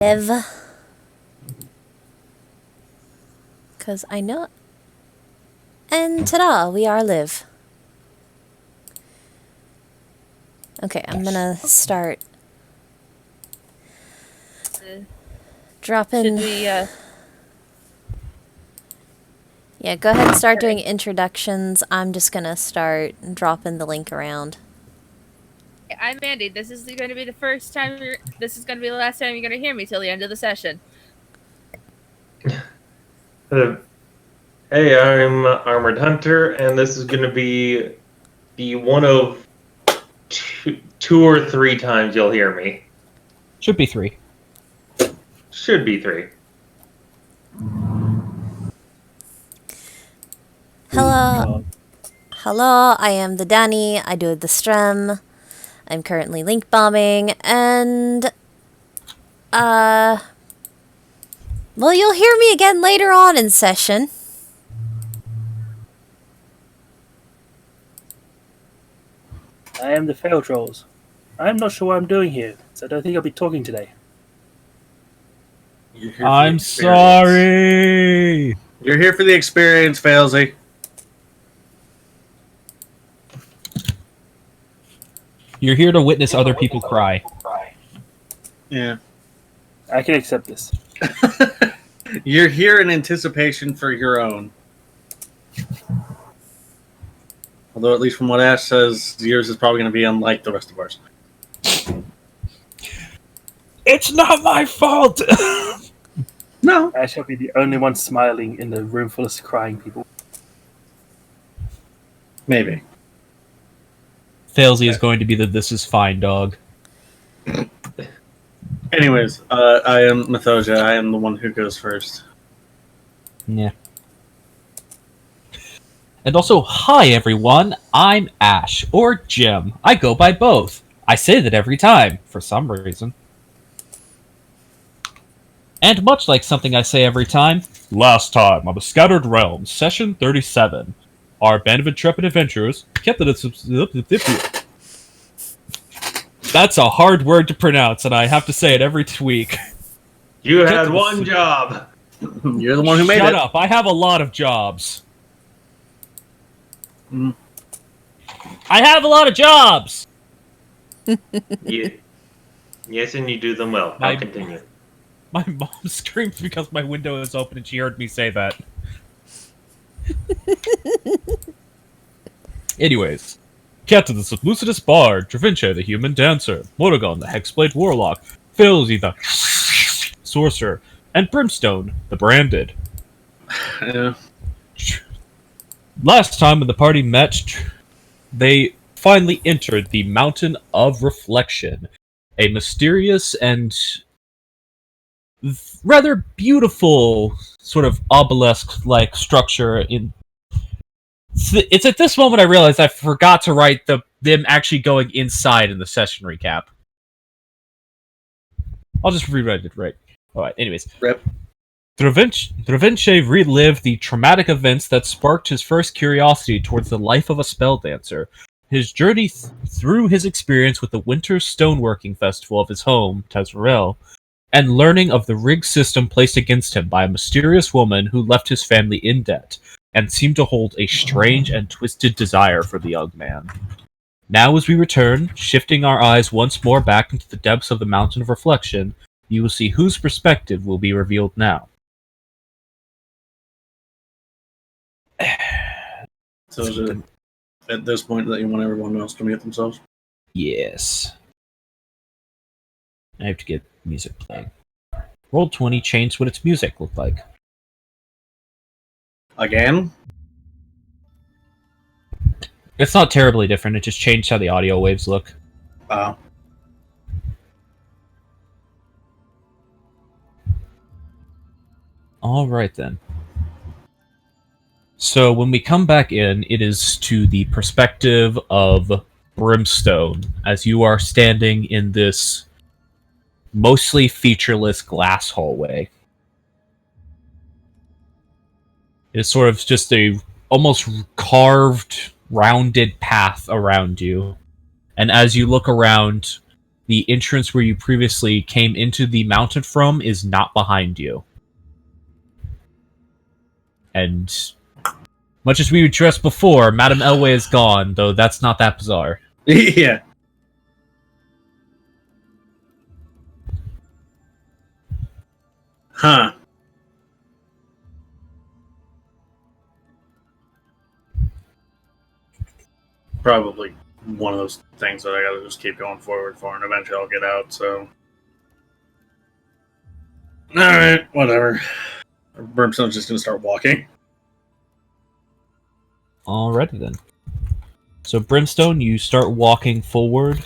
Live. Because I know... And ta-da! We are live. Okay, I'm gonna start... dropping... Should we, Yeah, go ahead and start doing introductions. I'm just gonna start dropping the link around. I'm Mandy. This is going to be the first time this is going to be the last time you're going to hear me till the end of the session. Hey, I'm Armored Hunter, and this is going to be the one of two or three times you'll hear me. Should be 3. Should be 3. Hello. Hello, I am the Danny. I do the stream. I'm currently link bombing, and well, you'll hear me again later on in session. I am the Fail Trolls. I'm not sure what I'm doing here, so I don't think I'll be talking today. I'm sorry! You're here for the experience, Failsy. You're here to witness other people cry. Yeah. I can accept this. You're here in anticipation for your own. Although, at least from what Ash says, yours is probably going to be unlike the rest of ours. It's not my fault! No. I shall be the only one smiling in the room full of crying people. Maybe. Failsy is going to be the "this is fine" dog. Anyways, I am Mythosia. I am the one who goes first. Yeah. And also, hi everyone, I'm Ash, or Jim. I go by both. I say that every time, for some reason. And much like something I say every time, last time on the Scattered Realms, Session 37, our band of intrepid adventurers kept it... That's a hard word to pronounce, and I have to say it every week. You had one job. You're the one who made it. Shut up, I have a lot of jobs. Mm. I have a lot of jobs! Yeah. Yes, and you do them well. I'll continue. My mom screamed because my window is open and she heard me say that. Anyways, Keta the Lucidus Bard, Travince the Human Dancer, Morrigan the Hexblade Warlock, Failsy the Sorcerer, and Brimstone the Branded. Yeah. Last time when the party met, they finally entered the Mountain of Reflection, a mysterious and rather beautiful sort of obelisk-like structure. It's at this moment I realized I forgot to write them actually going inside in the session recap. I'll just rewrite it right. Alright, anyways. Rip. Travince relived the traumatic events that sparked his first curiosity towards the life of a spelldancer. His journey through his experience with the Winter Stoneworking Festival of his home, Tezrel, and learning of the rigged system placed against him by a mysterious woman who left his family in debt, and seemed to hold a strange and twisted desire for the young man. Now as we return, shifting our eyes once more back into the depths of the Mountain of Reflection, you will see whose perspective will be revealed now. So is it at this point that you want everyone else to mute themselves? Yes. I have to get music playing. Roll20 changed what its music looked like. Again? It's not terribly different, it just changed how the audio waves look. Wow. Alright then. So when we come back in, it is to the perspective of Brimstone, as you are standing in this mostly featureless glass hallway. It's sort of just a almost carved, rounded path around you. And as you look around, the entrance where you previously came into the mountain from is not behind you. And much as we addressed before, Madame Elway is gone, though that's not that bizarre. Yeah. Huh. Probably one of those things that I gotta just keep going forward for, and eventually I'll get out, so. Alright, whatever. Brimstone's just gonna start walking. Alrighty then. So Brimstone, you start walking forward.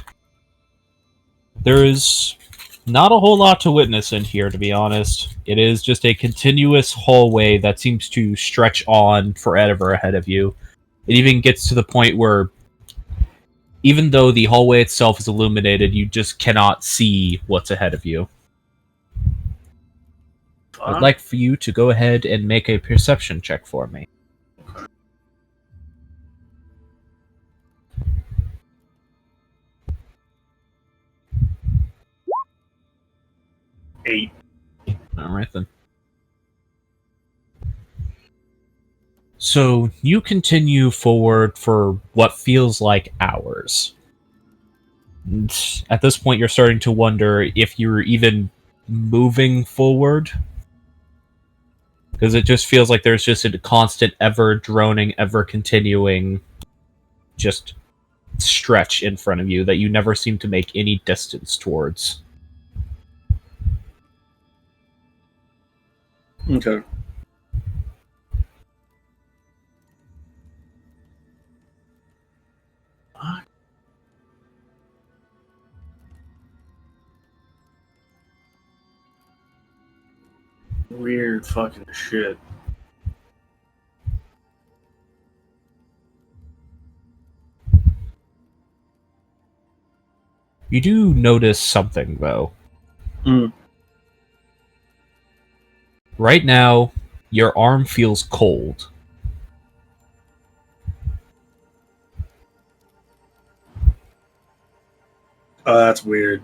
There is not a whole lot to witness in here, to be honest. It is just a continuous hallway that seems to stretch on forever ahead of you. It even gets to the point where, even though the hallway itself is illuminated, you just cannot see what's ahead of you. I'd like for you to go ahead and make a perception check for me. Eight. Alright then. So, you continue forward for what feels like hours. And at this point, you're starting to wonder if you're even moving forward. Because it just feels like there's just a constant, ever-droning, ever-continuing just stretch in front of you that you never seem to make any distance towards. Okay. Weird fucking shit. You do notice something, though. Mm. Right now, your arm feels cold. Oh, that's weird.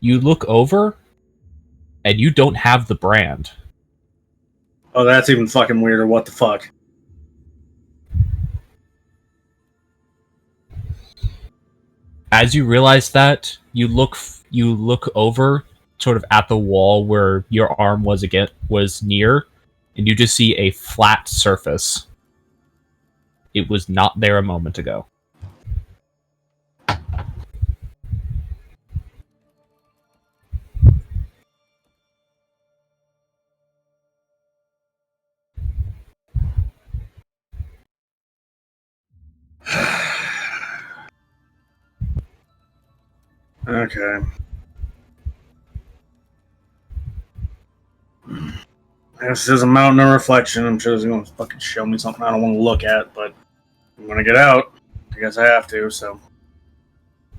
You look over, and you don't have the brand. Oh, that's even fucking weirder. What the fuck? As you realize that, you look over, sort of at the wall where your arm was near, and you just see a flat surface. It was not there a moment ago. Okay. This is a mountain of reflection. I'm sure it's going to fucking show me something I don't want to look at, but I'm going to get out. I guess I have to, so.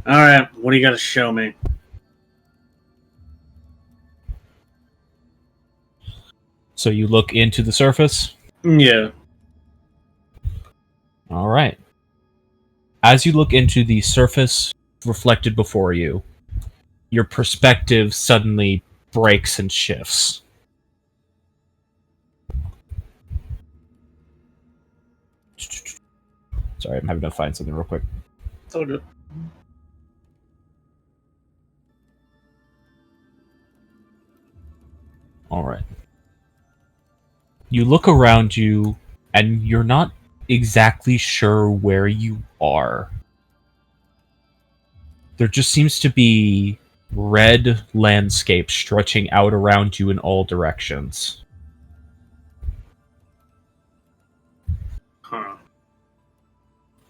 Alright, what do you got to show me? So you look into the surface? Yeah. Alright. As you look into the surface reflected before you, your perspective suddenly breaks and shifts. Sorry, I'm having to find something real quick. It's all good. Alright. You look around you, and you're not exactly sure where you are. There just seems to be red landscape stretching out around you in all directions. Huh.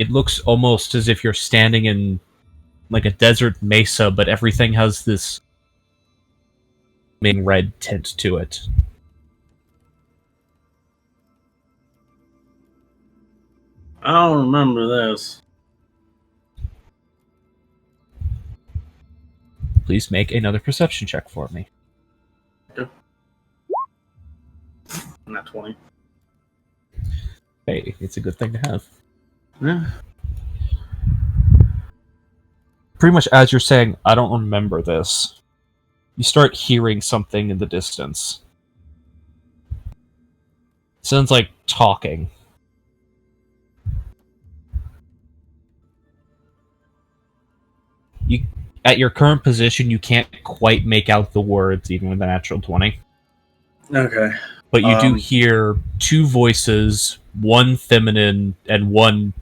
It looks almost as if you're standing in like a desert mesa, but everything has this main red tint to it. I don't remember this. Please make another perception check for me. Not 20. Hey, it's a good thing to have. Yeah. pretty much as you're saying, I don't remember this, you start hearing something in the distance. Sounds like talking. You, at your current position, you can't quite make out the words, even with a natural 20. Okay. But you do hear two voices, one feminine and one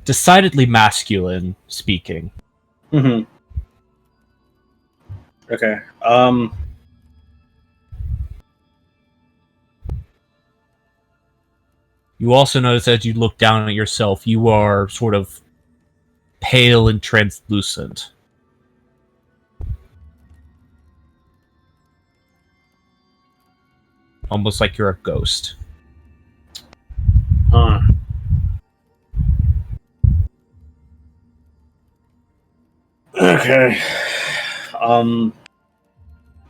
decidedly masculine speaking. Mm-hmm. Okay. You also notice as you look down at yourself, you are sort of pale and translucent. Almost like you're a ghost. Huh. Okay.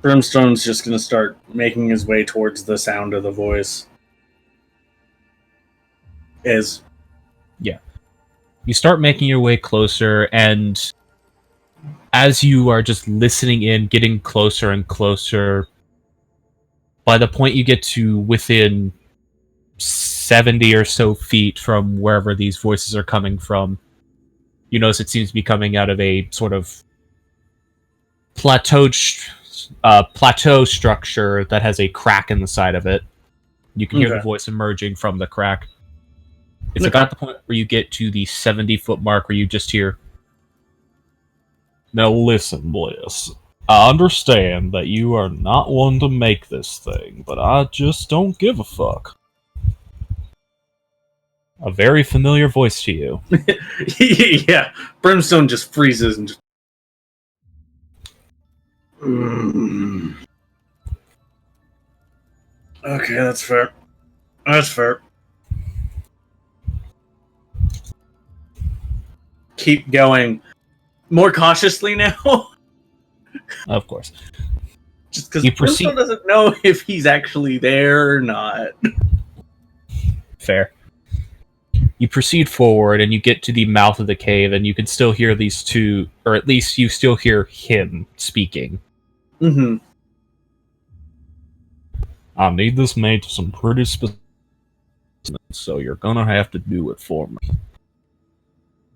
Brimstone's just gonna start making his way towards the sound of the voice. You start making your way closer, and as you are just listening in, getting closer and closer, by the point you get to within 70 or so feet from wherever these voices are coming from, you notice it seems to be coming out of a sort of plateau structure that has a crack in the side of it. You can hear the voice emerging from the crack. It's about the point where you get to the 70-foot mark where you just hear, "Now listen, Bliss. I understand that you are not one to make this thing, but I just don't give a fuck." A very familiar voice to you. Yeah. Brimstone just freezes and just... Okay, that's fair. That's fair. Keep going. More cautiously now. Of course. Just because You Brimstone doesn't know if he's actually there or not. Fair. You proceed forward and you get to the mouth of the cave, and you can still hear these two, or at least you still hear him speaking. Mm-hmm. "I need this made to some pretty specific, so you're gonna have to do it for me.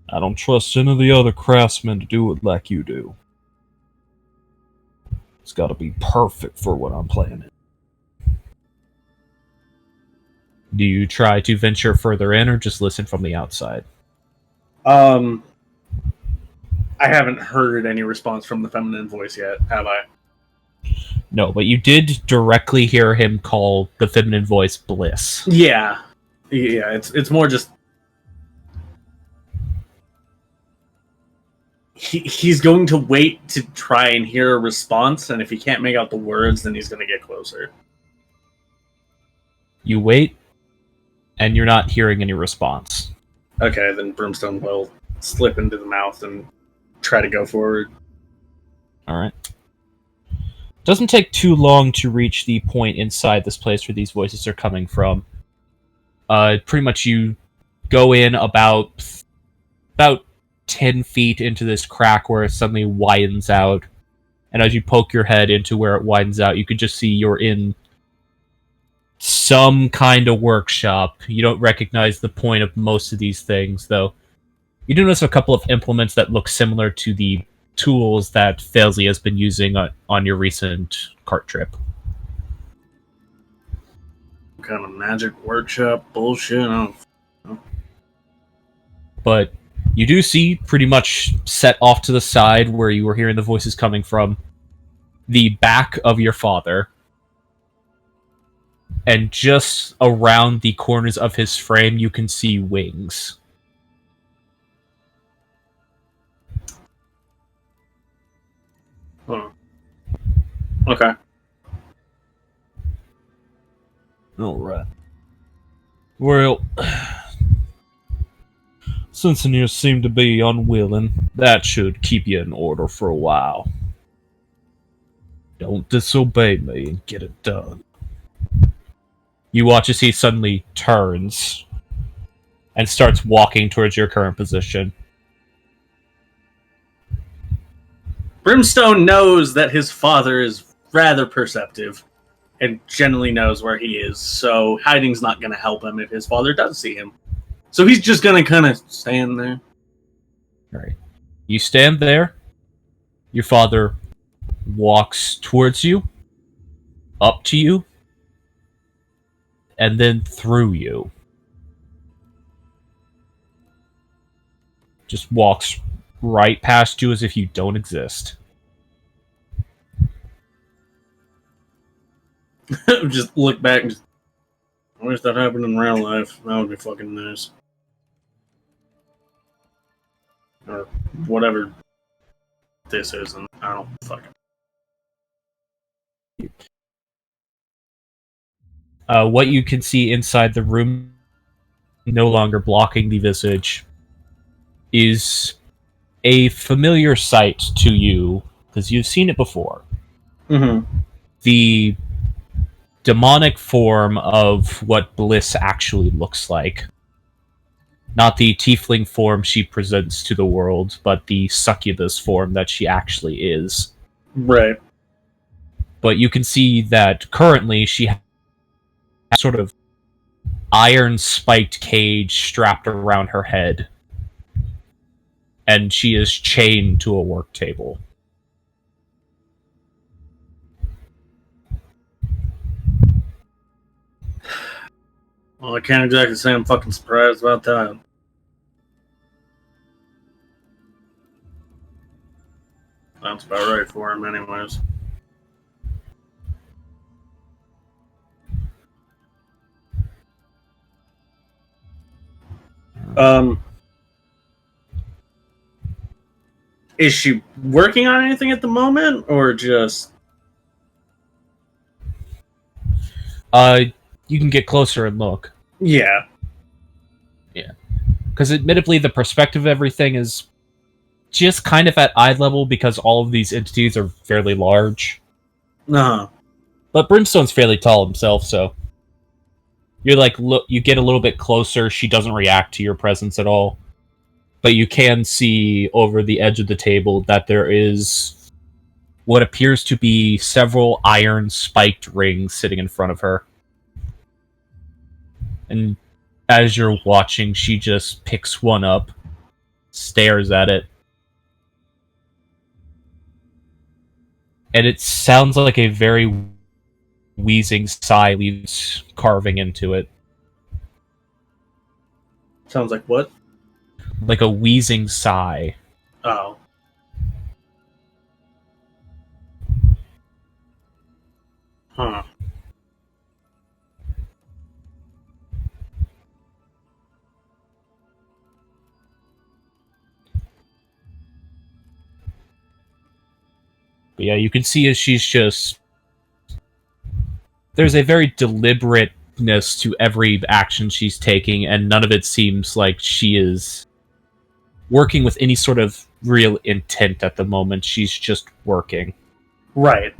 I don't trust any of the other craftsmen to do it like you do. It's gotta be perfect for what I'm planning." Do you try to venture further in, or just listen from the outside? I haven't heard any response from the feminine voice yet, have I? No, but you did directly hear him call the feminine voice Bliss. Yeah. Yeah, it's more just... He's going to wait to try and hear a response, and if he can't make out the words, then he's going to get closer. You wait, and you're not hearing any response. Okay, then Brimstone will slip into the mouth and try to go forward. Alright. Doesn't take too long to reach the point inside this place where these voices are coming from. Pretty much you go in about 10 feet into this crack where it suddenly widens out. And as you poke your head into where it widens out, you could just see you're in some kind of workshop. You don't recognize the point of most of these things, though. You do notice a couple of implements that look similar to the tools that Failsy has been using on your recent cart trip. Kind of magic workshop bullshit. I don't know. But you do see, pretty much set off to the side where you were hearing the voices coming from, the back of your father. And just around the corners of his frame, you can see wings. Huh. Okay. Alright. Well, since you seem to be unwilling, that should keep you in order for a while. Don't disobey me and get it done. You watch as he suddenly turns and starts walking towards your current position. Brimstone knows that his father is rather perceptive and generally knows where he is, so hiding's not going to help him if his father does see him. So he's just going to kind of stand there. All right. You stand there. Your father walks towards you, up to you, and then through you. Just walks right past you as if you don't exist. Just look back and just, I wish that happened in real life. That would be fucking nice. Or whatever this is, and I don't fucking. What you can see inside the room, no longer blocking the visage, is a familiar sight to you, because you've seen it before. Mm-hmm. The demonic form of what Bliss actually looks like. Not the tiefling form she presents to the world, but the succubus form that she actually is. Right. But you can see that currently she has a sort of iron-spiked cage strapped around her head. And she is chained to a work table. Well, I can't exactly say I'm fucking surprised about that. Sounds about right for him, anyways. Is she working on anything at the moment, or just... You can get closer and look. Yeah. Because admittedly, the perspective of everything is just kind of at eye level because all of these entities are fairly large. Uh-huh. But Brimstone's fairly tall himself, so you're like, look, you get a little bit closer. She doesn't react to your presence at all, but you can see over the edge of the table that there is what appears to be several iron spiked rings sitting in front of her. And as you're watching, she just picks one up, stares at it, and it sounds like a very wheezing sigh leaves carving into it. Sounds like what? Like a wheezing sigh. Oh. Huh. But yeah, you can see as she's just... There's a very deliberateness to every action she's taking, and none of it seems like she is working with any sort of real intent at the moment. She's just working. Right.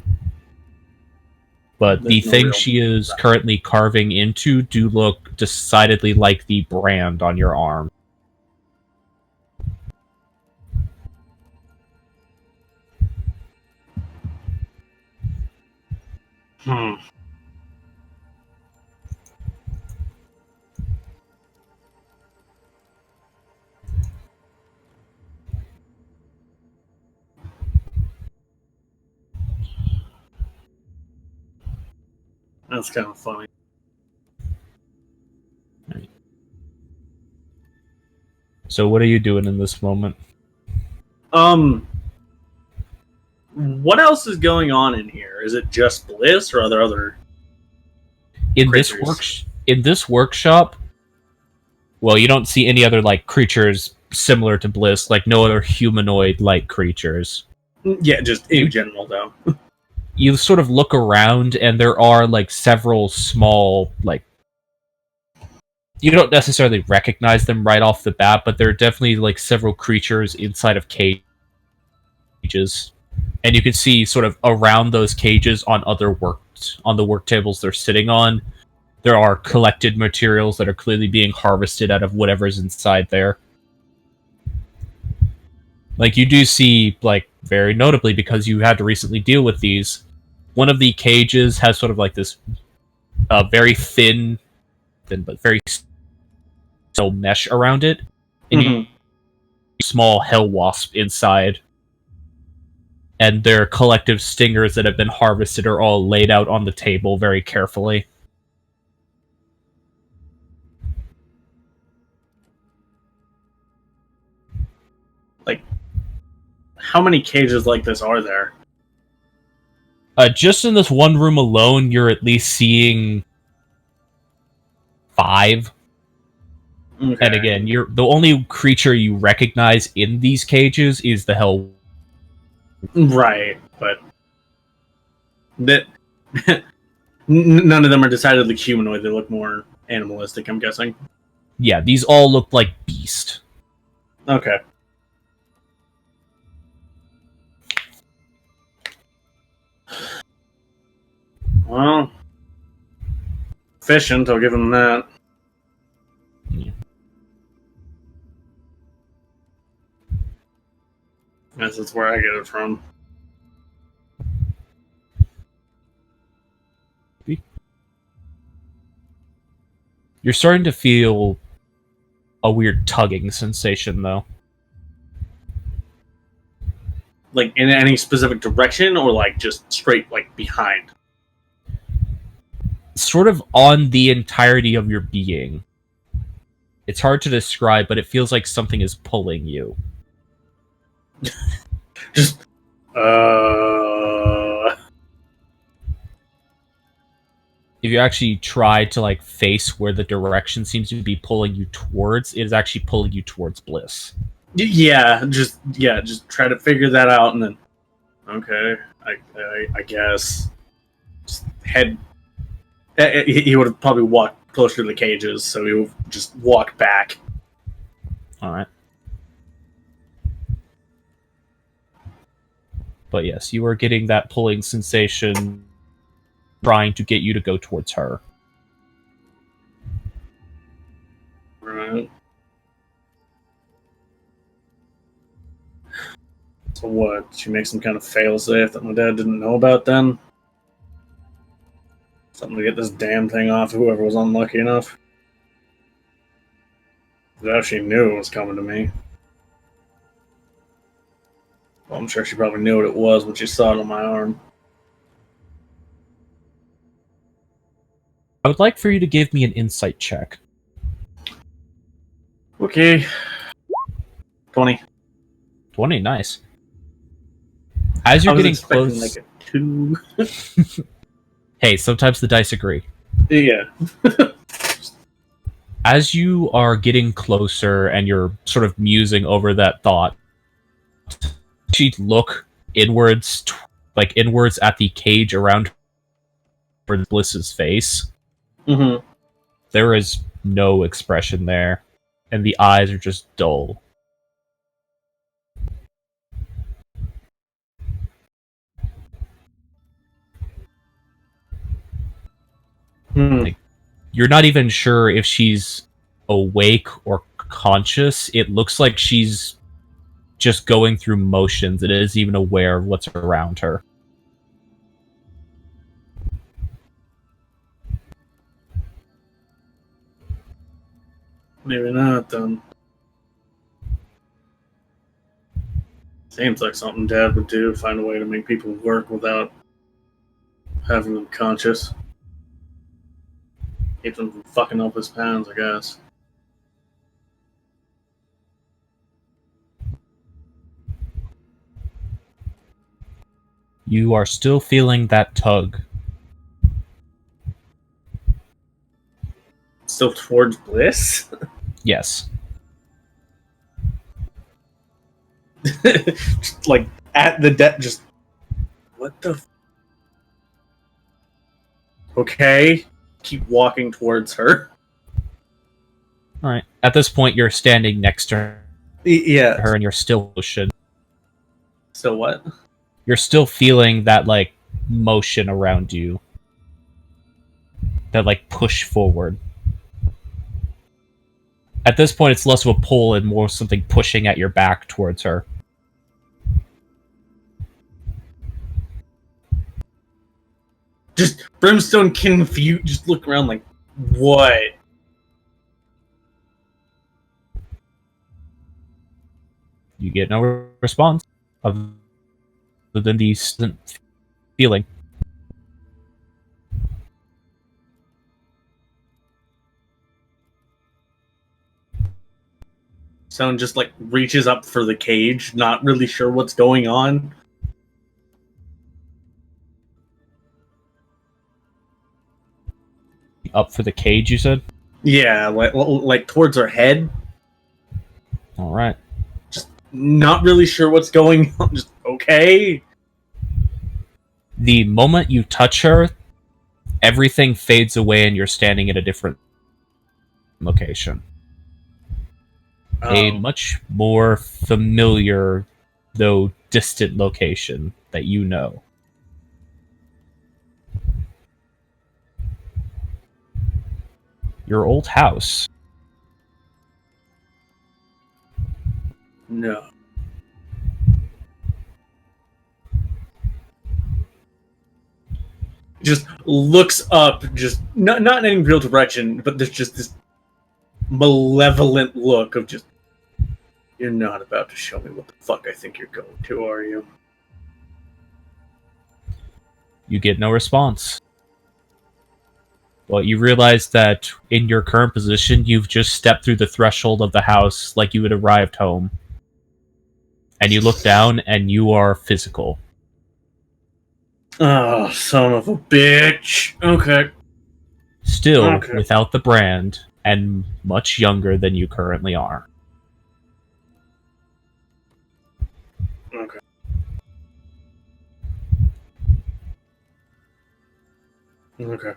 But the There's no things real- she is currently carving into do look decidedly like the brand on your arm. Hmm. That's kind of funny. So what are you doing in this moment? What else is going on in here? Is it just Bliss, or are there other... In creatures? this workshop, well, you don't see any other like creatures similar to Bliss, like no other humanoid like creatures. Yeah, just in general, though. You sort of look around and there are like several small, like, you don't necessarily recognize them right off the bat, but there are definitely like several creatures inside of cages. And you can see sort of around those cages on the work tables they're sitting on, there are collected materials that are clearly being harvested out of whatever's inside there. Like, you do see, like, very notably because you had to recently deal with these. One of the cages has sort of like this very thin but very so mesh around it, and you small hell wasp inside, and their collective stingers that have been harvested are all laid out on the table very carefully. Like, how many cages like this are there? Just in this one room alone, you're at least seeing 5. Okay. And again, the only creature you recognize in these cages is the hell. Right, but that none of them are decidedly humanoid. They look more animalistic, I'm guessing. Yeah, these all look like beast. Okay. Well, efficient, I'll give him that. Yeah. Guess that's where I get it from. You're starting to feel a weird tugging sensation, though. Like, in any specific direction, or like just straight, like, behind? Sort of on the entirety of your being. It's hard to describe, but it feels like something is pulling you. Just, If you actually try to like face where the direction seems to be pulling you towards, it is actually pulling you towards Bliss. just try to figure that out, and then, okay, I guess, just head. He would have probably walked closer to the cages, so he would just walk back. All right. But yes, you are getting that pulling sensation, trying to get you to go towards her. Right. So what? She makes some kind of failsafe that my dad didn't know about then? Something to get this damn thing off whoever was unlucky enough. Now she knew it was coming to me. Well, I'm sure she probably knew what it was when she saw it on my arm. I would like for you to give me an insight check. Okay. 20. 20, nice. As you're getting close... like a 2. Hey, sometimes the dice agree. Yeah. As you are getting closer and you're sort of musing over that thought, she'd look inwards, inwards at the cage around Bliss's face. Mm-hmm. There is no expression there, and the eyes are just dull. You're not even sure if she's awake or conscious. It looks like she's just going through motions and isn't even aware of what's around her. Maybe not, then. Seems like something Dad would do, find a way to make people work without having them conscious. Keep them from fucking up his pans, I guess. You are still feeling that tug. Still towards Bliss? Yes. Just like at the just what the okay, keep walking towards her. Alright. At this point, you're standing next to Yeah. her and you're still motion. So what? You're still feeling that, motion around you. That, push forward. At this point, it's less of a pull and more something pushing at your back towards her. Just Brimstone confused, just look around like, what? You get no response other than the distant feeling. Someone just like reaches up for the cage, not really sure what's going on. Up for the cage, you said? Yeah, like towards her head. All right. Not really sure what's going on. Just okay. The moment you touch her, everything fades away and you're standing at a different location. A much more familiar, though distant location that you know. Your old house. No. Just looks up, just not in any real direction, but there's just this malevolent look of just, you're not about to show me what the fuck I think you're going to, are you? You get no response. Well, you realize that in your current position, you've just stepped through the threshold of the house like you had arrived home. And you look down, and you are physical. Oh, son of a bitch. Okay. Still, Okay. without the brand, and much younger than you currently are. Okay. Okay.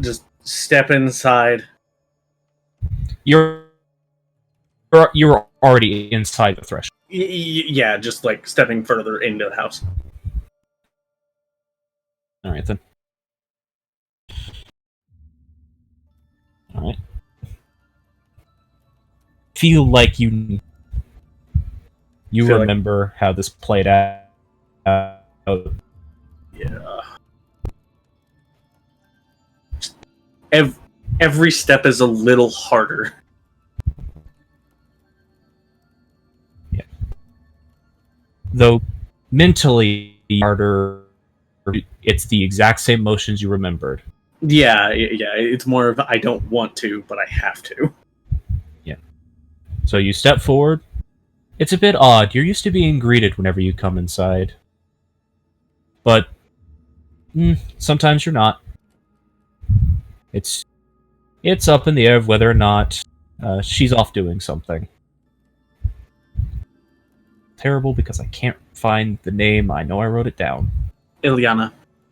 Just step inside. You're already inside the threshold. Yeah, just like stepping further into the house. Alright then. Alright. Feel like you Feel like- remember how this played out. Yeah. Every step is a little harder. Though mentally harder, it's the exact same motions you remembered. Yeah. It's more of I don't want to, but I have to. So you step forward. It's a bit odd. You're used to being greeted whenever you come inside. But sometimes you're not. It's up in the air of whether or not she's off doing something. Terrible because I can't find the name. I know I wrote it down. Ilyana.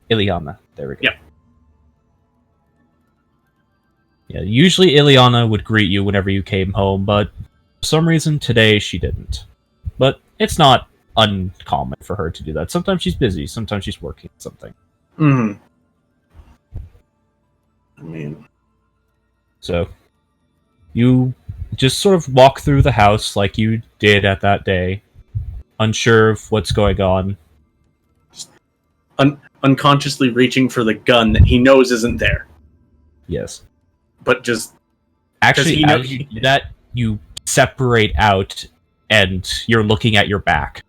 Ilyana. There we go. Yep. Yeah, usually Ilyana would greet you whenever you came home, but for some reason today she didn't. But it's not uncommon for her to do that. Sometimes she's busy, sometimes she's working on something. I mean, So you just sort of walk through the house like you did at that day, unsure of what's going on. unconsciously reaching for the gun that he knows isn't there, Yes. but just Actually, he know- as you do that, you separate out and you're looking at your back.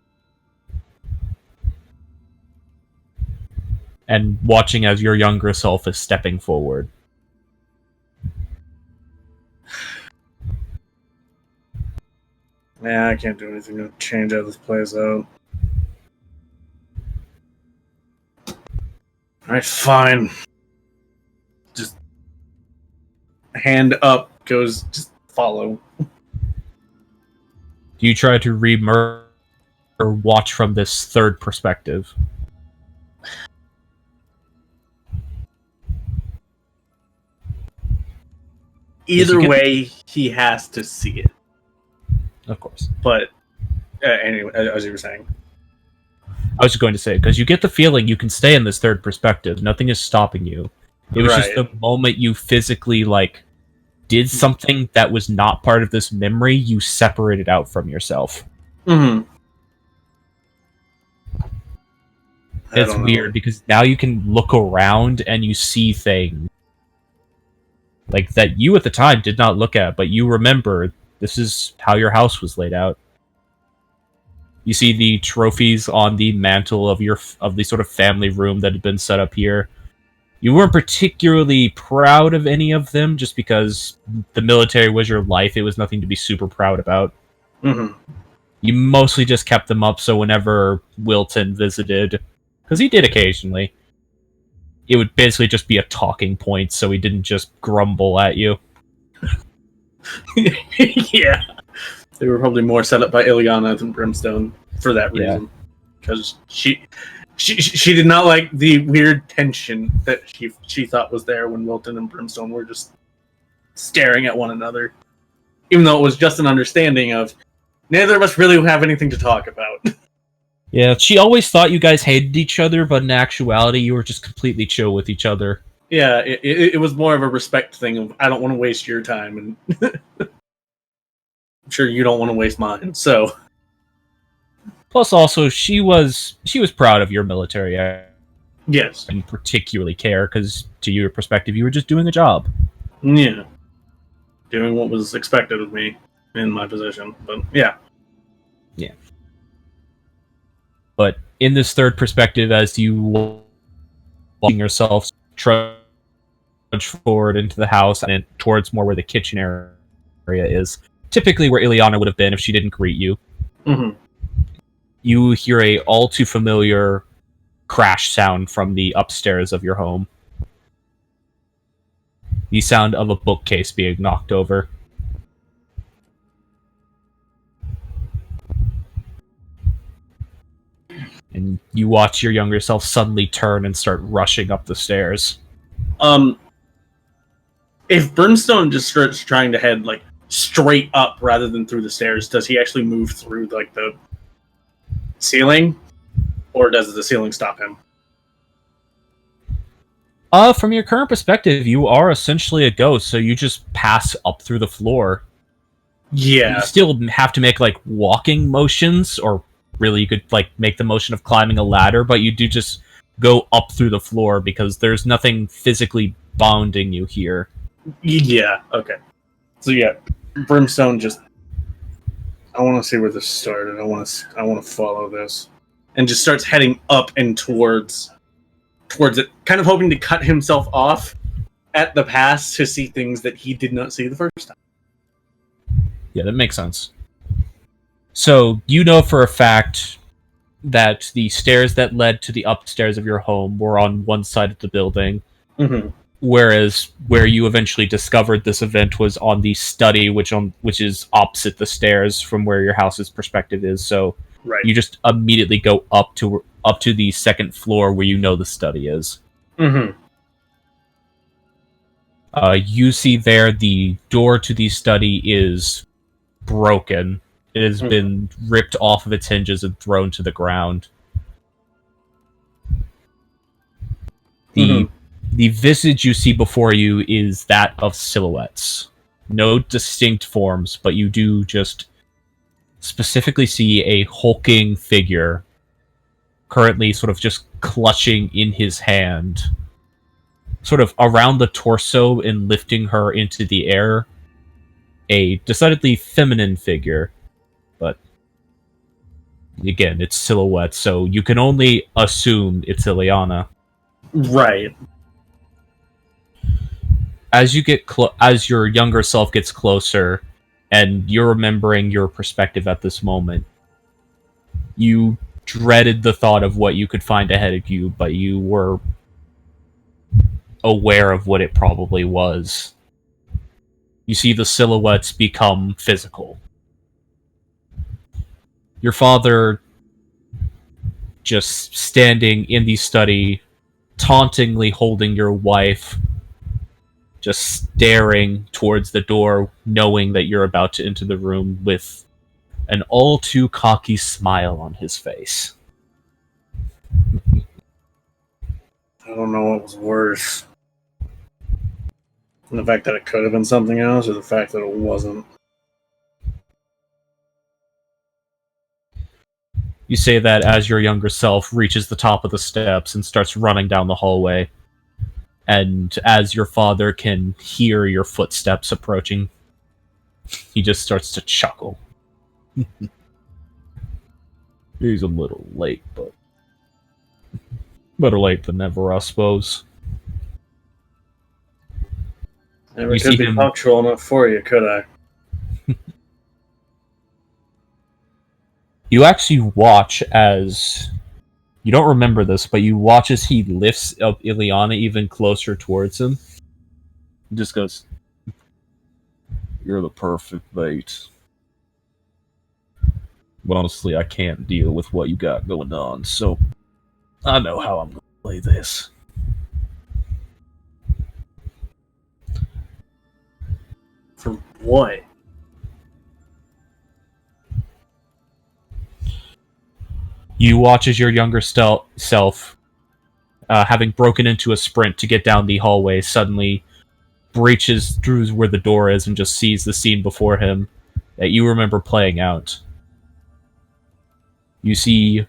And watching as your younger self is stepping forward. yeah, I can't do anything to change how this plays out. Alright, fine. Just hand up goes, just follow. Do you try to re-merge or watch from this third perspective? Either you get- way, he has to see it. Of course. But anyway, as you were saying, I was just going to say, because you get the feeling you can stay in this third perspective. Nothing is stopping you. It was just Right. the moment you physically, did something that was not part of this memory, you separated out from yourself. Mm-hmm. It's don't know. weird because now you can look around and you see things like that you at the time did not look at, but you remember this is how your house was laid out. You see the trophies on the mantle of the sort of family room that had been set up here. You weren't particularly proud of any of them, just because the military was your life. It was nothing to be super proud about. Mm-hmm. You mostly just kept them up so whenever Wilton visited, because he did occasionally, it would basically just be a talking point, so he didn't just grumble at you. Yeah. They were probably more set up by Ileana than Brimstone for that reason. Because she did not like the weird tension that she thought was there when Wilton and Brimstone were just staring at one another. Even though it was just an understanding of neither of us really have anything to talk about. Yeah, she always thought you guys hated each other, but in actuality, you were just completely chill with each other. Yeah, it was more of a respect thing of I don't want to waste your time, and I'm sure you don't want to waste mine. So, Plus, also, she was proud of your military yes, and particularly care, because to your perspective, you were just doing a job. yeah, doing what was expected of me in my position. But yeah. But in this third perspective, as you watching yourself trudge forward into the house and towards more where the kitchen area is, typically where Ileana would have been if she didn't greet you, Mm-hmm. you hear a all too familiar crash sound from the upstairs of your home. The sound of a bookcase being knocked over. And you watch your younger self suddenly turn and start rushing up the stairs. If Brimstone just starts trying to head like straight up rather than through the stairs, does he actually move through like the ceiling, or does the ceiling stop him? From your current perspective, you are essentially a ghost, so you just pass up through the floor. Yeah. You still have to make like walking motions, or really you could like make the motion of climbing a ladder, but you do just go up through the floor because there's nothing physically bounding you here. Yeah. Okay. So yeah, Brimstone just. I want to see where this started. I want to follow this, and just starts heading up and towards it, kind of hoping to cut himself off at the pass to see things that he did not see the first time. Yeah, that makes sense. So, you know for a fact that the stairs that led to the upstairs of your home were on one side of the building, Mm-hmm. whereas where you eventually discovered this event was on the study, which is opposite the stairs from where your house's perspective is. So, Right. you just immediately go up to the second floor where you know the study is. Mm-hmm. You see there the door to the study is broken. It has been ripped off of its hinges and thrown to the ground. The visage you see before you is that of silhouettes. No distinct forms, but you do just specifically see a hulking figure currently sort of just clutching in his hand, sort of around the torso and lifting her into the air. A decidedly feminine figure, but again, it's silhouette, so you can only assume it's Ileana. Right. As you get as your younger self gets closer, and you're remembering your perspective at this moment, you dreaded the thought of what you could find ahead of you, but you were aware of what it probably was. You see the silhouettes become physical. Your father just standing in the study, tauntingly holding your wife, just staring towards the door, knowing that you're about to enter the room with an all too cocky smile on his face. I don't know what was worse. The fact that it could have been something else, or the fact that it wasn't. You say that as your younger self reaches the top of the steps and starts running down the hallway. And as your father can hear your footsteps approaching, he just starts to chuckle. He's a little late, but better late than never, I suppose. Never You could see be him- punctual enough for you, could I? You actually watch as... You don't remember this, but you watch as he lifts up Ileana even closer towards him. He just goes, "You're the perfect bait. But honestly, I can't deal with what you got going on, so I know how I'm going to play this." For what? You watch as your younger self, having broken into a sprint to get down the hallway, suddenly breaches through where the door is and just sees the scene before him that you remember playing out. You see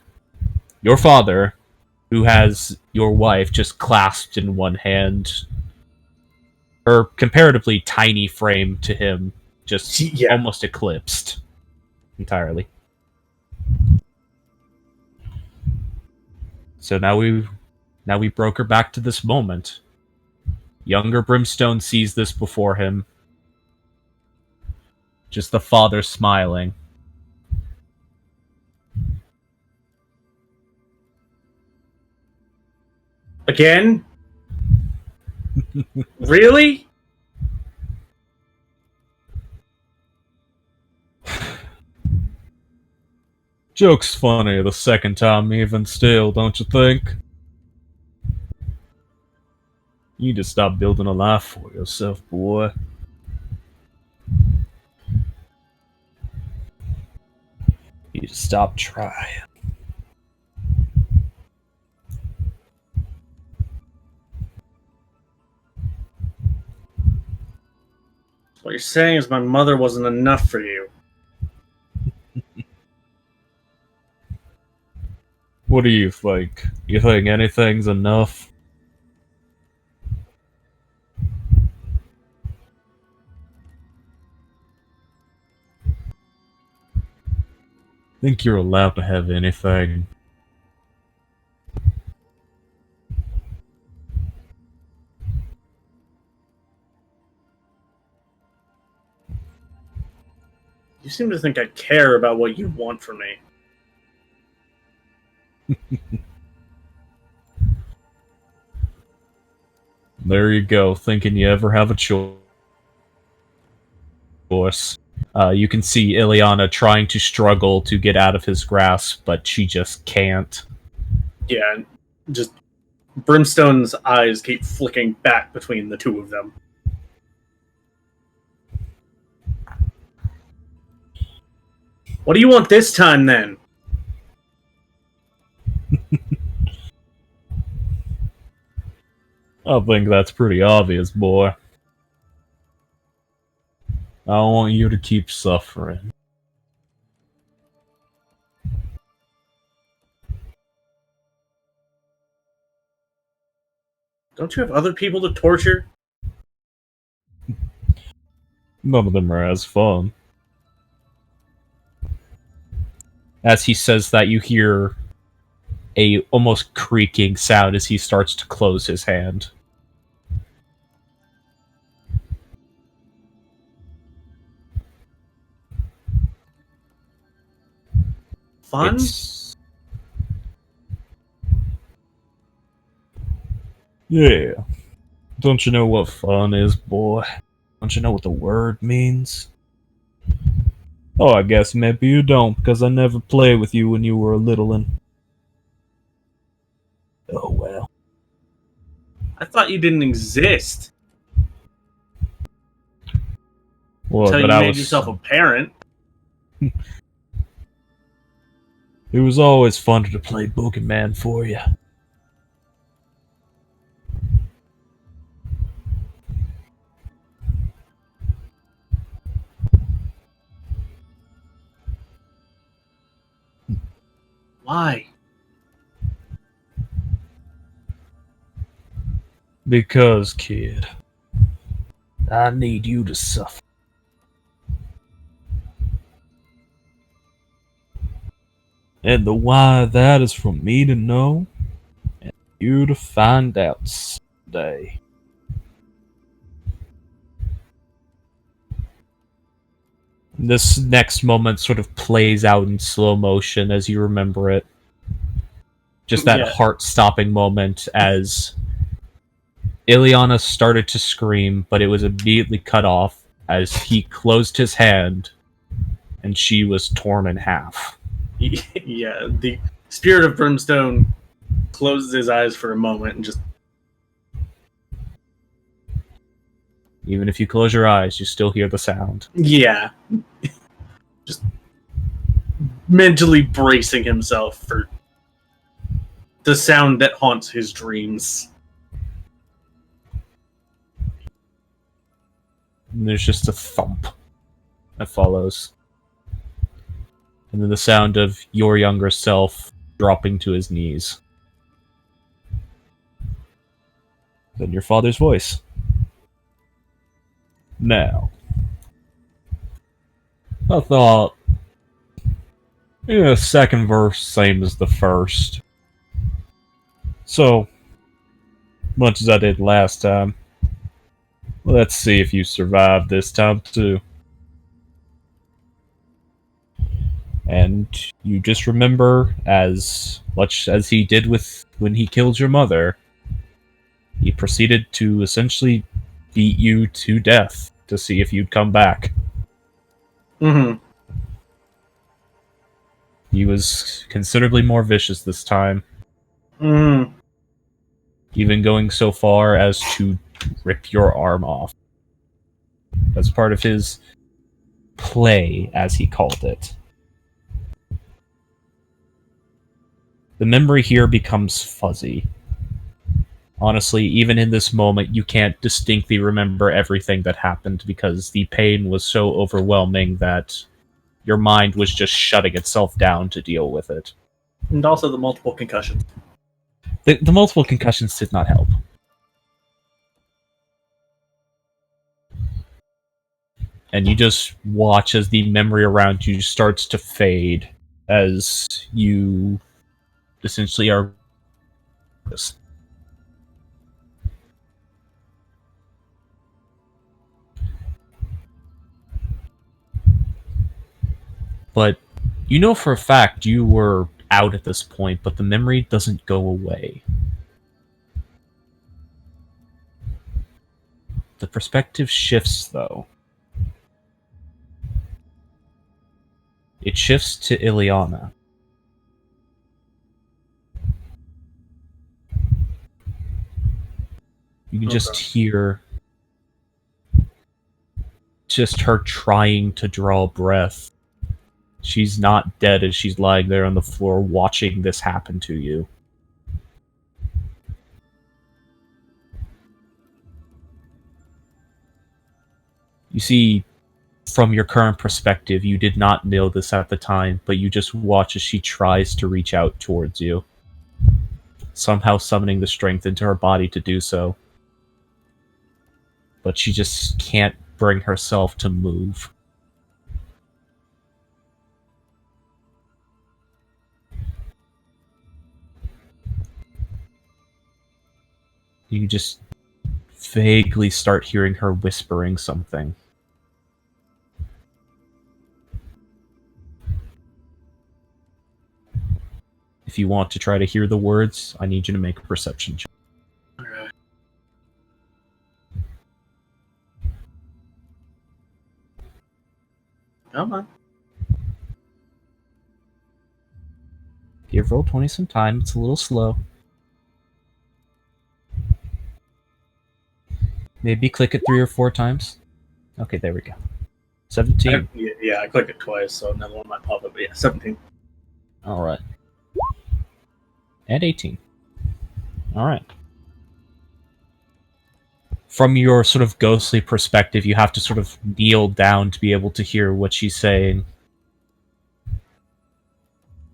your father, who has your wife just clasped in one hand, her comparatively tiny frame to him just Yeah. almost eclipsed entirely. So now we broke her back to this moment. Younger Brimstone sees this before him. Just the father smiling. Again? Really? Joke's funny the second time even still, don't you think? You need to stop building a life for yourself, boy. You need to stop trying. What you're saying is my mother wasn't enough for you. What do you think? You think anything's enough? Think you're allowed to have anything? You seem to think I care about what you want from me. There you go, thinking you ever have a choice. You can see Ileana trying to struggle to get out of his grasp, but she just can't. Yeah, just Brimstone's eyes keep flicking back between the two of them. What do you want this time, then? I think that's pretty obvious, boy. I want you to keep suffering. Don't you have other people to torture? None of them are as fun. As he says that, you hear a almost creaking sound as he starts to close his hand. Fun? Yeah. Don't you know what fun is, boy? Don't you know what the word means? Oh, I guess maybe you don't, because I never played with you when you were a littlin'. Oh, well. I thought you didn't exist Well, until you but I made was... yourself a parent. It was always fun to play Boogeyman for you. Why? Because, kid, I need you to suffer. And the why of that is for me to know, and you to find out someday. This next moment sort of plays out in slow motion as you remember it. Just that Yeah. heart-stopping moment as Ileana started to scream, but it was immediately cut off as he closed his hand and she was torn in half. Yeah, the spirit of Brimstone closes his eyes for a moment and just Even if you close your eyes, you still hear the sound. yeah, just mentally bracing himself for the sound that haunts his dreams. And there's just a thump that follows. And then the sound of your younger self dropping to his knees. Then your father's voice. Now, I thought, second verse, same as the first. So, much as I did last time, let's see if you survive this time too. And you just remember, as much as he did with when he killed your mother, he proceeded to essentially beat you to death to see if you'd come back. Mm-hmm. He was considerably more vicious this time, Mm-hmm. even going so far as to rip your arm off. That's part of his play, as he called it. The memory here becomes fuzzy. Honestly, even in this moment, you can't distinctly remember everything that happened because the pain was so overwhelming that your mind was just shutting itself down to deal with it. And also the multiple concussions. The multiple concussions did not help. And you just watch as the memory around you starts to fade as you essentially are... But you know for a fact you were out at this point, but the memory doesn't go away. The perspective shifts, though. It shifts to Ileana. You can just hear just her trying to draw breath. She's not dead as she's lying there on the floor watching this happen to you. You see, from your current perspective, you did not know this at the time, but you just watch as she tries to reach out towards you, somehow summoning the strength into her body to do so. But she just can't bring herself to move. You just vaguely start hearing her whispering something. If you want to try to hear the words, I need you to make a perception check. Alright. Come on. Give Roll20 some time, it's a little slow. Maybe click it 3 or 4 times. Okay, there we go. 17. Yeah, I clicked it twice, so another one might pop up. But yeah, 17. Alright. And 18. Alright. From your sort of ghostly perspective, you have to sort of kneel down to be able to hear what she's saying.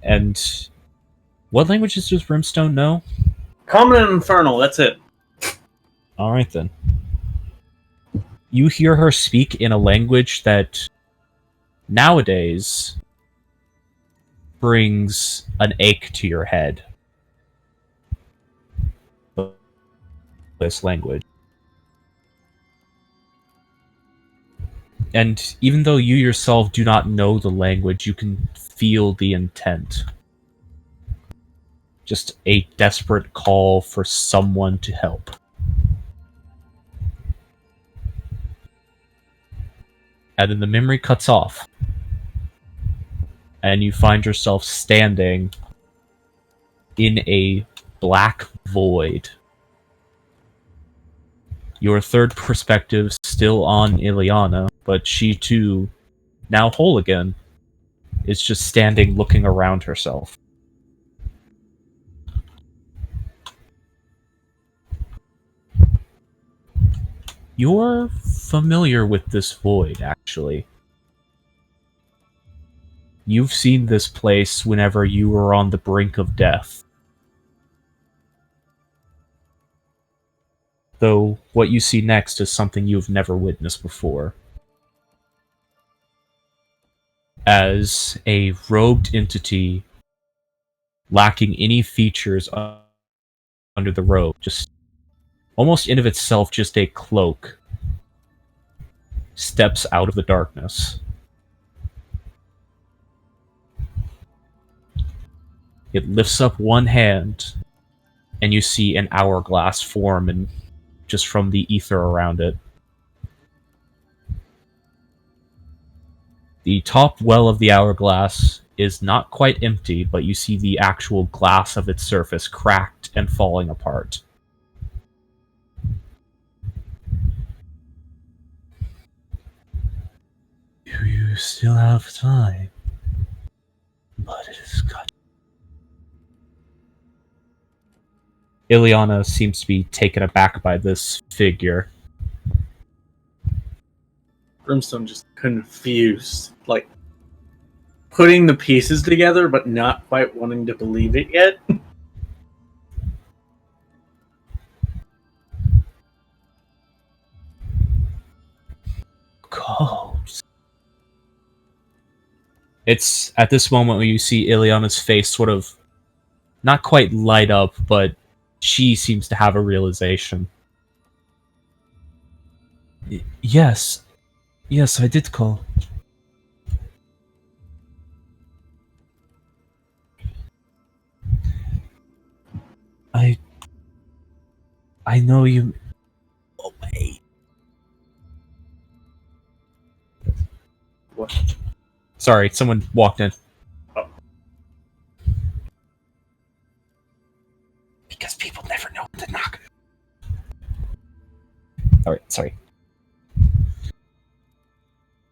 And What languages does Brimstone know? Common and Infernal, that's it. Alright then. You hear her speak in a language that nowadays brings an ache to your head. This language. And even though you yourself do not know the language, you can feel the intent. Just a desperate call for someone to help. And then the memory cuts off. And you find yourself standing in a black void. Your third perspective still on Ileana, but she too, now whole again, is just standing looking around herself. You're familiar with this void, actually. You've seen this place whenever you were on the brink of death. Though what you see next is something you've never witnessed before. As a robed entity, lacking any features under the robe, just almost in of itself just a cloak, steps out of the darkness. It lifts up one hand, and you see an hourglass form and just from the ether around it. The top well of the hourglass is not quite empty, but you see the actual glass of its surface cracked and falling apart. You still have time, but it is cut. Ileana seems to be taken aback by this figure. Brimstone just confused, like putting the pieces together, but not quite wanting to believe it yet. Codes. It's at this moment where you see Ileana's face sort of not quite light up, but she seems to have a realization. Yes. Yes, I did call. I know you... Oh, wait. What? Sorry, someone walked in. Oh. Because people never know when to knock. Alright, sorry.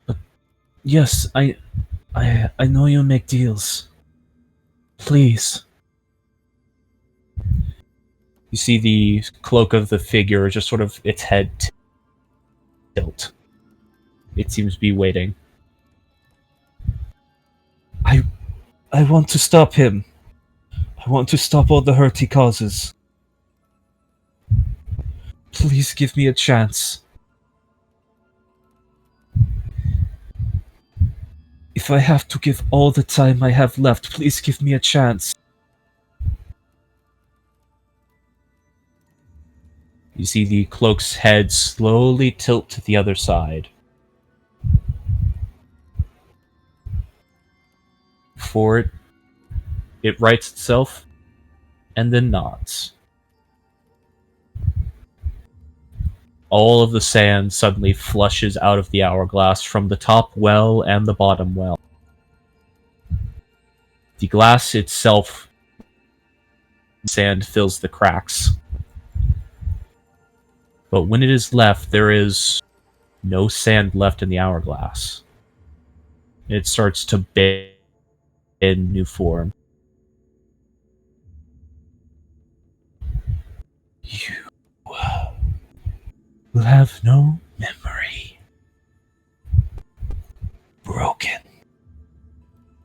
But yes, I know you make deals. Please. You see the cloak of the figure, just sort of its head tilt. It seems to be waiting. I want to stop him. I want to stop all the hurt he causes. Please give me a chance. If I have to give all the time I have left, please give me a chance. You see the cloak's head slowly tilt to the other side. Before it rights itself, and then nods. All of the sand suddenly flushes out of the hourglass from the top well and the bottom well. The glass itself, sand fills the cracks. But when it is left, there is no sand left in the hourglass. It starts to bend in new form. You will have no memory. Broken,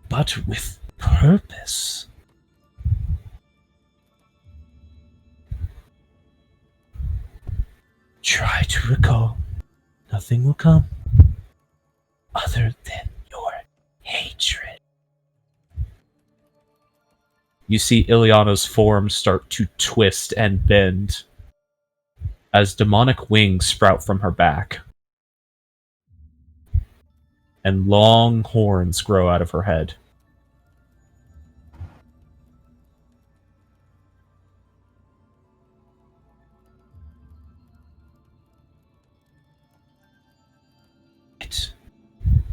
but with purpose. try to recall, nothing will come other than your hatred. You see Ileana's form start to twist and bend as demonic wings sprout from her back, and long horns grow out of her head.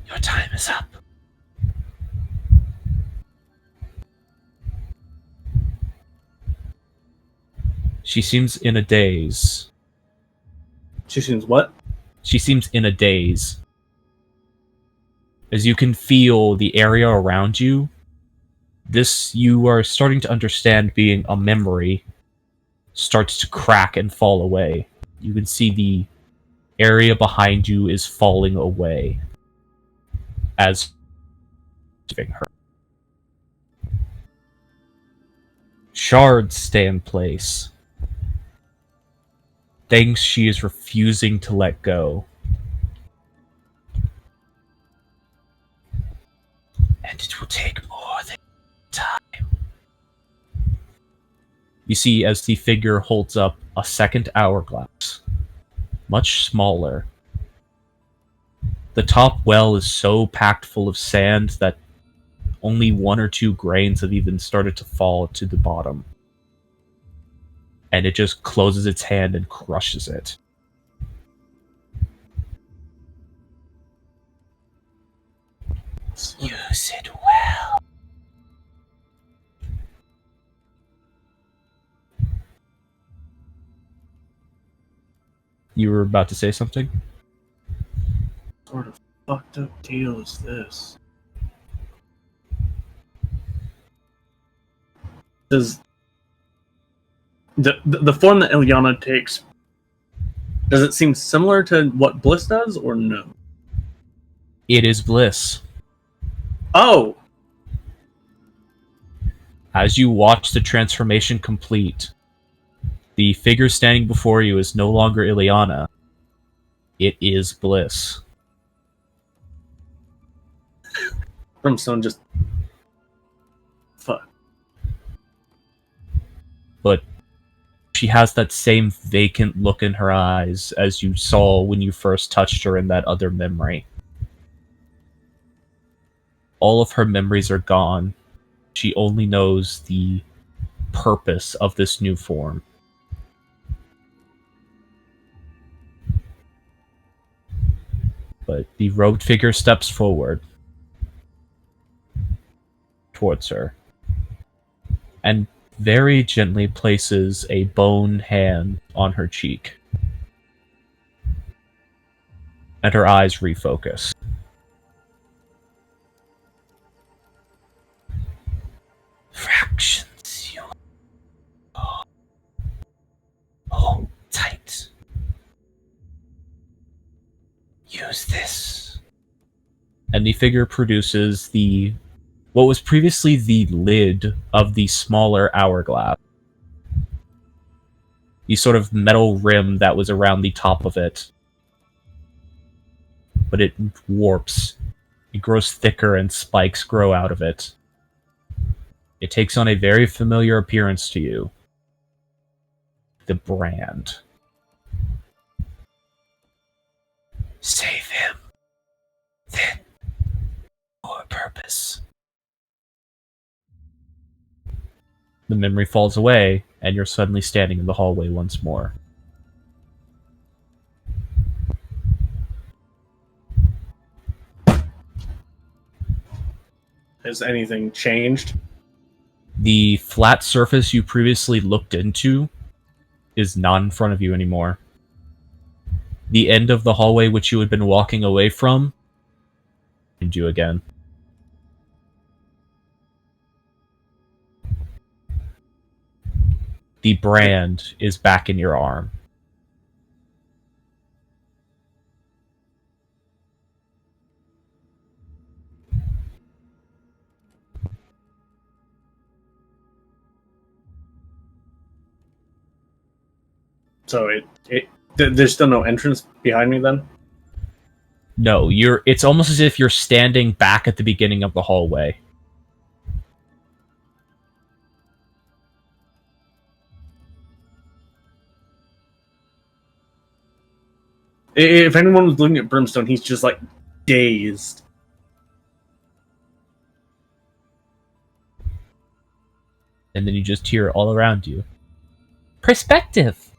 Your time is up. She seems in a daze. She seems what? She seems in a daze. As you can feel the area around you, this you are starting to understand being a memory starts to crack and fall away. You can see the area behind you is falling away as her. Shards stay in place. Things she is refusing to let go. And it will take more than time. You see as the figure holds up a second hourglass, much smaller. The top well is so packed full of sand that only 1 or 2 grains have even started to fall to the bottom. And it just closes its hand and crushes it. Use it well. You were about to say something? What sort of fucked up deal is this? Does the form that Ileana takes, does it seem similar to what Bliss does, or no? It is Bliss. Oh! As you watch the transformation complete, the figure standing before you is no longer Ileana. It is Bliss. Brimstone just... Fuck. But she has that same vacant look in her eyes as you saw when you first touched her in that other memory. All of her memories are gone. She only knows the purpose of this new form. But the robed figure steps forward towards her and very gently places a bone hand on her cheek. And her eyes refocus. Fractions, you hold tight. Use this. And the figure produces what was previously the lid of the smaller hourglass. The sort of metal rim that was around the top of it. But it warps. It grows thicker and spikes grow out of it. It takes on a very familiar appearance to you. The brand. Save him. Then, for a purpose. The memory falls away, and you're suddenly standing in the hallway once more. Has anything changed? The flat surface you previously looked into is not in front of you anymore. The end of the hallway which you had been walking away from, and you again. The brand is back in your arm. So There's still no entrance behind me then? No, it's almost as if you're standing back at the beginning of the hallway. If anyone was looking at Brimstone, he's just like dazed. And then you just hear it all around you. Perspective!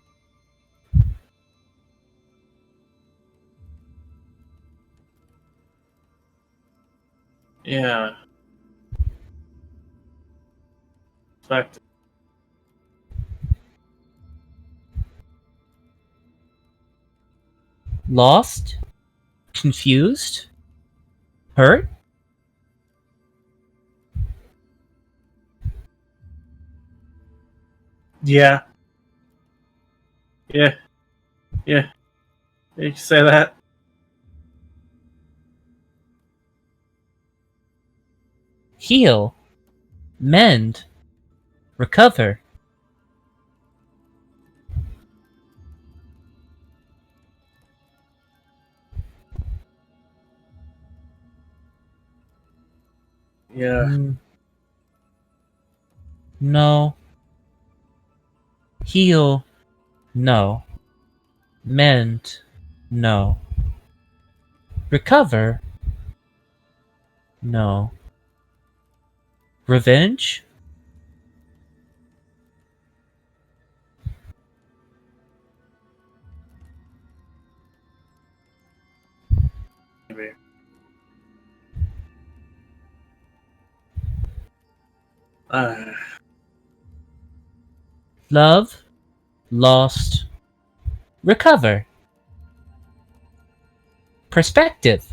Yeah. Fact. Lost? Confused? Hurt? Yeah. Yeah. Yeah. You can say that. Heal? Mend? Recover? Yeah. No. Heal? No. Mend? No. Recover? No. Revenge? Maybe. Love? Lost? Recover? Perspective?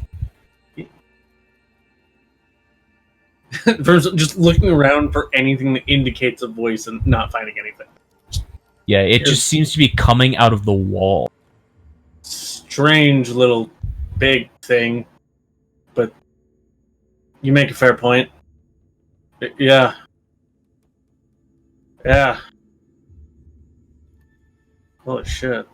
Just looking around for anything that indicates a voice and not finding anything. Yeah, it just seems to be coming out of the wall. Strange little big thing, but you make a fair point. Yeah. Yeah. Holy shit.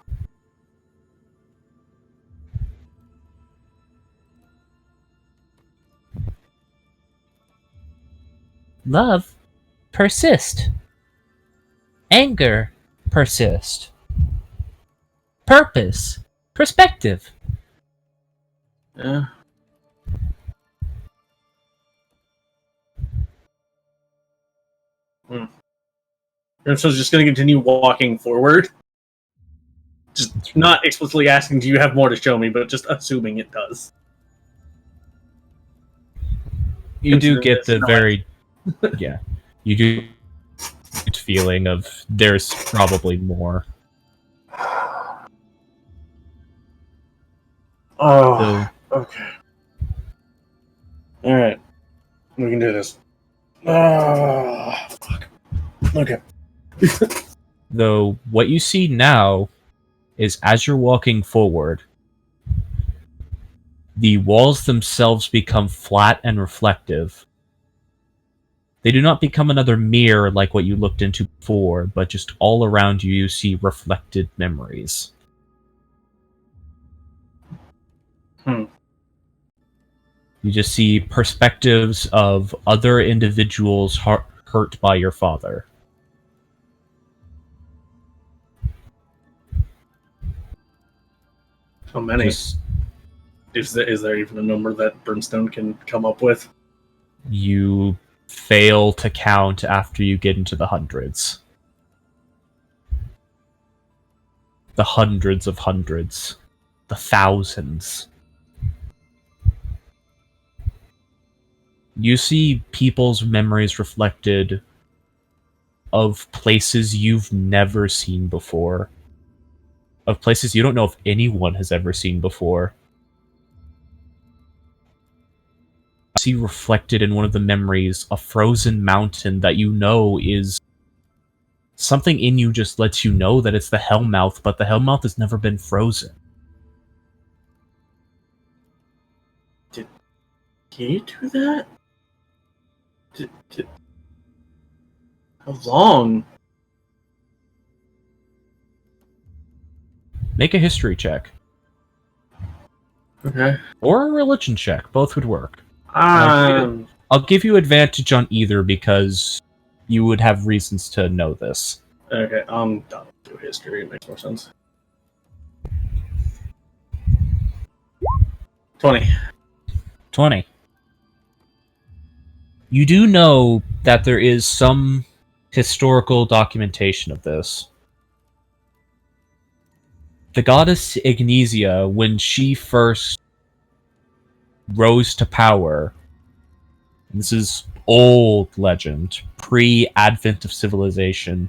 Love? Persist. Anger? Persist. Purpose? Perspective. Yeah. Grimstone's just going to continue walking forward. Just not explicitly asking, do you have more to show me, but just assuming it does. You do get the No, very... yeah. You do get feeling of there's probably more. Oh, okay. Alright. We can do this. Oh, fuck. Okay. Though what you see now is as you're walking forward, the walls themselves become flat and reflective. They do not become another mirror like what you looked into before, but just all around you you see reflected memories. You just see perspectives of other individuals hurt by your father. How many? Is there even a number that Brimstone can come up with? You fail to count after you get into the hundreds. The hundreds of hundreds. The thousands. You see people's memories reflected of places you've never seen before. Of places you don't know if anyone has ever seen before. You see reflected in one of the memories a frozen mountain that you know is... something in you just lets you know that it's the Hellmouth, but the Hellmouth has never been frozen. Did he do that? How long? Make a history check. Okay. Or a religion check. Both would work. Um, I'll give you advantage on either because you would have reasons to know this. okay, I'll do history. It makes more sense. 20. 20. You do know that there is some historical documentation of this. The goddess Ignesia, when she first rose to power, this is old legend, pre-advent of civilization,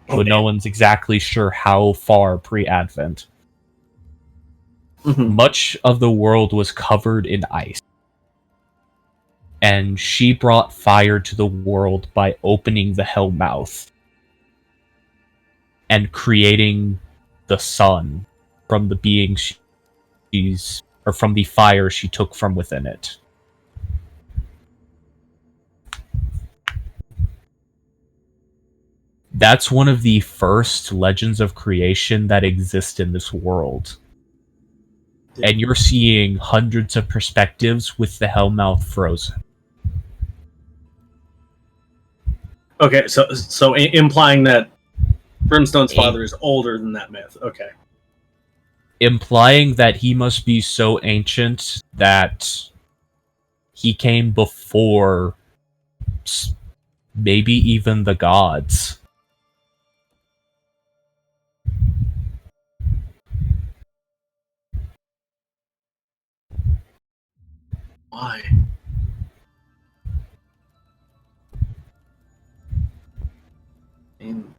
but no one's exactly sure how far pre-advent. Mhm. Much of the world was covered in ice. And she brought fire to the world by opening the hell mouth and creating the sun from the being from the fire she took from within it. That's one of the first legends of creation that exist in this world. And you're seeing hundreds of perspectives with the Hellmouth frozen. Okay, so implying that Brimstone's father is older than that myth. Okay. Implying that he must be so ancient that he came before maybe even the gods. Why? And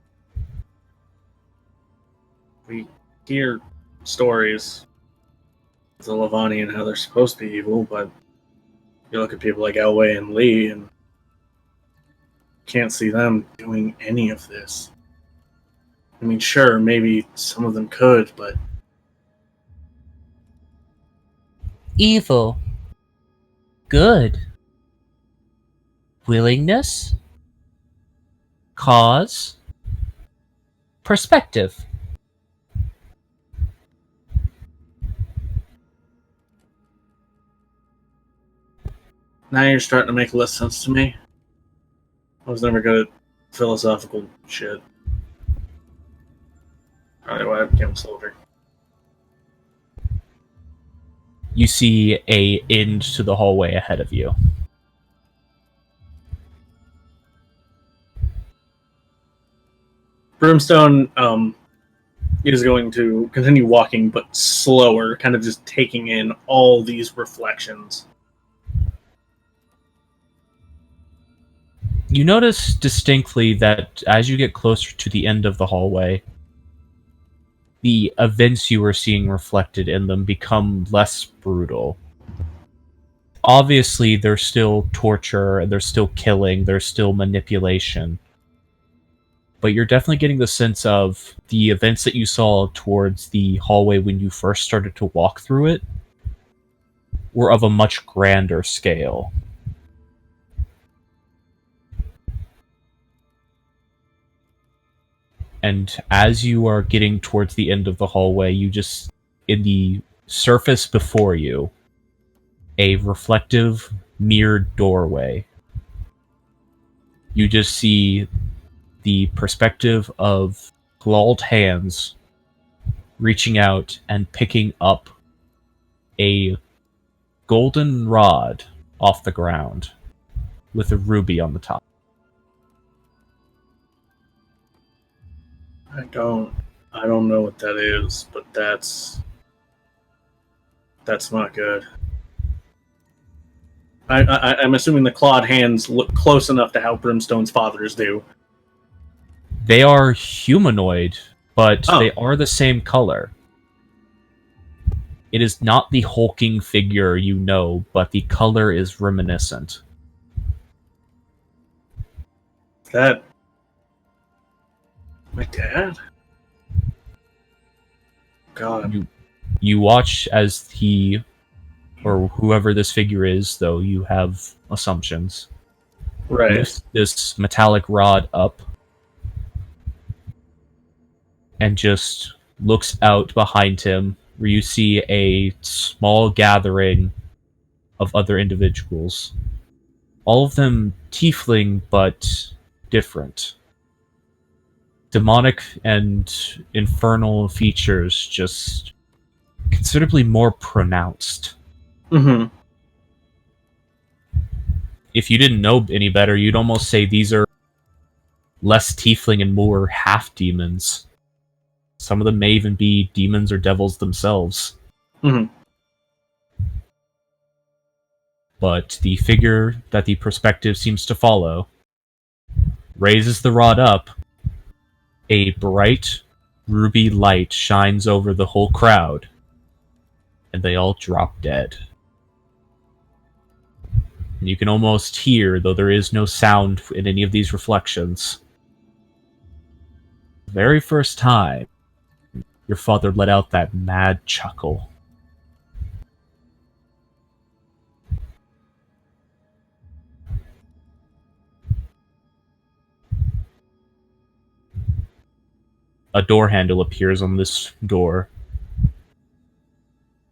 we hear stories of the Levani and how they're supposed to be evil, but you look at people like Elway and Lee and can't see them doing any of this. I mean, sure, maybe some of them could, but Evil. Good. Willingness. Cause. Perspective. now you're starting to make less sense to me. I was never good at philosophical shit. Probably why I became a soldier. You see a end to the hallway ahead of you. Brimstone is going to continue walking, but slower, kind of just taking in all these reflections. You notice distinctly that as you get closer to the end of the hallway, the events you are seeing reflected in them become less brutal. Obviously, there's still torture, there's still killing, there's still manipulation. But you're definitely getting the sense of the events that you saw towards the hallway when you first started to walk through it were of a much grander scale. And as you are getting towards the end of the hallway, you just, in the surface before you, a reflective, mirrored doorway. You just see the perspective of clawed hands reaching out and picking up a golden rod off the ground with a ruby on the top. I don't know what that is, but that's not good. I'm assuming the clawed hands look close enough to how Brimstone's fathers do. They are humanoid, but Oh. they are the same color. It is not the hulking figure you know, but the color is reminiscent. Is that my dad? God. You watch as he, or whoever this figure is, though you have assumptions, Right. lifts this metallic rod up and just looks out behind him, where you see a small gathering of other individuals. All of them tiefling, but different. Demonic and infernal features just considerably more pronounced. Mm-hmm. If you didn't know any better, you'd almost say these are less tiefling and more half-demons. Some of them may even be demons or devils themselves. Mm-hmm. But the figure that the perspective seems to follow raises the rod up. A bright ruby light shines over the whole crowd, and they all drop dead. And you can almost hear, though there is no sound in any of these reflections, the very first time your father let out that mad chuckle. A door handle appears on this door,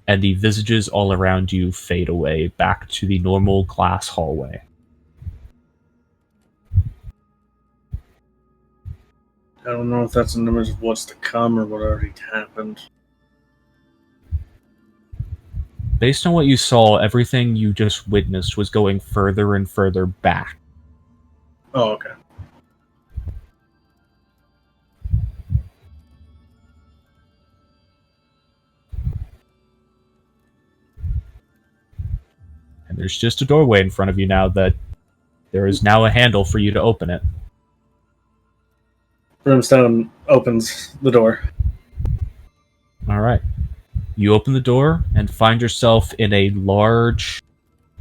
and the visages all around you fade away back to the normal glass hallway. I don't know if that's in numbers of what's to come or what already happened. Based on what you saw, everything you just witnessed was going further and further back. Oh, okay. And there's just a doorway in front of you now that there is now a handle for you to open it. Brimstone opens the door. Alright. You open the door and find yourself in a large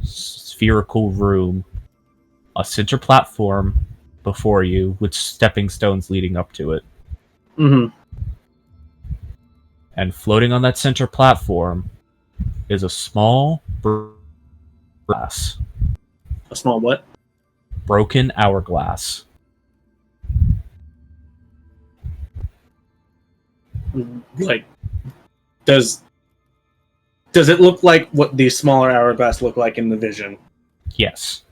spherical room. A center platform before you with stepping stones leading up to it. Mm-hmm. And floating on that center platform is a small glass. A small what? Broken hourglass. Like, does it look like what the smaller hourglass look like in the vision? Yes.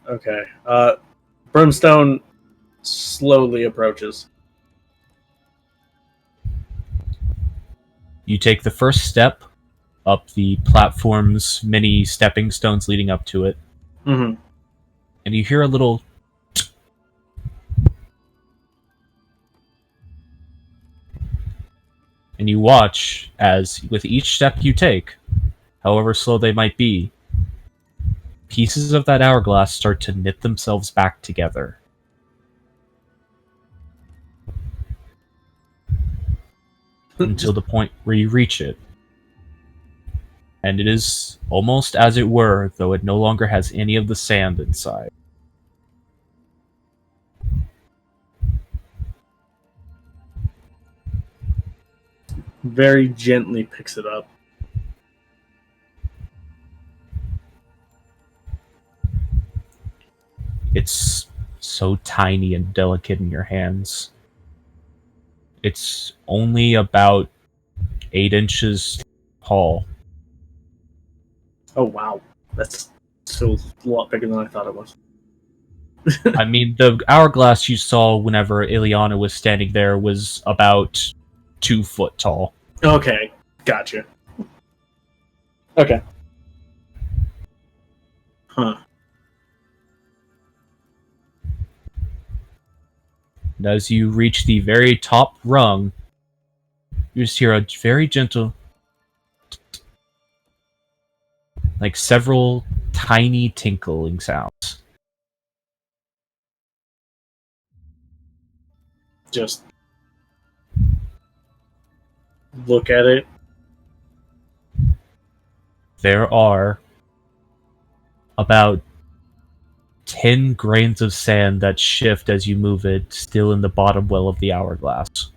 Okay. Brimstone slowly approaches. You take the first step up the platform's many stepping stones leading up to it, Mm-hmm. and you hear a little and you watch as, with each step you take, however slow they might be, pieces of that hourglass start to knit themselves back together. Until the point where you reach it. And it is almost as it were, though it no longer has any of the sand inside. Very gently picks it up. It's so tiny and delicate in your hands. It's only about 8 inches tall. Oh, wow. That's still a lot bigger than I thought it was. I mean, the hourglass you saw whenever Ileana was standing there was about 2 foot tall. Okay. Gotcha. Okay. Huh. And as you reach the very top rung, you just hear a very gentle, like several tiny tinkling sounds. Just look at it. There are about 10 grains of sand that shift as you move it, still in the bottom well of the hourglass.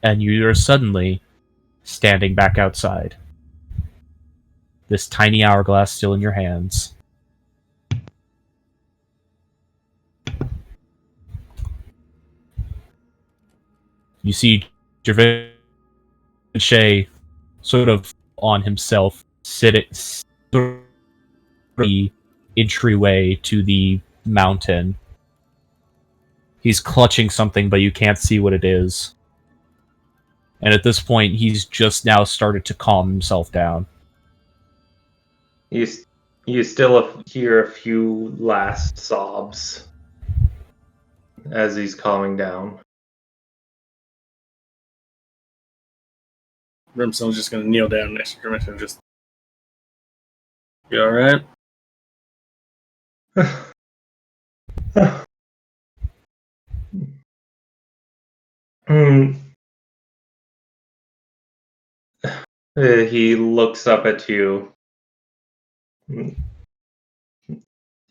and you're suddenly standing back outside. This tiny hourglass still in your hands. You see Jervinche sort of on himself, sitting the entryway to the mountain. He's clutching something, but you can't see what it is. And at this point, he's just now started to calm himself down. You still hear a few last sobs as he's calming down. Brimstone's just gonna kneel down next to Grimace and just... You alright? He looks up at you.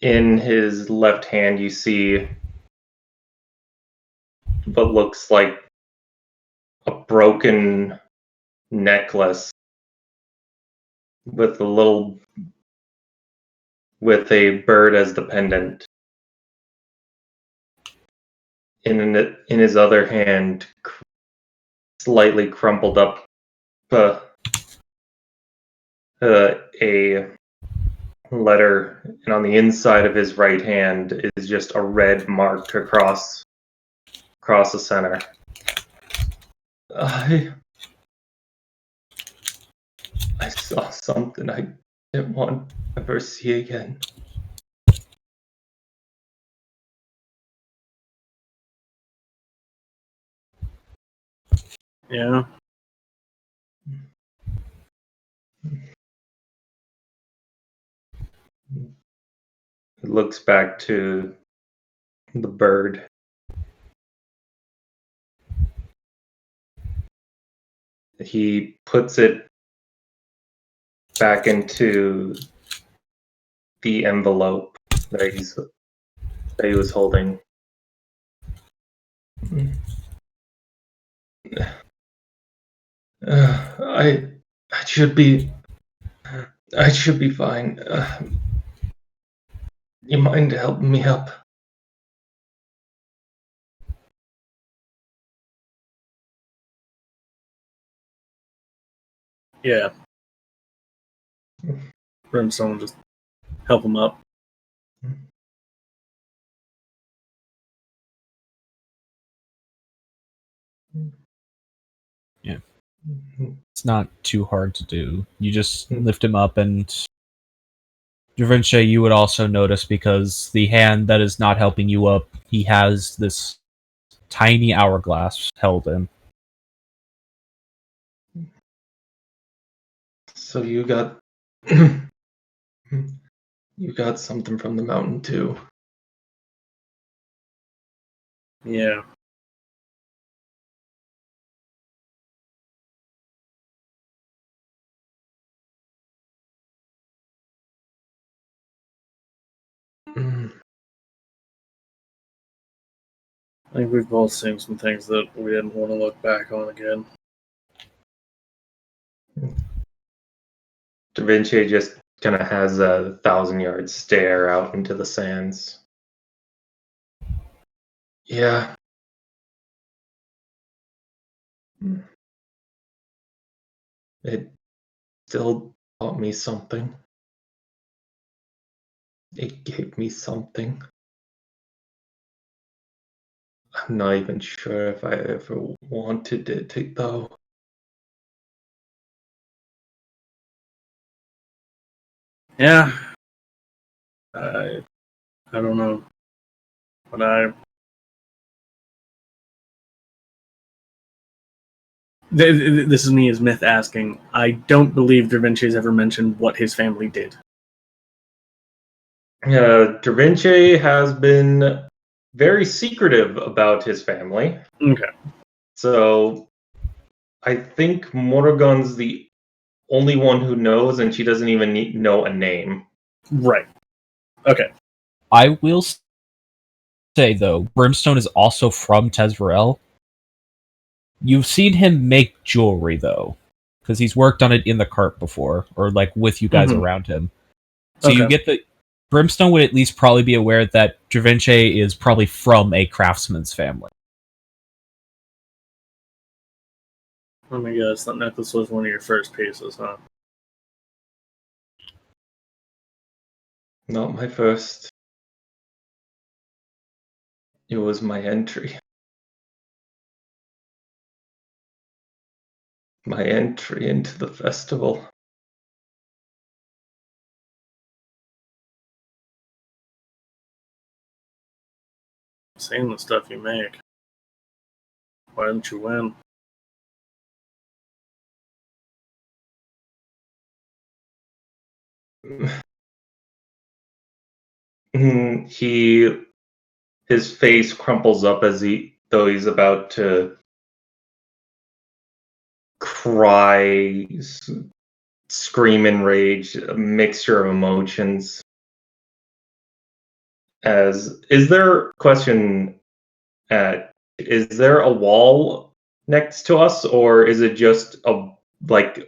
In his left hand, you see what looks like a broken necklace with a bird as the pendant. In his other hand, slightly crumpled up, a letter, and on the inside of his right hand is just a red mark across the center. I saw something I didn't want to ever see again. Yeah. It looks back to the bird. He puts it back into the envelope that he was holding. I should be fine. You mind helping me up? Yeah. Brimstone will just help him up. Yeah. It's not too hard to do. You just lift him up, and Jervinche, you would also notice, because the hand that is not helping you up, he has this tiny hourglass held in. So you got something from the mountain too. Yeah. Mm. I think we've both seen some things that we didn't want to look back on again. Da Vinci just kind of has a 1,000-yard stare out into the sands. Yeah. It still taught me something. It gave me something. I'm not even sure if I ever wanted it, though. Yeah. I don't know. But this is me as Myth asking. I don't believe Da Vinci's ever mentioned what his family did. Da Vinci has been very secretive about his family. Okay. So I think Morrigan's the only one who knows, and she doesn't even know a name. Right. Okay. I will say, though, Brimstone is also from Tezverel. You've seen him make jewelry, though, because he's worked on it in the cart before, or like with you guys Mhm. around him. So you Okay. get the Brimstone would at least probably be aware that Dravinche is probably from a craftsman's family. Let me guess, that necklace was one of your first pieces, huh? Not my first. It was my entry. My entry into the festival. Seeing the stuff you make. Why didn't you win? His face crumples up as though he's about to cry, scream in rage, a mixture of emotions. Is there a wall next to us, or is it just a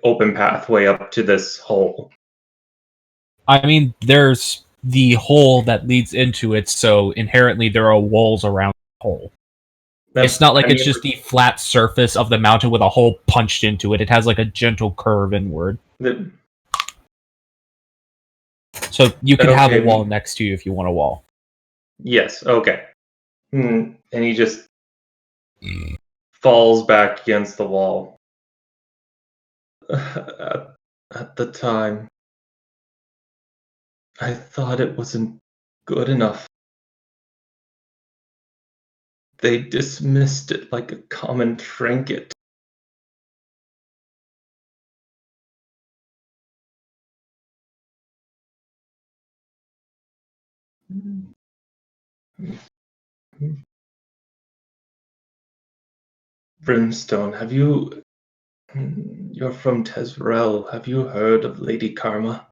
open pathway up to this hole? I mean, there's the hole that leads into it, so inherently there are walls around the hole. It's not like it's just the flat surface of the mountain with a hole punched into it. It has like a gentle curve inward. So you can have a wall next to you if you want a wall. Yes, okay. And he just falls back against the wall. At the time, I thought it wasn't good enough. They dismissed it like a common trinket. Brimstone, you're from Tezrel. Have you heard of Lady Karma?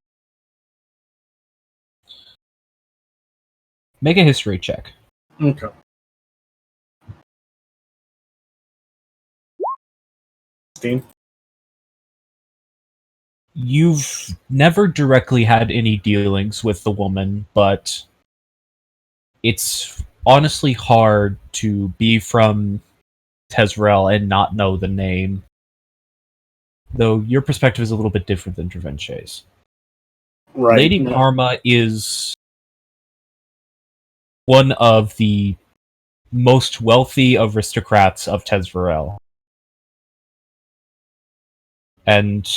Make a history check. Okay. Steam? You've never directly had any dealings with the woman, but it's honestly hard to be from Tezrel and not know the name. Though your perspective is a little bit different than Dravinche's. Right. Lady Karma is one of the most wealthy aristocrats of Tezrel. And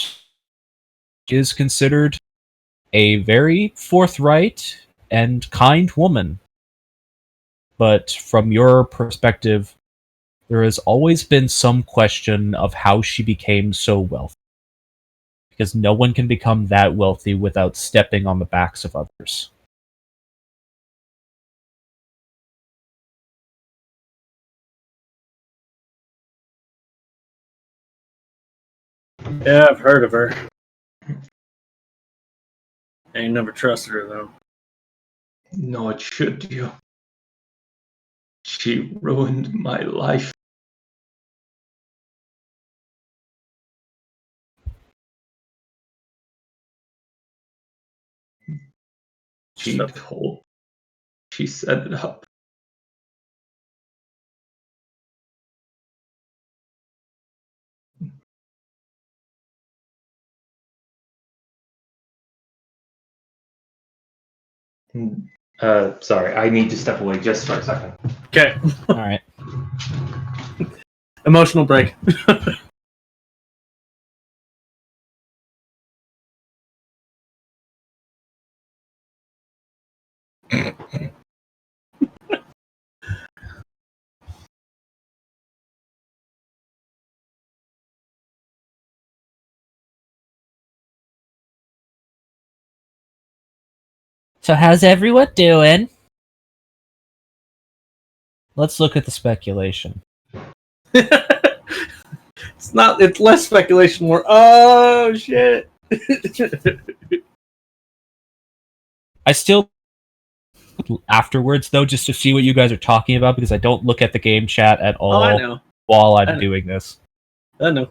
is considered a very forthright and kind woman. But from your perspective, there has always been some question of how she became so wealthy. Because no one can become that wealthy without stepping on the backs of others. Yeah, I've heard of her. I ain't never trusted her, though. Nor should you. She ruined my life. She set it up. Sorry, I need to step away just for a second. Okay. Alright. Emotional break. So how's everyone doing? Let's look at the speculation. It's less speculation, more, oh shit. I still afterwards though just to see what you guys are talking about because I don't look at the game chat at all. Oh, I know. while I'm I know. doing this. I know.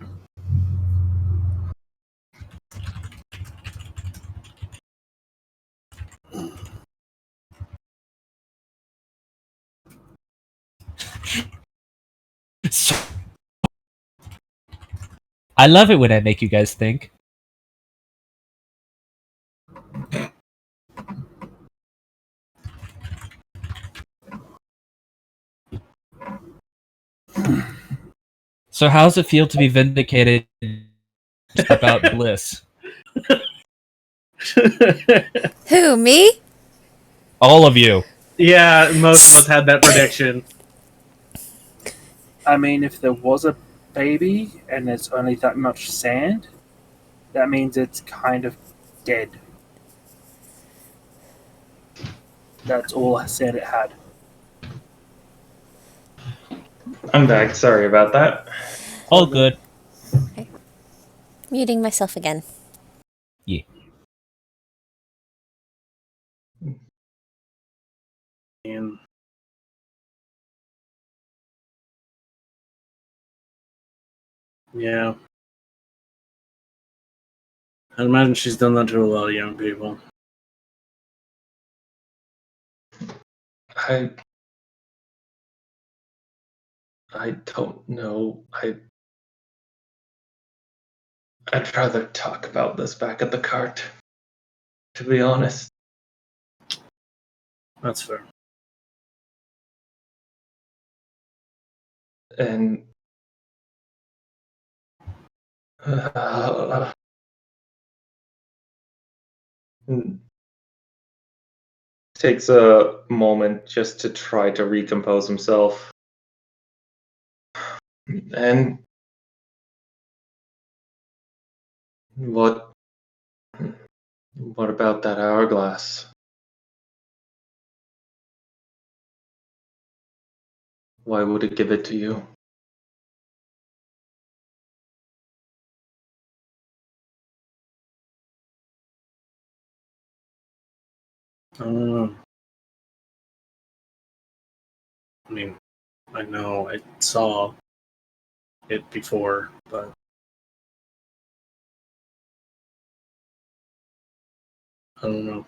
I love it when I make you guys think. So how's it feel to be vindicated about Bliss? Who, me? All of you. Yeah, most of us had that prediction. I mean, if there was a baby and there's only that much sand, that means it's kind of dead. That's all I said it had. I'm back. Sorry about that. All good. Muting myself again. And yeah. I imagine she's done that to a lot of young people. I don't know. I'd rather talk about this back at the cart, to be honest. That's fair. And takes a moment just to try to recompose himself. And what about that hourglass? Why would it give it to you? I don't know. I mean, I know I saw it before, but I don't know.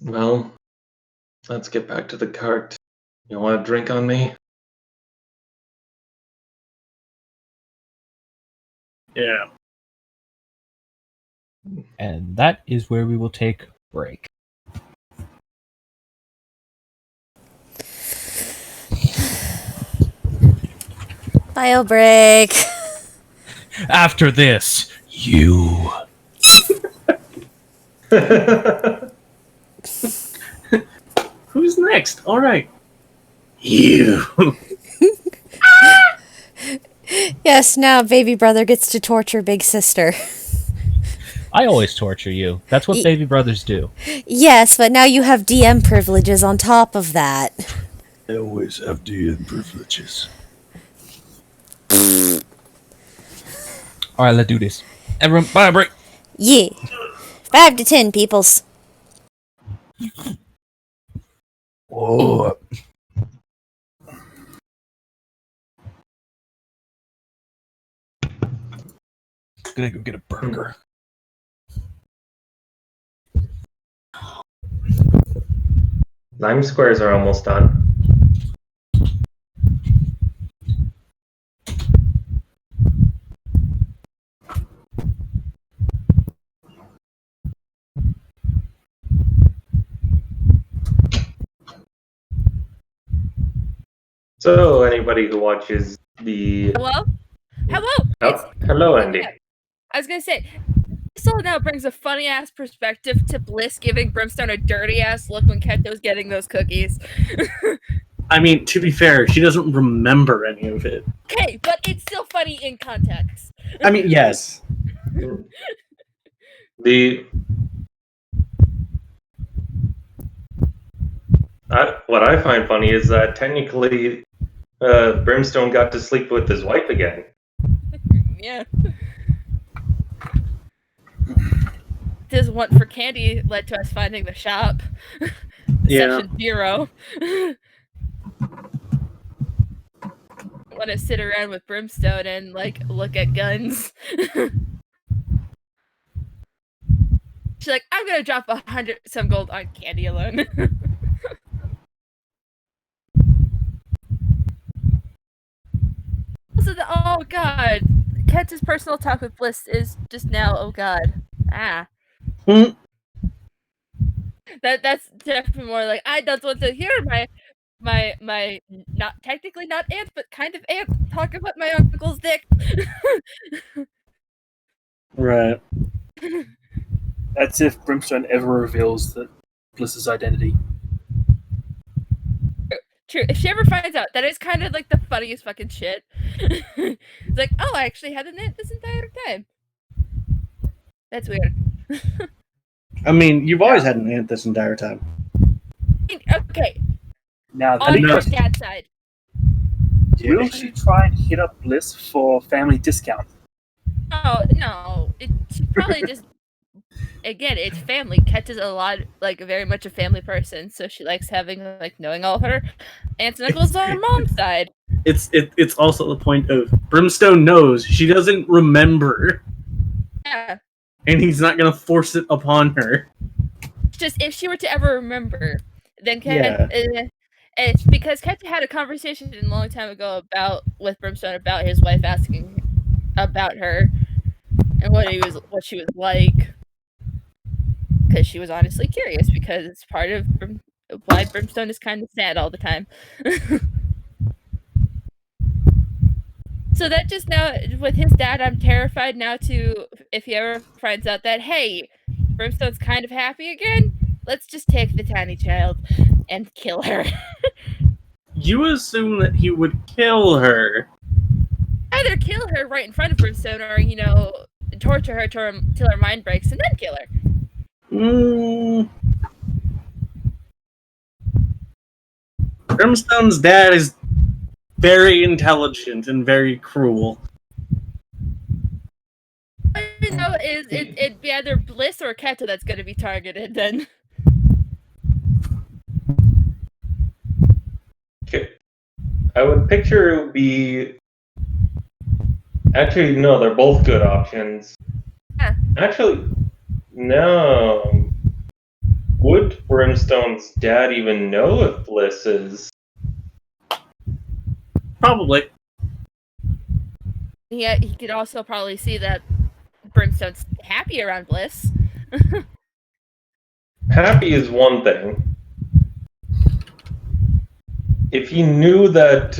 Well, let's get back to the cart. You want a drink on me? Yeah. And that is where we will take break. Bio break. After this, you. Who's next? All right. You. Yes, now baby brother gets to torture big sister. I always torture you. That's what baby brothers do. Yes, but now you have DM privileges on top of that. I always have DM privileges. Alright, let's do this. Everyone, buy a break. Yeah. 5 to 10, peoples. Whoa. Gonna go get a burger. Lime squares are almost done. So, anybody who watches the... Hello? Hello? Oh, hello, Andy. I was gonna say, this all now brings a funny ass perspective to Bliss giving Brimstone a dirty ass look when Keto's getting those cookies. I mean, to be fair, she doesn't remember any of it. Okay, but it's still funny in context. I mean, yes. What I find funny is that technically Brimstone got to sleep with his wife again. Yeah. His want for candy led to us finding the shop. Yeah. Session 0. Want to sit around with Brimstone and like look at guns. She's like, I'm gonna drop 100 some gold on candy alone. Also, oh god, Kent's personal talk with Bliss is just now. Oh god, Hmm. that's definitely more like I don't want to hear my not technically not aunt, but kind of aunt talk about my uncle's dick. Right. That's if Brimstone ever reveals that Bliss's identity. True. If she ever finds out, that is kind of like the funniest fucking shit. It's like, oh, I actually had an aunt this entire time. That's weird. I mean, you've always had an aunt this entire time. Okay, Now, on the her question, dad's side. will she try and hit up Bliss for family discount? Oh no, she probably just. Again, it's family. Ket is a lot, like, very much a family person, so she likes having, like, knowing all her aunts and uncles on her mom's side. It's also the point of Brimstone knows she doesn't remember, Yeah. and he's not gonna force it upon her. Just if she were to ever remember, then Yeah. it's because Ket had a conversation a long time ago with Brimstone about his wife asking about her and what she was like. Because she was honestly curious, because it's part of why Brimstone is kind of sad all the time. So that just now, with his dad, I'm terrified now to, if he ever finds out that, hey, Brimstone's kind of happy again, let's just take the tiny child and kill her. You assume that he would kill her. Either kill her right in front of Brimstone, or, torture her till her mind breaks and then kill her. Brimstone's dad is very intelligent and very cruel. It'd be either Bliss or Keta that's going to be targeted then. Okay. I would picture it would be. Actually, no, they're both good options. Yeah. Actually, no. Would Brimstone's dad even know if Bliss is? Probably. Yeah, he could also probably see that Brimstone's happy around Bliss. Happy is one thing. If he knew that,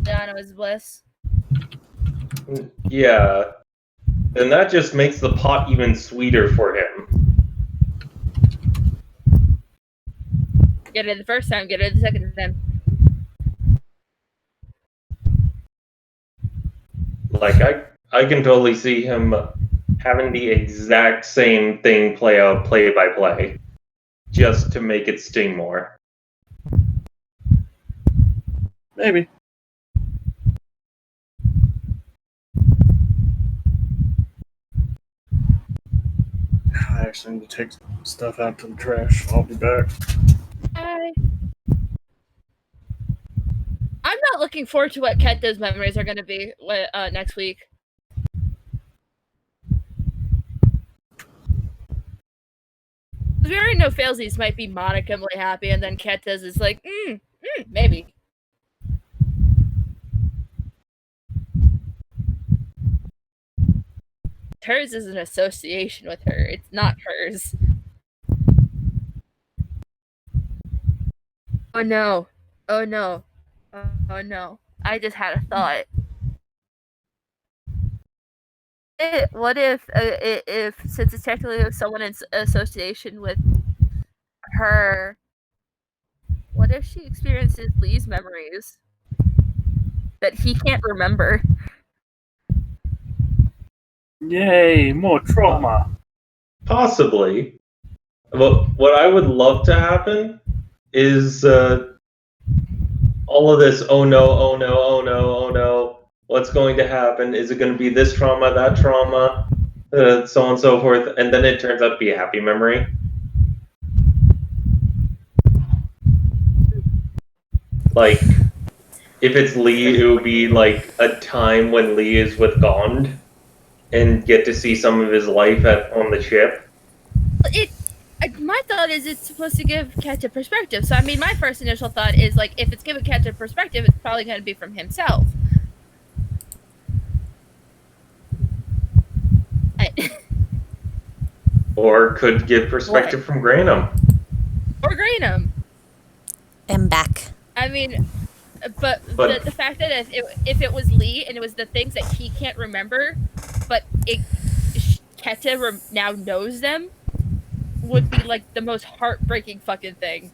Donna was Bliss. yeah, then that just makes the pot even sweeter for him. Get it the first time, get it the second time. Like, I can totally see him having the exact same thing play out play by play, just to make it sting more. Maybe. I actually need to take stuff out to the trash. I'll be back. Bye. I'm not looking forward to what Keta's memories are going to be next week. We already know Failsies might be monicumly happy, and then Keta's is like, maybe. Hers is an association with her. It's not hers. Oh no. Oh no. Oh no. I just had a thought. What if since it's technically someone in association with her, what if she experiences Lee's memories that he can't remember? Yay, more trauma. Possibly. But what I would love to happen is all of this, oh no, oh no, oh no, oh no, what's going to happen? Is it going to be this trauma, that trauma, so on and so forth, and then it turns out to be a happy memory? Like, if it's Lee, it would be like a time when Lee is with Gond and get to see some of his life on the ship. My thought is it's supposed to give Ket a perspective. So I mean, my first initial thought is like, if it's giving Ket a perspective, it's probably going to be from himself. Or could give perspective from Granum. Or Granum. I'm back. I mean, but the fact that if it was Lee and it was the things that he can't remember, but Keta now knows them, would be like the most heartbreaking fucking thing.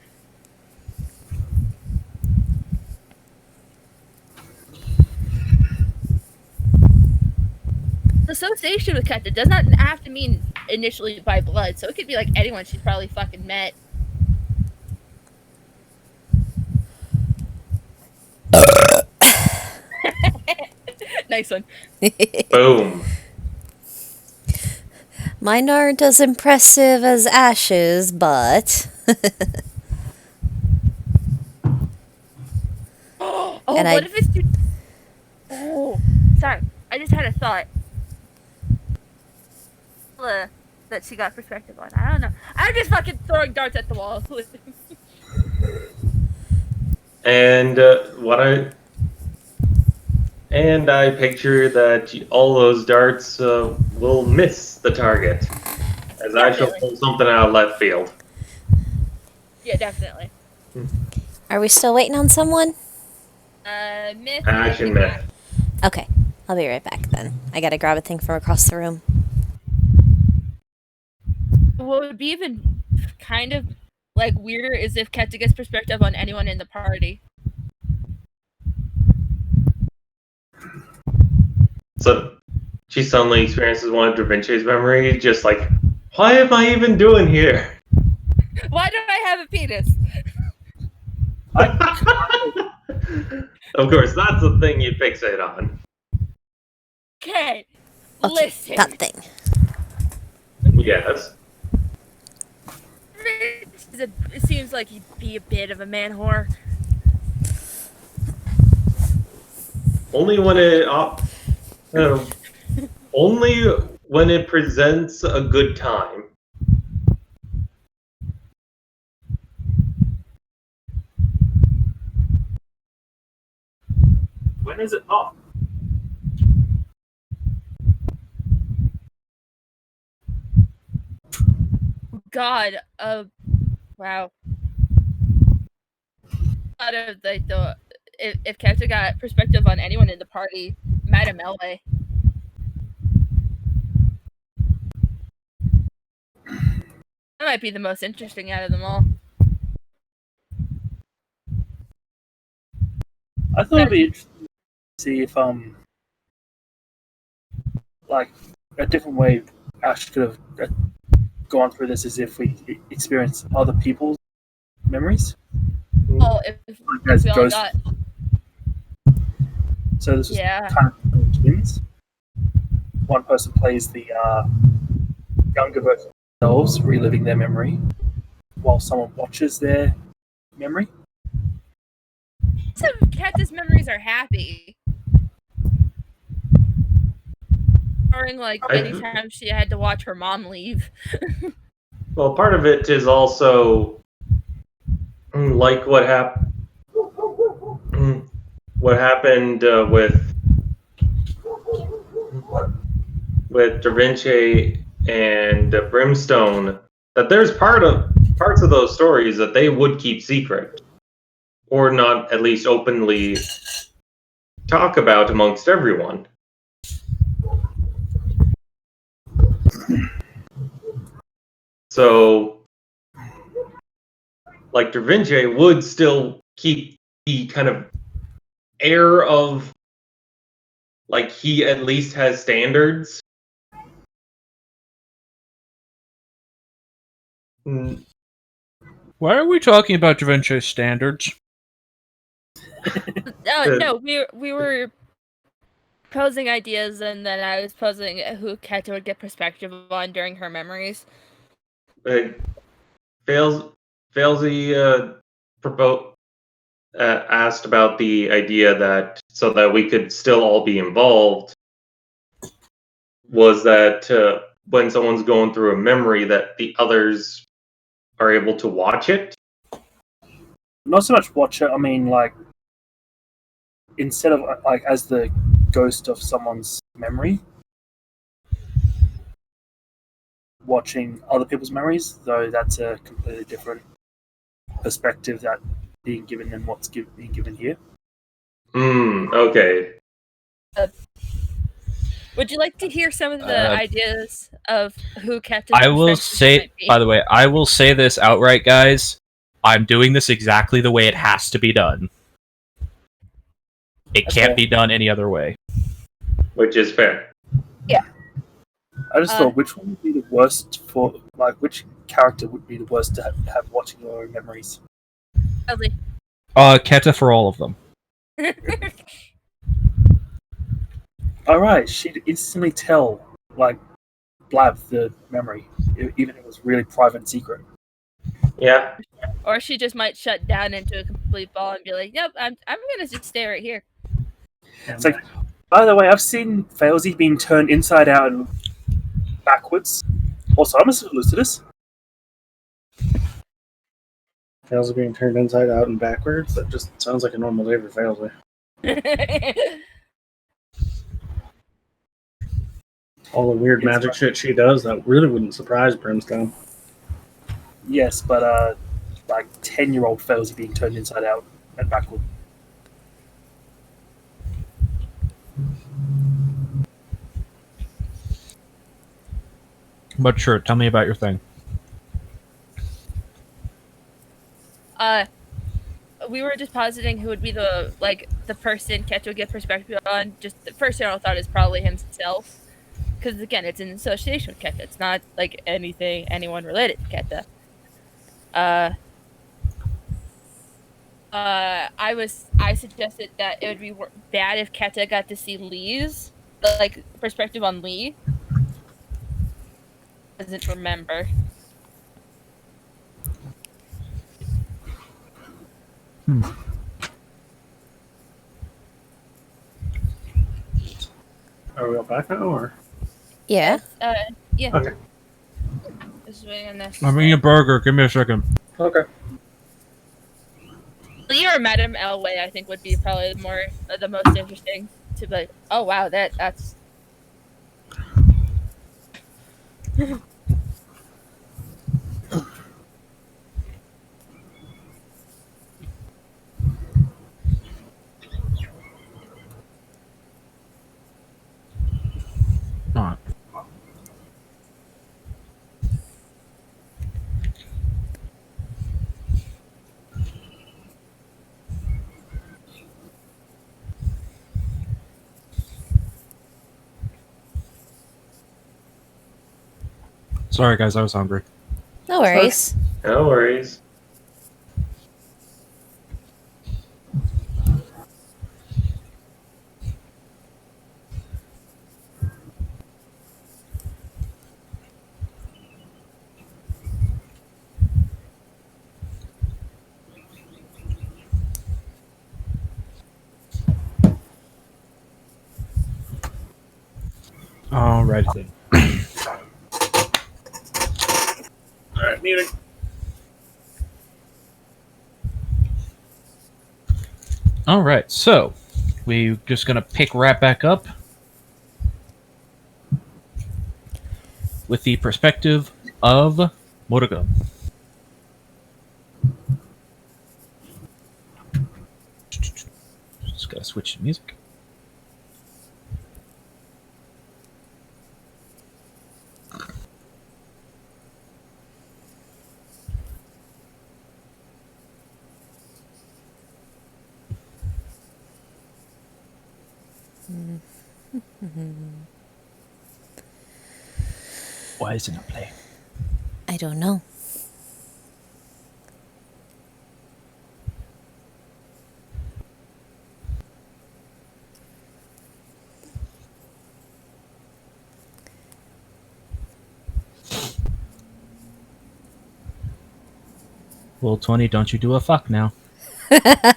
Association with Keta does not have to mean initially by blood, so it could be like anyone she's probably fucking met. Nice one. Boom. Mine aren't as impressive as Ash's, but... Oh, And what I- if it's too... Oh, sorry. I just had a thought. That she got perspective on. I don't know. I'm just fucking throwing darts at the wall. And I picture that all those darts will miss the target, as I shall pull something out of left field. Yeah, definitely. Are we still waiting on someone? Myth. Action myth. Okay, I'll be right back then. I gotta grab a thing from across the room. What would be even kind of like weirder is if Keta gets perspective on anyone in the party. So she suddenly experiences one of Da Vinci's memories, just like, why am I even doing here? Why do I have a penis? Of course, that's the thing you fixate on. Okay, Okay, listen. that thing. Yes. It seems like he'd be a bit of a man whore. Only when it only when it presents a good time. When is it not? God, wow. Out of like the if Keta got perspective on anyone in the party, Madame Elway. That might be the most interesting out of them all. I thought it'd be interesting to see if like a different way Ash could have gone through this is if we experience other people's memories. Oh, if As we all ghosts. got So this was yeah. kind of twins. One person plays the younger version of themselves, reliving their memory, while someone watches their memory. Some Keta's memories are happy. During like anytime she had to watch her mom leave. Well, part of it is also like what happened. What happened with Da Vinci and Brimstone? That there's parts of those stories that they would keep secret, or not at least openly talk about amongst everyone. So, like, Da Vinci would still keep the kind of air of, like, he at least has standards. Why are we talking about Da Vinci's standards? No, we were posing ideas, and then I was posing who Keta would get perspective on during her memories. Failsy asked about the idea that so that we could still all be involved was that when someone's going through a memory that the others are able to watch it. Not so much watch it. I mean, like, instead of like as the ghost of someone's memory, watching other people's memories, though that's a completely different perspective that being given than what's being given here. Okay. Would you like to hear some of the ideas of who Keta's I will perspective say, might be? by the way, I will say this outright, guys. I'm doing this exactly the way it has to be done. It That's can't fair. be done any other way. Which is fair. I just thought which one would be the worst for like which character would be the worst to have watching your own memories. Ellie. Keta for all of them. All right, she'd instantly tell like Blab the memory, even if it was really private and secret. Yeah. Or she just might shut down into a complete ball and be like, "Yep, I'm gonna just stay right here." It's like, by the way, I've seen Failsy being turned inside out and backwards. Also, I'm a Lucidus. Fails are being turned inside out and backwards. That just sounds like a normal day for Failsy. All the weird magic shit she does, that really wouldn't surprise Brimstone. Yes, but like 10-year-old Failsy being turned inside out and backward. But sure, tell me about your thing. We were just positing who would be the person Keta would get perspective on. Just the first general thought is probably himself, because again, it's in association with Keta. It's not like anyone related to Keta. I suggested that it would be bad if Keta got to see Lee's perspective on Lee. Doesn't remember. Are we all back now, or? Yeah. Yeah. Okay. Just waiting on this. I'm eating a burger. Give me a second. Okay. Lee or Madame Elway, I think, would be probably the most interesting to be like, oh wow, that's. Not. Sorry, guys, I was hungry. No worries. No worries. Alright then. Alright, muting. Alright, so we're just gonna pick right back up with the perspective of Morrigan. Just gotta switch to music. Why isn't it playing? I don't know. Well, 20, don't you do a fuck now. Gonna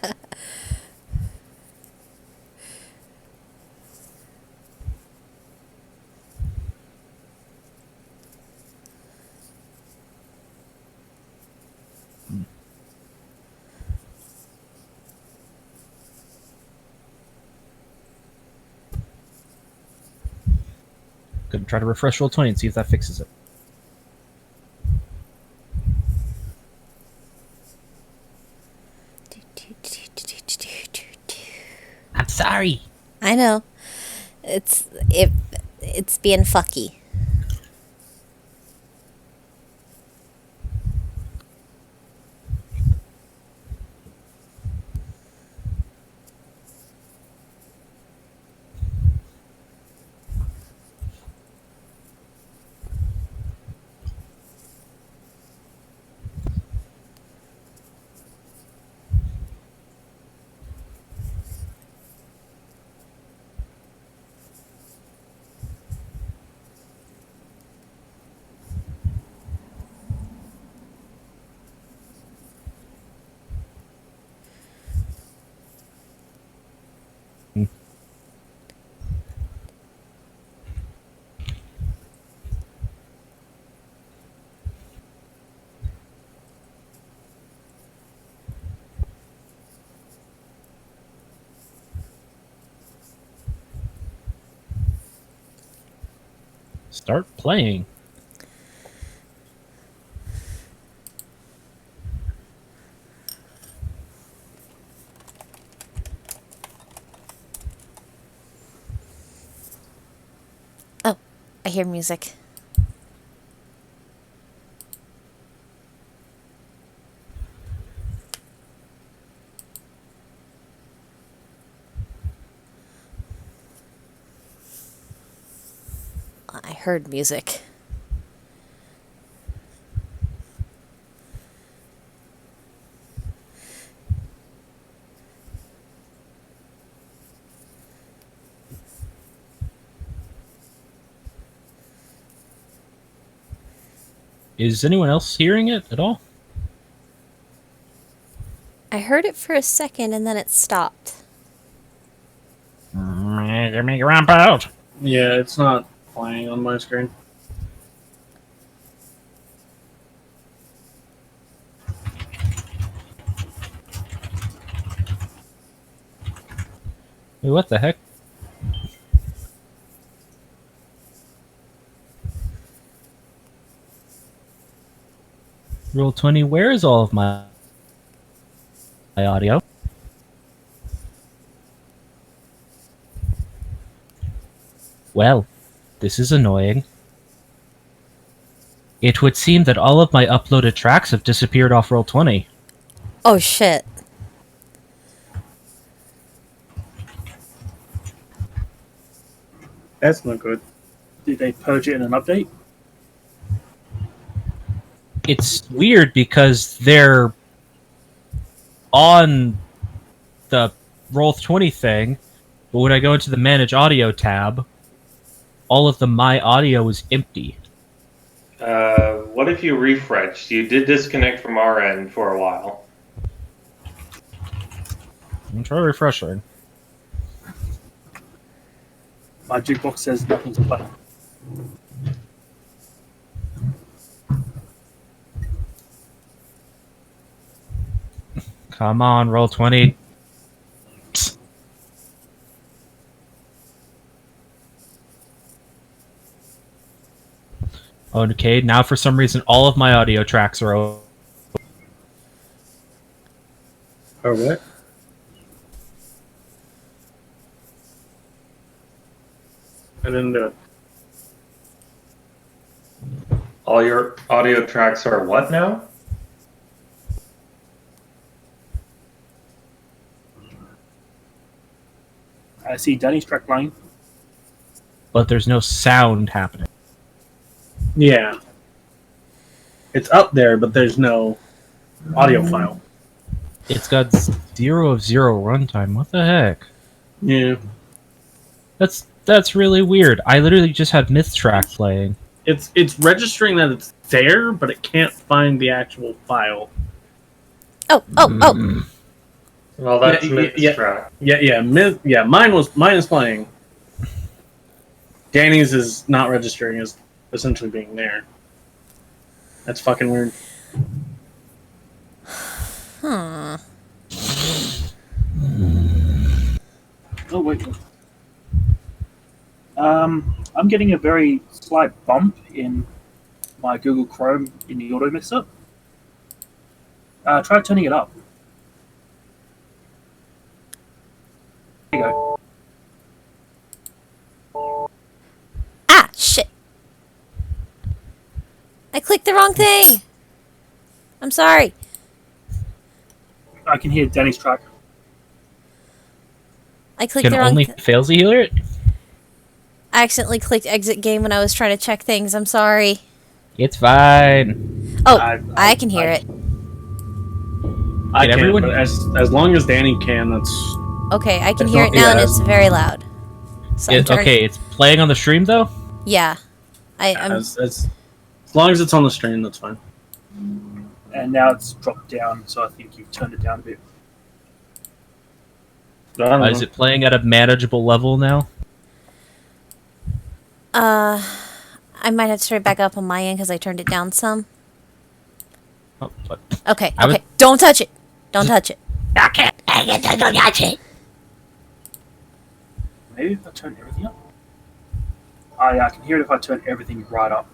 try to refresh roll 20 and see if that fixes it. I'm sorry. I know. It's being fucky. Start playing. Oh, I hear music. I heard music. Is anyone else hearing it at all? I heard it for a second and then it stopped. Give me your ramp out. Yeah, it's not playing on my screen. Wait, what the heck? Roll 20, where is all of my audio? Well, this is annoying. It would seem that all of my uploaded tracks have disappeared off Roll 20. Oh shit. That's not good. Did they purge it in an update? It's weird because they're on the Roll 20 thing, but when I go into the Manage Audio tab, all of the My Audio is empty. What if you refreshed? You did disconnect from our end for a while. I'm trying to refresh it. My jukebox says nothing to play. Come on, Roll 20. Okay, now for some reason all of my audio tracks are over. Or what? I didn't do it. All your audio tracks are what now? I see Danny's track line. But there's no sound happening. Yeah. It's up there, but there's no audio file. It's got 0 of 0 runtime. What the heck? Yeah. That's really weird. I literally just had Myth Track playing. It's registering that it's there, but it can't find the actual file. Oh, oh, oh! Well, that's Yeah, Myth's yeah. track. Mine is playing. Danny's is not registering as essentially being there. That's fucking weird. Hmm. Oh wait. I'm getting a very slight bump in my Google Chrome in the auto mixer. Try turning it up. There you go. Ah, shit! I clicked the wrong thing! I'm sorry. I can hear Danny's track. I clicked Can the wrong only failsy hear it? I accidentally clicked exit game when I was trying to check things. I'm sorry. It's fine. Oh, I can hear it. I Can can, everyone- but as long as Danny can, that's Okay, I can It's hear not- it now, and yeah, it's very loud. So I'm turning- Okay, it's playing on the stream though. Yeah, I'm. as long as it's on the stream, that's fine. And now it's dropped down, so I think you've turned it down a bit. I don't know. Is it playing at a manageable level now? I might have to turn it back up on my end because I turned it down some. Oh, but Okay, I would- okay. Don't touch it. Don't touch it. Okay, don't touch it. Maybe if I turn everything up? I can hear it if I turn everything right up.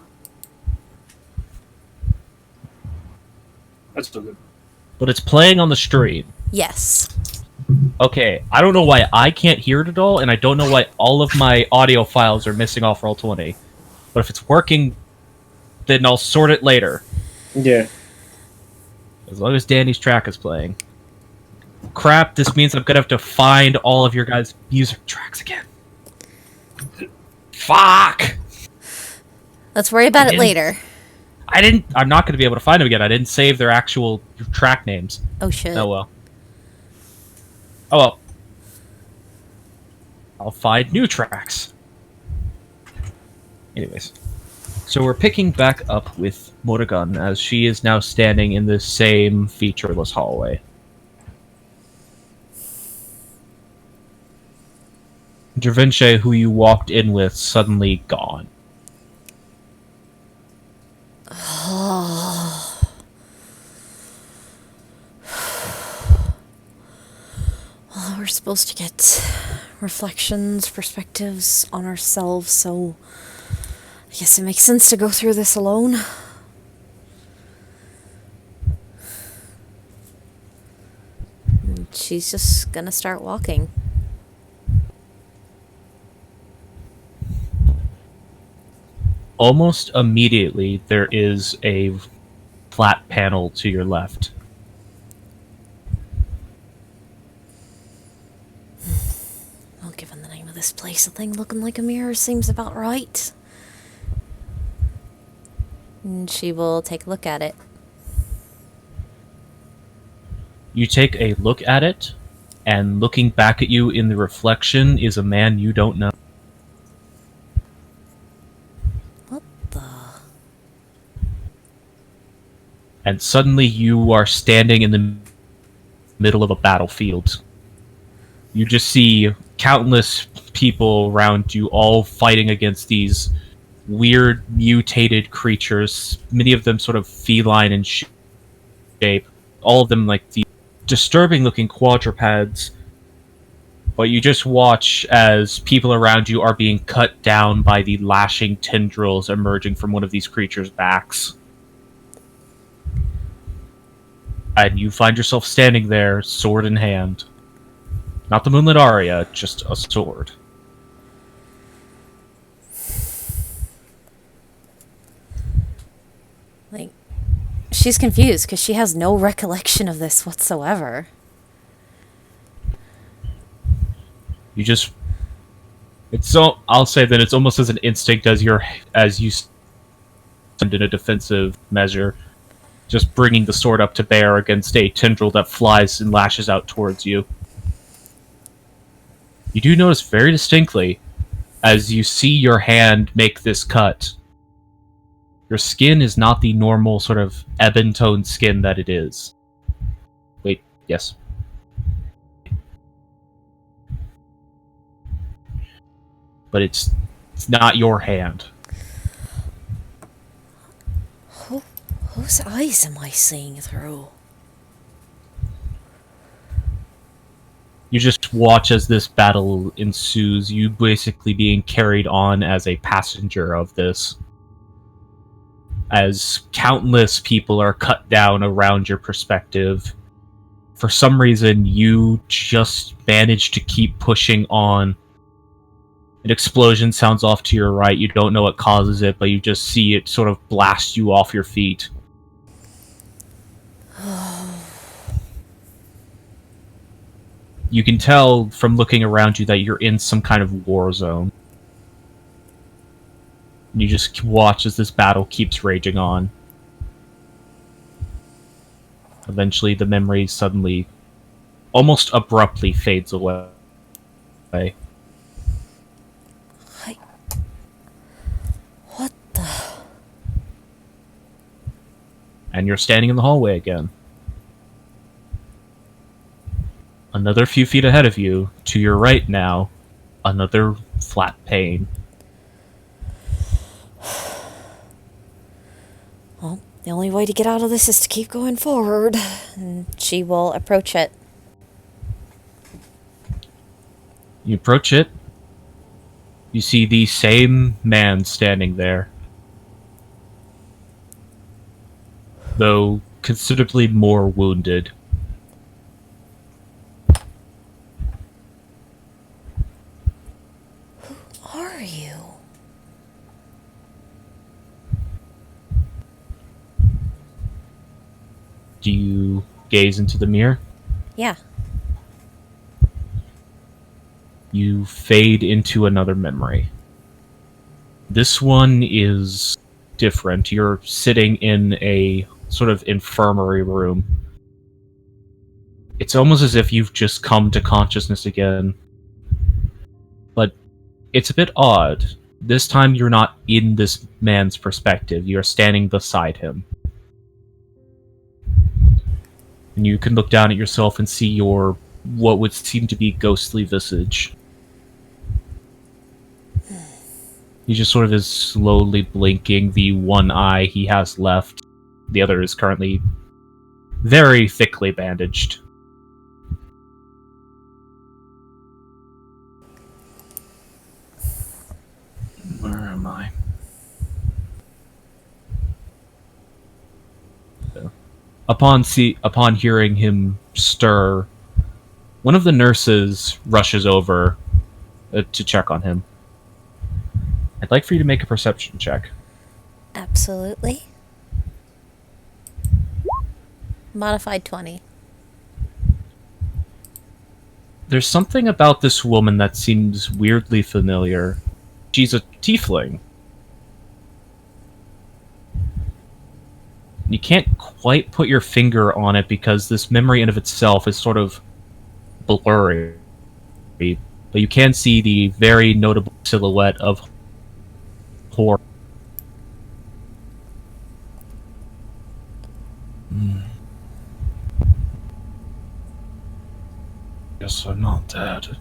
That's still good. But it's playing on the stream. Yes. Okay, I don't know why I can't hear it at all, and I don't know why all of my audio files are missing off Roll20. But if it's working, then I'll sort it later. Yeah. As long as Danny's track is playing. Crap, this means I'm gonna have to find all of your guys' music tracks again. Fuck! Let's worry about it Again? later. I'm not gonna be able to find them again. I didn't save their actual track names. Oh shit. Oh well. Oh well. I'll find new tracks. Anyways. So we're picking back up with Morrigan as she is now standing in the same featureless hallway. Dravinche, who you walked in with, suddenly gone. Well, we're supposed to get reflections, perspectives on ourselves, so I guess it makes sense to go through this alone. And she's just gonna start walking. Almost immediately, there is a flat panel to your left. Well, given the name of this place, a thing looking like a mirror seems about right. And she will take a look at it. You take a look at it, and looking back at you in the reflection is a man you don't know. What the? And suddenly you are standing in the middle of a battlefield. You just see countless people around you all fighting against these weird mutated creatures, many of them sort of feline in shape, all of them like the disturbing looking quadrupeds. But you just watch as people around you are being cut down by the lashing tendrils emerging from one of these creatures' backs. And you find yourself standing there, sword in hand. Not the Moonlit Aria, just a sword. Like, she's confused because she has no recollection of this whatsoever. You just... It's so... I'll say that it's almost as an instinct as you stand in a defensive measure. Just bringing the sword up to bear against a tendril that flies and lashes out towards you. You do notice very distinctly, as you see your hand make this cut, your skin is not the normal sort of ebon toned skin that it is. Yes. But it's not your hand. Whose eyes am I seeing through? You just watch as this battle ensues, you basically being carried on as a passenger of this. As countless people are cut down around your perspective. For some reason, you just manage to keep pushing on. An explosion sounds off to your right, you don't know what causes it, but you just see it sort of blast you off your feet. You can tell from looking around you that you're in some kind of war zone. You just watch as this battle keeps raging on. Eventually, the memory suddenly, almost abruptly, fades away. What the... And you're standing in the hallway again. Another few feet ahead of you, to your right now, another flat pane. Well, the only way to get out of this is to keep going forward. And she will approach it. You approach it. You see the same man standing there. Though considerably more wounded. Who are you? Do you gaze into the mirror? Yeah. You fade into another memory. This one is different. You're sitting in a sort of infirmary room. It's almost as if you've just come to consciousness again. But it's a bit odd. This time you're not in this man's perspective. You're standing beside him. And you can look down at yourself and see your, what would seem to be ghostly visage. He just sort of is slowly blinking the one eye he has left. The other is currently very thickly bandaged. Where am I? Upon hearing him stir, one of the nurses rushes over to check on him. I'd like for you to make a perception check. Absolutely. Modified 20. There's something about this woman that seems weirdly familiar. She's a tiefling. You can't quite put your finger on it because this memory in of itself is sort of blurry. But you can see the very notable silhouette of Hor. Guess I'm not dead.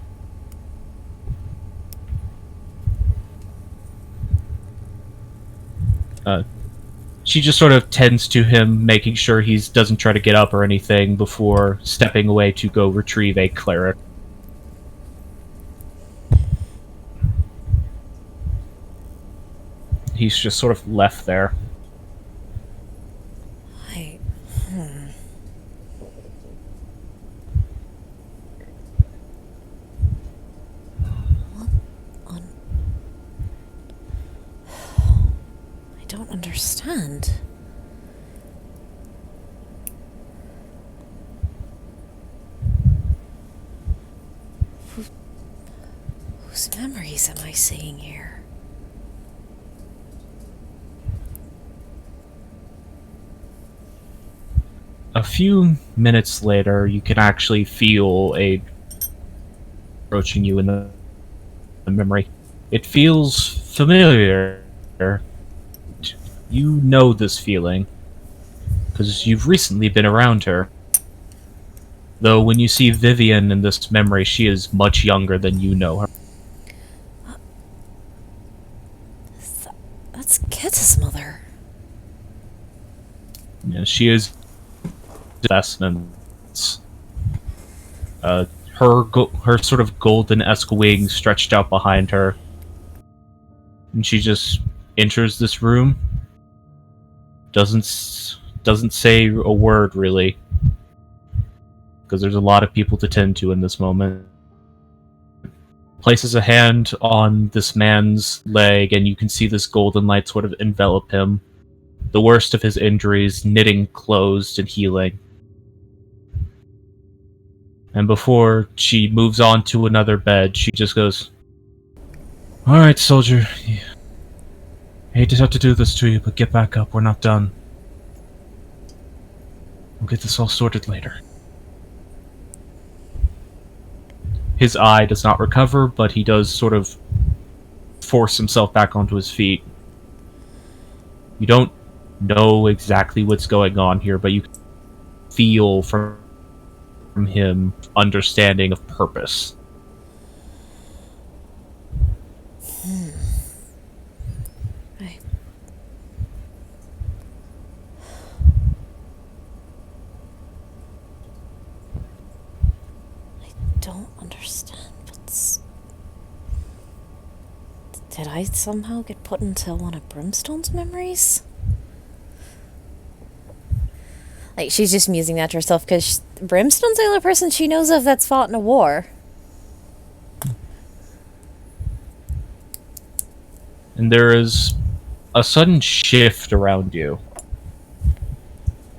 She just sort of tends to him, making sure he doesn't try to get up or anything before stepping away to go retrieve a cleric. He's just sort of left there. I don't understand. Whose memories am I seeing here? A few minutes later, you can actually feel a approaching you in the memory. It feels familiar. You know this feeling because you've recently been around her. Though when you see Vivian in this memory, she is much younger than you know her. That's Keta's mother. Yeah, she is essence. Her sort of golden-esque wings stretched out behind her, and she just enters this room. Doesn't say a word really, because there's a lot of people to tend to in this moment. Places a hand on this man's leg, and you can see this golden light sort of envelop him. The worst of his injuries knitting closed and healing. And before she moves on to another bed, she just goes, "Alright, soldier. I hate to have to do this to you, but get back up. We're not done. We'll get this all sorted later." His eye does not recover, but he does sort of force himself back onto his feet. You don't know exactly what's going on here, but you can feel from him understanding of purpose. I don't understand what's... Did I somehow get put into one of Brimstone's memories? Like, she's just musing that to herself because Brimstone's the only person she knows of that's fought in a war. And there is a sudden shift around you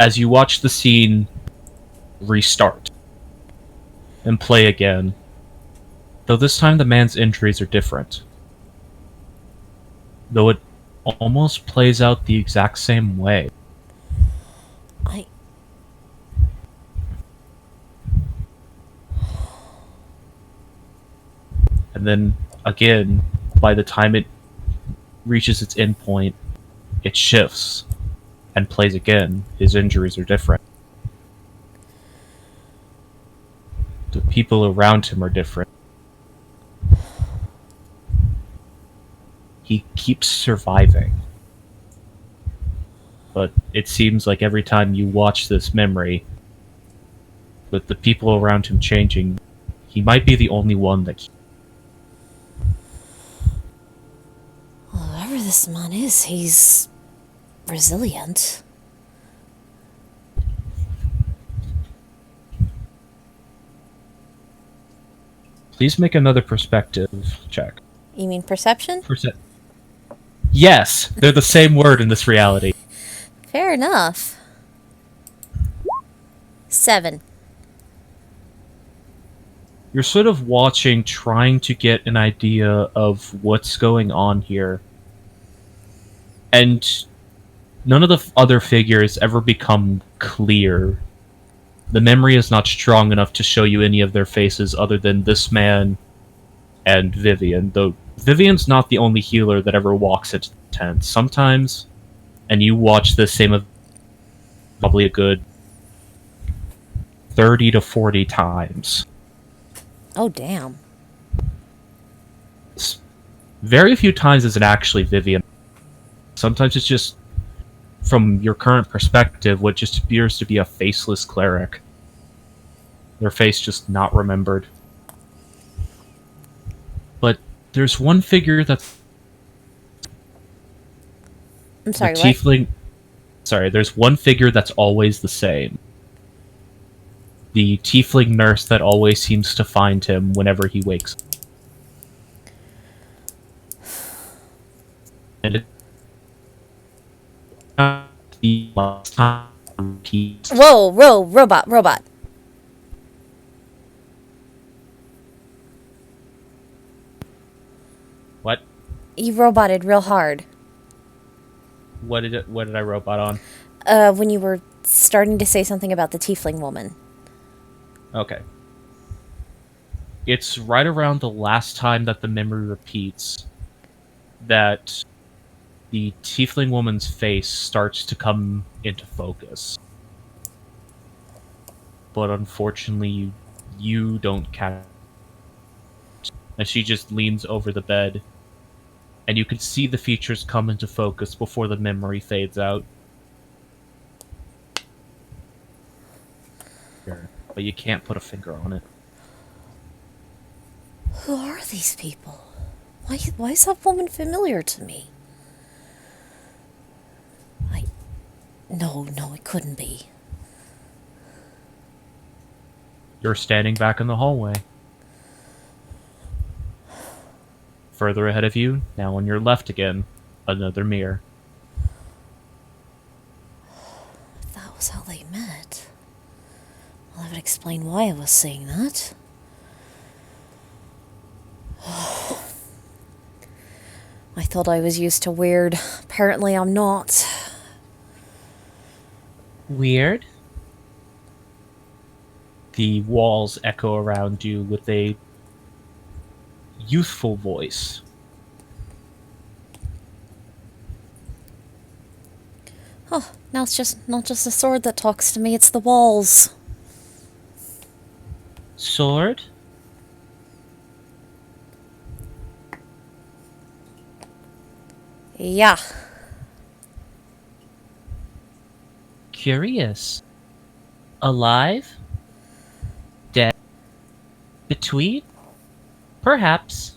as you watch the scene restart and play again, though this time the man's injuries are different. Though it almost plays out the exact same way. And then, again, by the time it reaches its endpoint, it shifts and plays again. His injuries are different. The people around him are different. He keeps surviving. But it seems like every time you watch this memory, with the people around him changing, he might be the only one that... Whoever this man is, he's resilient. Please make another perspective check. You mean perception? Yes, they're the same word in this reality. Fair enough. 7. You're sort of watching, trying to get an idea of what's going on here. And none of the other figures ever become clear. The memory is not strong enough to show you any of their faces other than this man and Vivian, though Vivian's not the only healer that ever walks into the tent. Sometimes, and you watch this same of probably a good 30 to 40 times. Oh, damn. Very few times is it actually Vivian. Sometimes it's just, from your current perspective, what just appears to be a faceless cleric. Their face just not remembered. But there's one figure that's... I'm sorry, the what? tiefling... Sorry, there's one figure that's always the same. The tiefling nurse that always seems to find him whenever he wakes. And it... the last time he... Whoa, robot. What? You roboted real hard. What did I robot on? When you were starting to say something about the tiefling woman. Okay. It's right around the last time that the memory repeats that the tiefling woman's face starts to come into focus. but unfortunately, you don't catch. And she just leans over the bed, and you can see the features come into focus before the memory fades out. But you can't put a finger on it. Who are these people? Why is that woman familiar to me? No, it couldn't be. You're standing back in the hallway. Further ahead of you, now on your left again, another mirror. That was how they met. Well, that would explain why I was saying that. I thought I was used to weird. Apparently I'm not. Weird? The walls echo around you with a youthful voice. Oh, now it's just not just the sword that talks to me, it's the walls. Sword? Yeah. Curious. Alive? Dead? Between? Perhaps.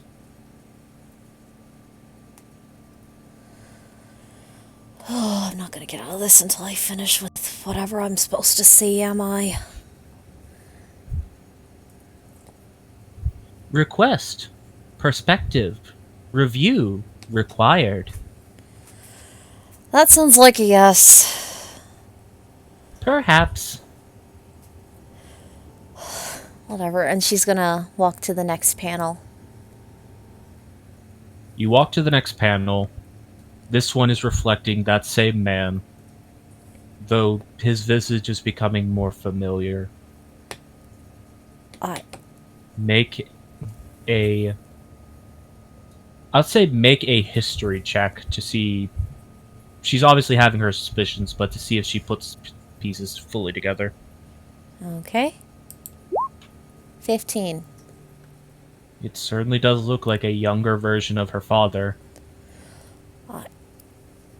Oh, I'm not gonna get out of this until I finish with whatever I'm supposed to see, am I? Request. Perspective. Review. Required. That sounds like a yes. Perhaps. Whatever, and she's gonna walk to the next panel. You walk to the next panel. This one is reflecting that same man, though his visage is becoming more familiar. Make a history check to see. She's obviously having her suspicions, but to see if she puts pieces fully together. Okay. 15. It certainly does look like a younger version of her father.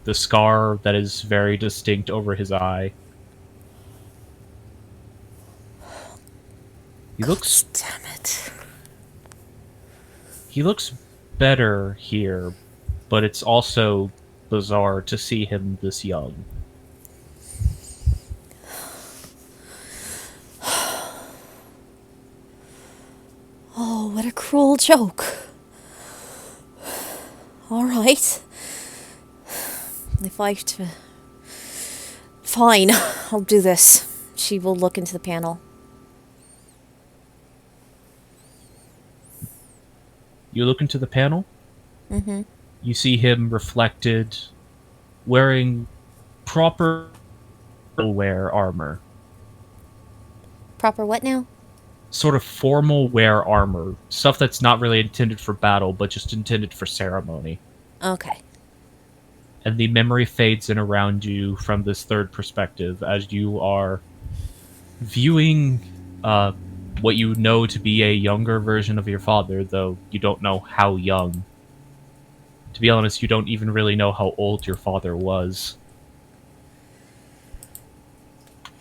The scar that is very distinct over his eye. He looks... Damn it. He looks better here, but it's also bizarre to see him this young. Oh, what a cruel joke. Alright. If I have to... Fine, I'll do this. She will look into the panel. You look into the panel. Mm-hmm. You see him reflected, wearing proper wear armor. Proper what now? Sort of formal wear armor. Stuff that's not really intended for battle, but just intended for ceremony. Okay. And the memory fades in around you from this third perspective as you are viewing what you know to be a younger version of your father, though you don't know how young. To be honest, you don't even really know how old your father was.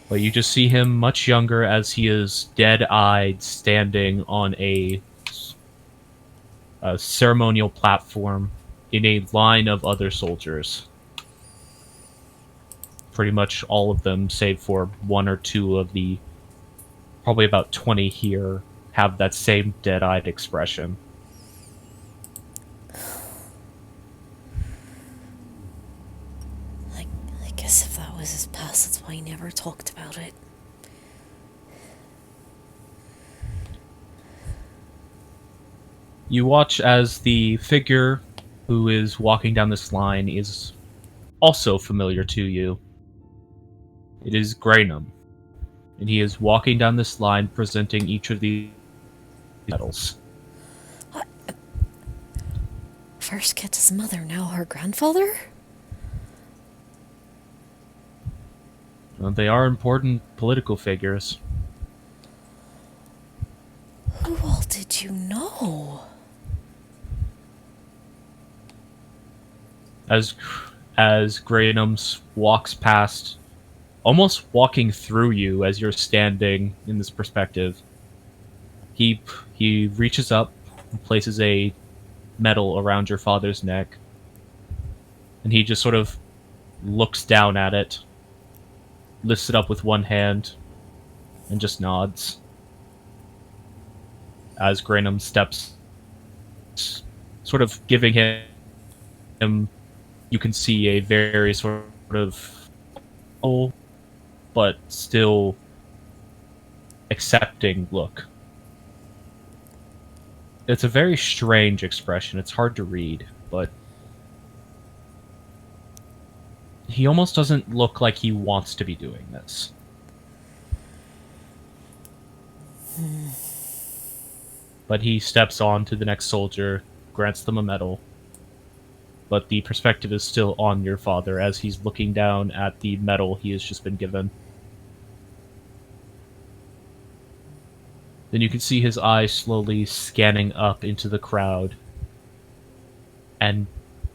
But you just see him much younger as he is dead-eyed, standing on a ceremonial platform in a line of other soldiers. Pretty much all of them, save for one or two of the probably about 20 here, have that same dead-eyed expression. I guess if that was his past, that's why he never talked about it. You watch as the figure who is walking down this line is also familiar to you. It is Graynham, and he is walking down this line presenting each of these medals. First Keta's mother, now her grandfather? They are important political figures. As Graynums walks past, almost walking through you as you're standing in this perspective. He reaches up and places a medal around your father's neck, and he just sort of looks down at it, lifts it up with one hand, and just nods. As Graynum steps, sort of giving him, you can see a very sort of, but still accepting look. It's a very strange expression. It's hard to read, but he almost doesn't look like he wants to be doing this. But he steps on to the next soldier, grants them a medal, but the perspective is still on your father as he's looking down at the medal he has just been given. Then you can see his eyes slowly scanning up into the crowd, and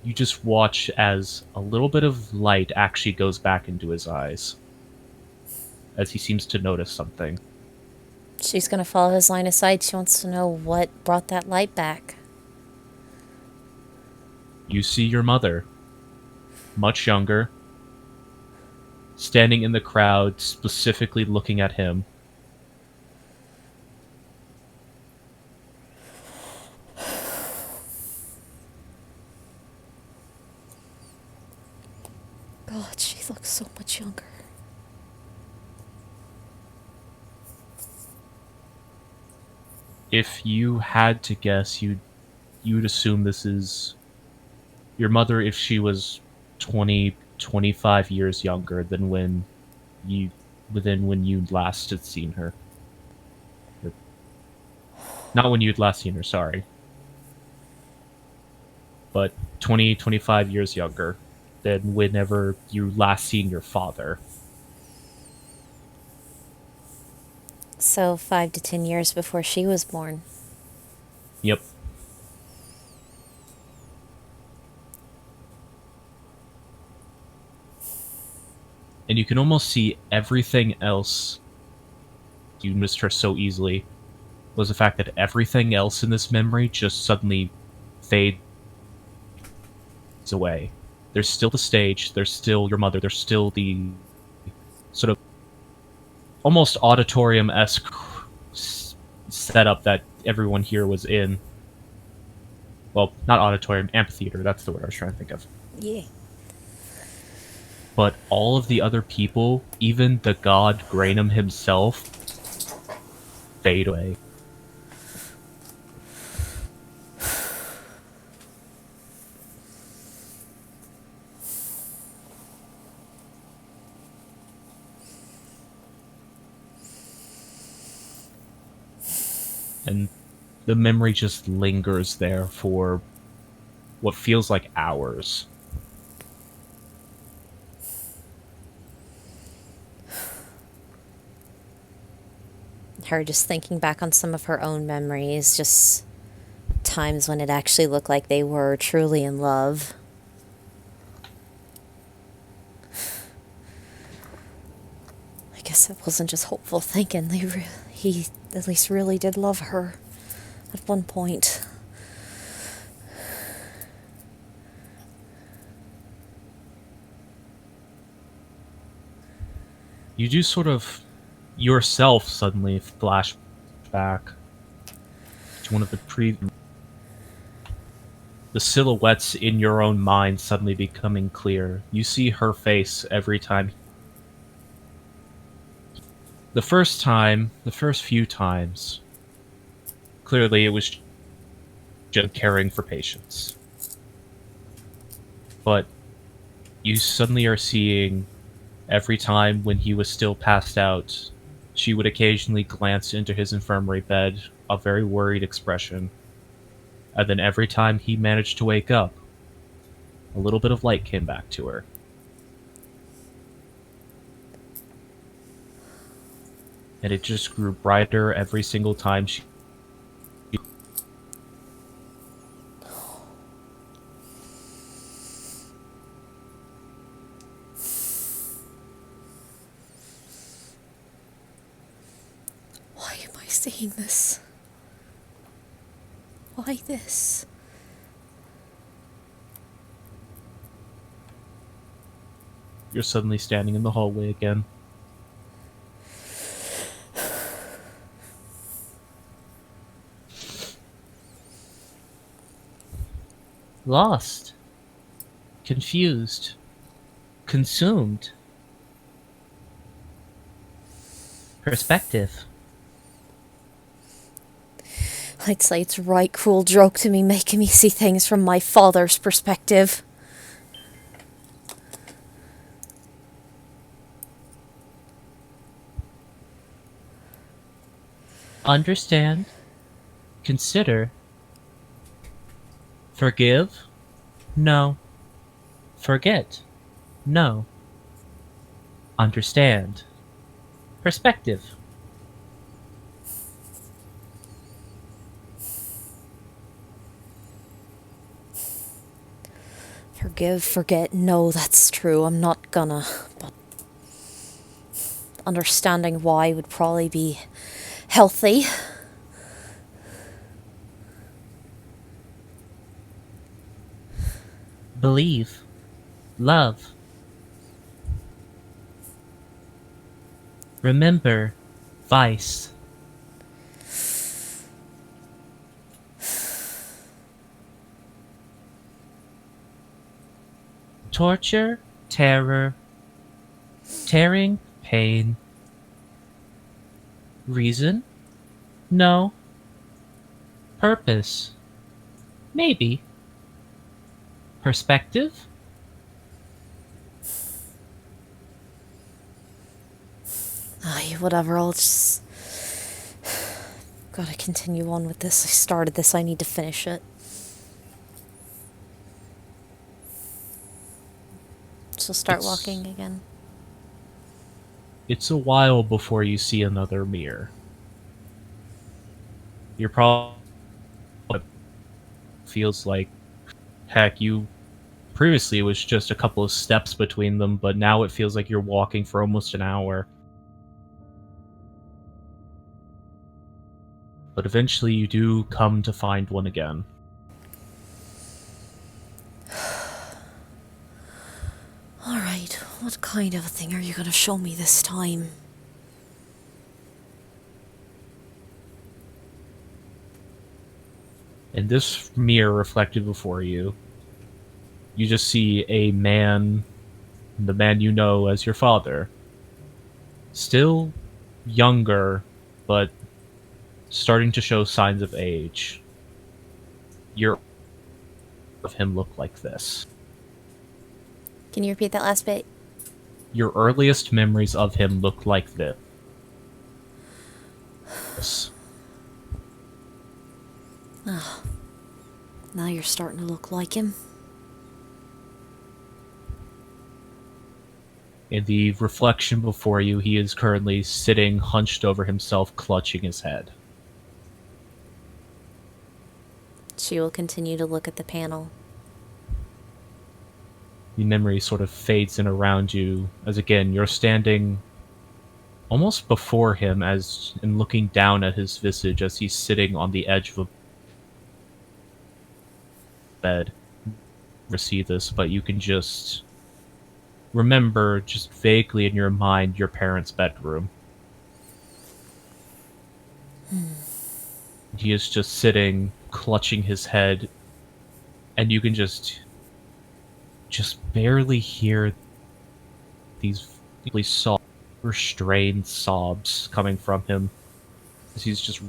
you just watch as a little bit of light actually goes back into his eyes, as he seems to notice something. She's gonna follow his line of sight. She wants to know what brought that light back. You see your mother, much younger, standing in the crowd, specifically looking at him. God, she looks so much younger. If you had to guess, you'd assume this is your mother if she was 20, 25 years younger than when you last had seen her. Not when you'd last seen her, sorry. But 20, 25 years younger than whenever you last seen your father. So 5 to 10 years before she was born. Yep. And you can almost see everything else. You missed her so easily. Was the fact that everything else in this memory just suddenly fades away. There's still the stage, there's still your mother, there's still the sort of almost auditorium-esque setup that everyone here was in. Well, not auditorium, amphitheater, that's the word I was trying to think of. Yeah. But all of the other people, even the god Graynum himself, fade away. And the memory just lingers there for what feels like hours. Her just thinking back on some of her own memories, just times when it actually looked like they were truly in love. I guess that wasn't just hopeful thinking. He at least really did love her at one point. You do sort of yourself suddenly flash back to one of the silhouettes in your own mind suddenly becoming clear. You see her face every time. The first few times, clearly it was just caring for patients. But you suddenly are seeing every time when he was still passed out, she would occasionally glance into his infirmary bed, a very worried expression. And then every time he managed to wake up, a little bit of light came back to her. And it just grew brighter every single time she... seeing this? Why this? You're suddenly standing in the hallway again. Lost. Confused. Consumed. Perspective. I'd say it's a right cruel joke to me, making me see things from my father's perspective. Understand. Consider. Forgive? No. Forget? No. Understand. Perspective. Forgive, forget, no, that's true. I'm not gonna. But understanding why would probably be healthy. Believe. Love. Remember. Vice. Torture. Terror. Tearing. Pain. Reason? No. Purpose? Maybe. Perspective? Aye, whatever, I'll just... Gotta continue on with this. I started this, I need to finish it. So start It's- walking again. It's a while before you see another mirror. You're probably feels like heck you previously it was just a couple of steps between them, but now it feels like you're walking for almost an hour. But eventually you do come to find one again. Alright, what kind of a thing are you gonna show me this time? In this mirror reflected before you, you just see a man, the man you know as your father. Still younger, but starting to show signs of age. Your of him look like this. Can you repeat that last bit? Your earliest memories of him look like this. Now you're starting to look like him. In the reflection before you, he is currently sitting hunched over himself, clutching his head. She will continue to look at the panel. The memory sort of fades in around you, as again, you're standing almost before him as and looking down at his visage as he's sitting on the edge of a bed. Never see this, but you can just remember, just vaguely in your mind, your parents' bedroom. He is just sitting, clutching his head, and you can just barely hear these really soft, restrained sobs coming from him as he's just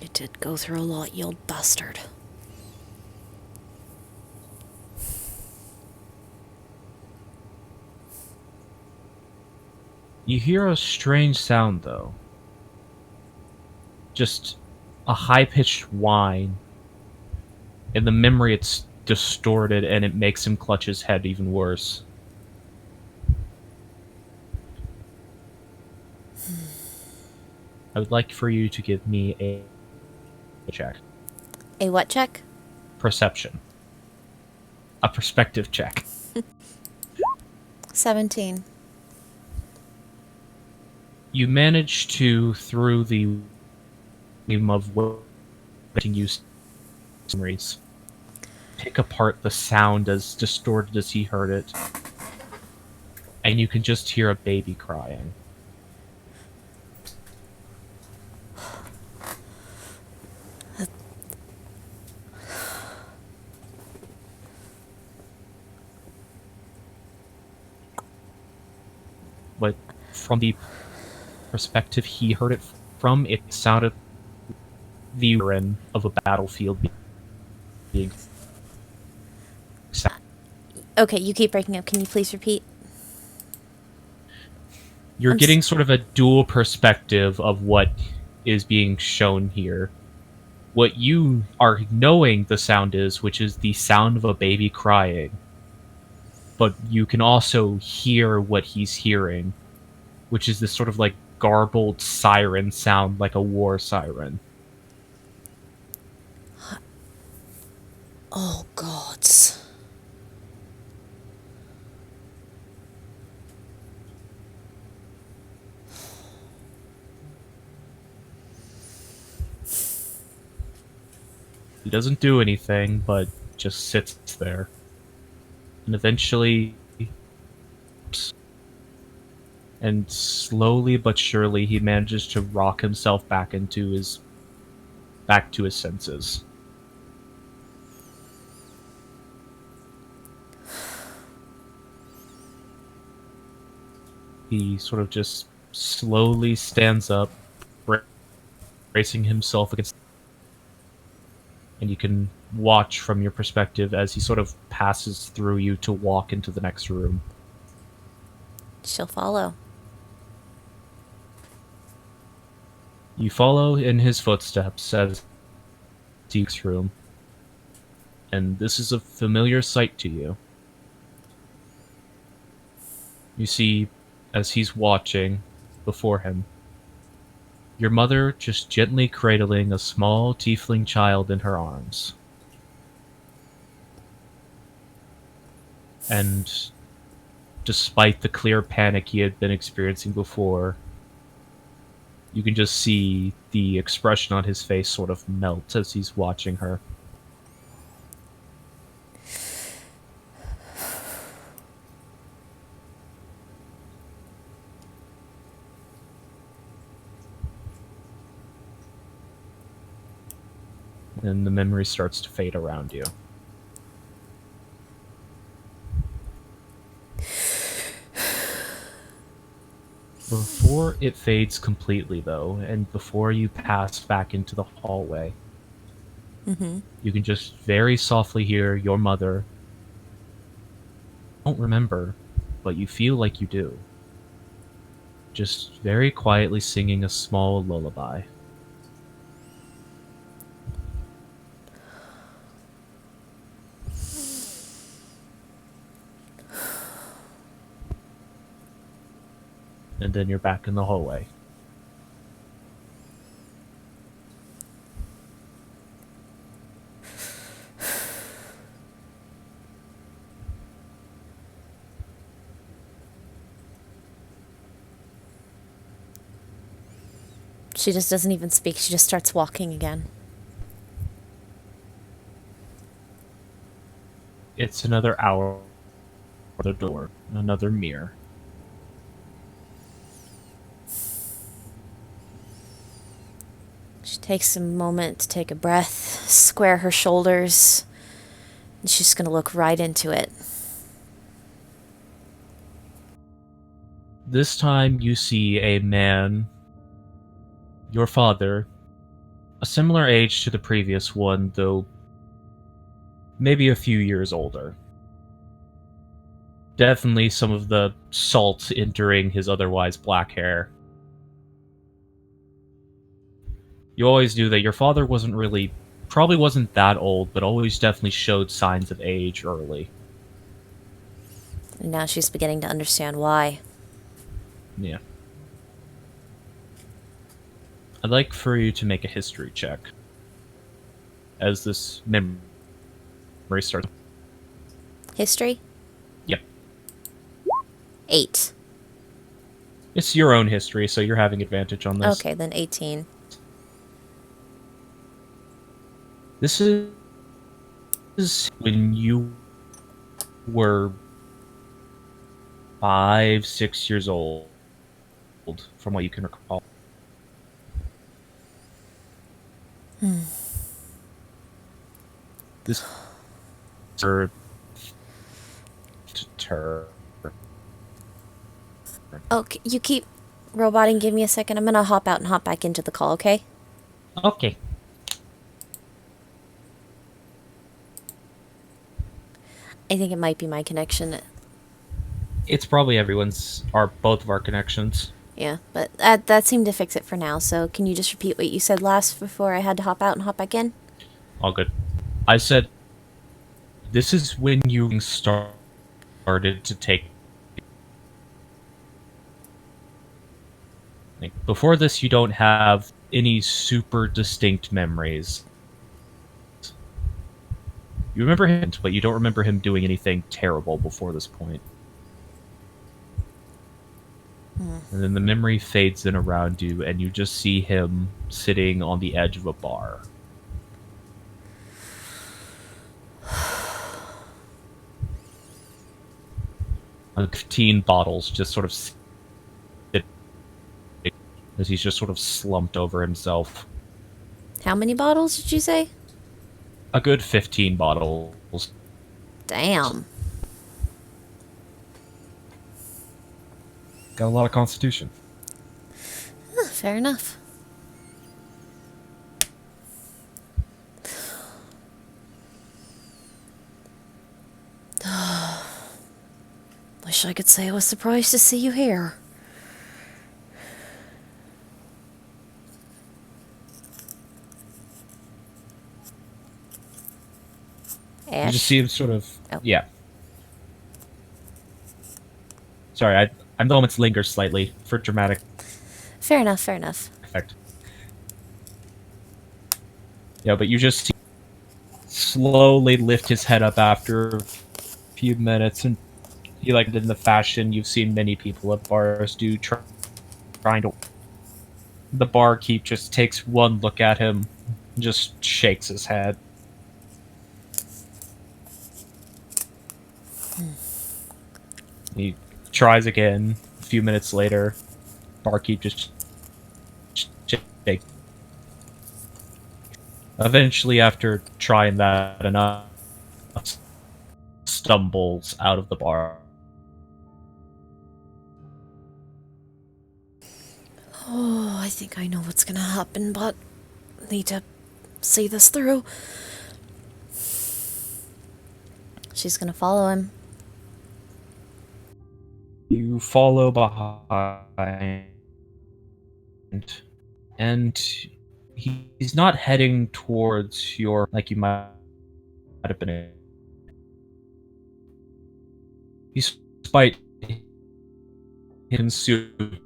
You did go through a lot, you old bastard. You hear a strange sound, though. Just a high-pitched whine. In the memory, it's distorted, and it makes him clutch his head even worse. I would like for you to give me a check. A what check? perception. A perspective check. 17. You manage to, through the game of letting you memories, pick apart the sound as distorted as he heard it, and you can just hear a baby crying. But from the perspective he heard it from, it sounded the urine of a battlefield being. Okay, you keep breaking up. Can you please repeat? You're I'm getting sort of a dual perspective of what is being shown here. What you are knowing the sound is, which is the sound of a baby crying. But you can also hear what he's hearing, which is this sort of like garbled siren sound, like a war siren. Oh, gods. He doesn't do anything, but just sits there. And eventually... And slowly but surely he manages to rock himself back to his senses. He sort of just slowly stands up, bracing himself against, and you can watch from your perspective as he sort of passes through you to walk into the next room. She'll follow. You follow in his footsteps as Deke's room, and this is a familiar sight to you. You see, as he's watching before him, your mother just gently cradling a small tiefling child in her arms. And despite the clear panic he had been experiencing before, you can just see the expression on his face sort of melt as he's watching her. And the memory starts to fade around you. Before it fades completely, though, and before you pass back into the hallway, you can just very softly hear your mother. Don't remember, but you feel like you do. Just very quietly singing a small lullaby. And then you're back in the hallway. She just doesn't even speak. She just starts walking again. It's another hour at the door, another mirror. She takes a moment to take a breath, square her shoulders, and she's just going to look right into it. This time you see a man, your father, a similar age to the previous one, though maybe a few years older. Definitely some of the salt entering his otherwise black hair. You always knew that your father probably wasn't that old, but always definitely showed signs of age early. And now she's beginning to understand why. Yeah. I'd like for you to make a history check, as this memory memory starts. History? Yep. 8. It's your own history, so you're having advantage on this. Okay, then 18. This is when you were 5, 6 years old, from what you can recall. This Oh, you keep roboting. Give me a second. I'm gonna hop out and hop back into the call, okay? Okay. I think it might be my connection. It's probably everyone's, or both of our connections. Yeah, but that seemed to fix it for now, so can you just repeat what you said last before I had to hop out and hop back in? All good. I said, this is when you started to take... Before this, you don't have any super distinct memories. You remember him, but you don't remember him doing anything terrible before this point. And then the memory fades in around you, and you just see him sitting on the edge of a bar. Like 15 bottles just sort of sit as he's just sort of slumped over himself. How many bottles did you say? A good 15 bottles. Damn. Got a lot of constitution. Fair enough. Wish I could say I was surprised to see you here. You just Ash? see him sort of... Oh. Yeah. Sorry, I'm the moments linger slightly for dramatic Fair enough, fair enough. effect. Yeah, but you just see slowly lift his head up after a few minutes, and he, like, in the fashion you've seen many people at bars do, trying to... The barkeep just takes one look at him and just shakes his head. He tries again. A few minutes later, barkeep just shake. Eventually, after trying that enough, stumbles out of the bar. Oh, I think I know what's gonna happen, but need to see this through. She's gonna follow him. You follow behind, and he's not heading towards your, like you might have been. Despite him suit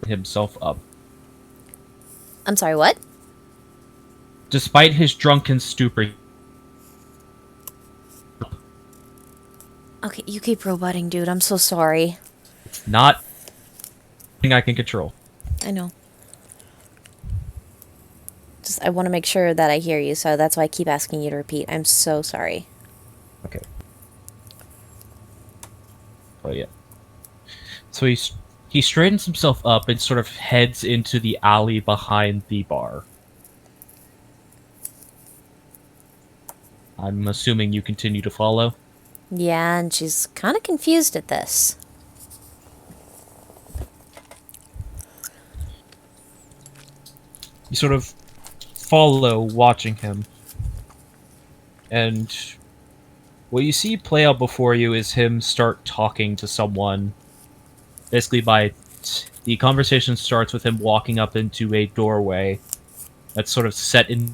himself up. I'm sorry, what? Despite his drunken stupor, Okay, you keep roboting, dude. I'm so sorry. not thing I can control. I know. Just, I want to make sure that I hear you, so that's why I keep asking you to repeat. I'm so sorry. Okay. Oh yeah. So he straightens himself up and sort of heads into the alley behind the bar. I'm assuming you continue to follow. Yeah, and she's kind of confused at this. You sort of follow, watching him. And what you see play out before you is him start talking to someone. Basically, the conversation starts with him walking up into a doorway that's sort of set in.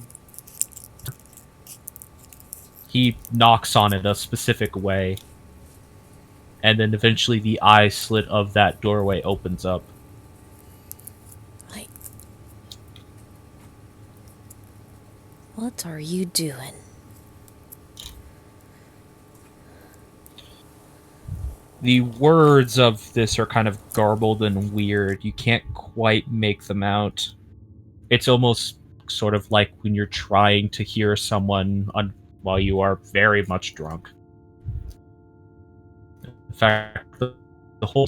He knocks on it a specific way, and then eventually the eye slit of that doorway opens up. Like, what are you doing? The words of this are kind of garbled and weird. You can't quite make them out. It's almost sort of like when you're trying to hear someone while you are very much drunk. In fact, the whole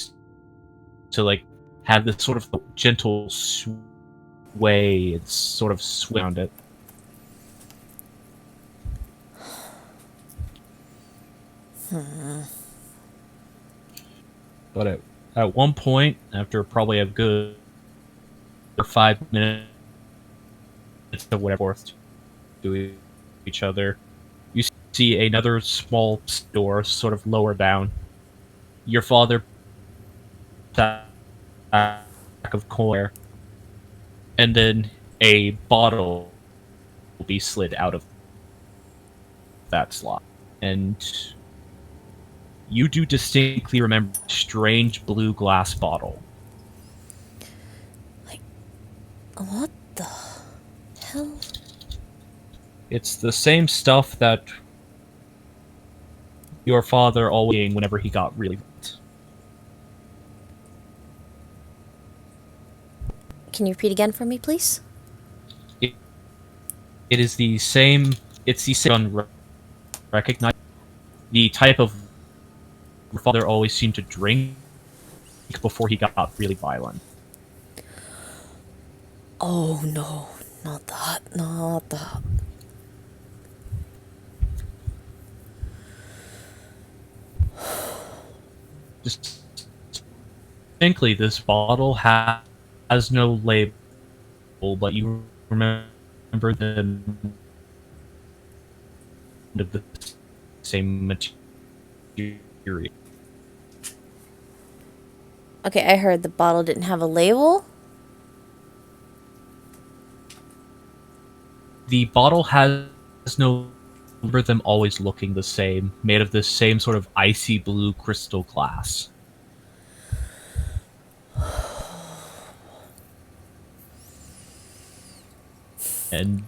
to like have this sort of gentle sway, it's sort of swing around it. But at one point, after probably a good 5 minutes of whatever to each other, you see another small door sort of lower down. Your father back of coin, and then a bottle will be slid out of that slot. And you do distinctly remember a strange blue glass bottle. What the hell? It's the same stuff that your father always did whenever he got really hot. Can you repeat again for me, please? It is the same. It's the same unrecognized. The type of your father always seemed to drink before he got really violent. Oh no, not that, not that. Distinctly, this bottle has no label, but you remember the of the same material. Okay, I heard the bottle didn't have a label. The bottle has no. Remember them always looking the same, made of this same sort of icy blue crystal glass. And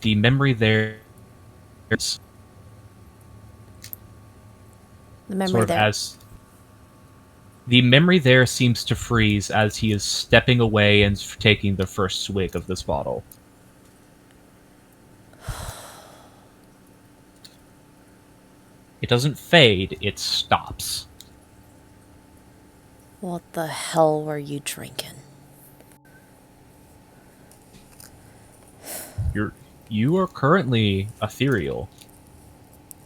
the memory there is The memory sort of there. as the memory there seems to freeze as he is stepping away and taking the first swig of this bottle. It doesn't fade, it stops. What the hell were you drinking? You are currently ethereal.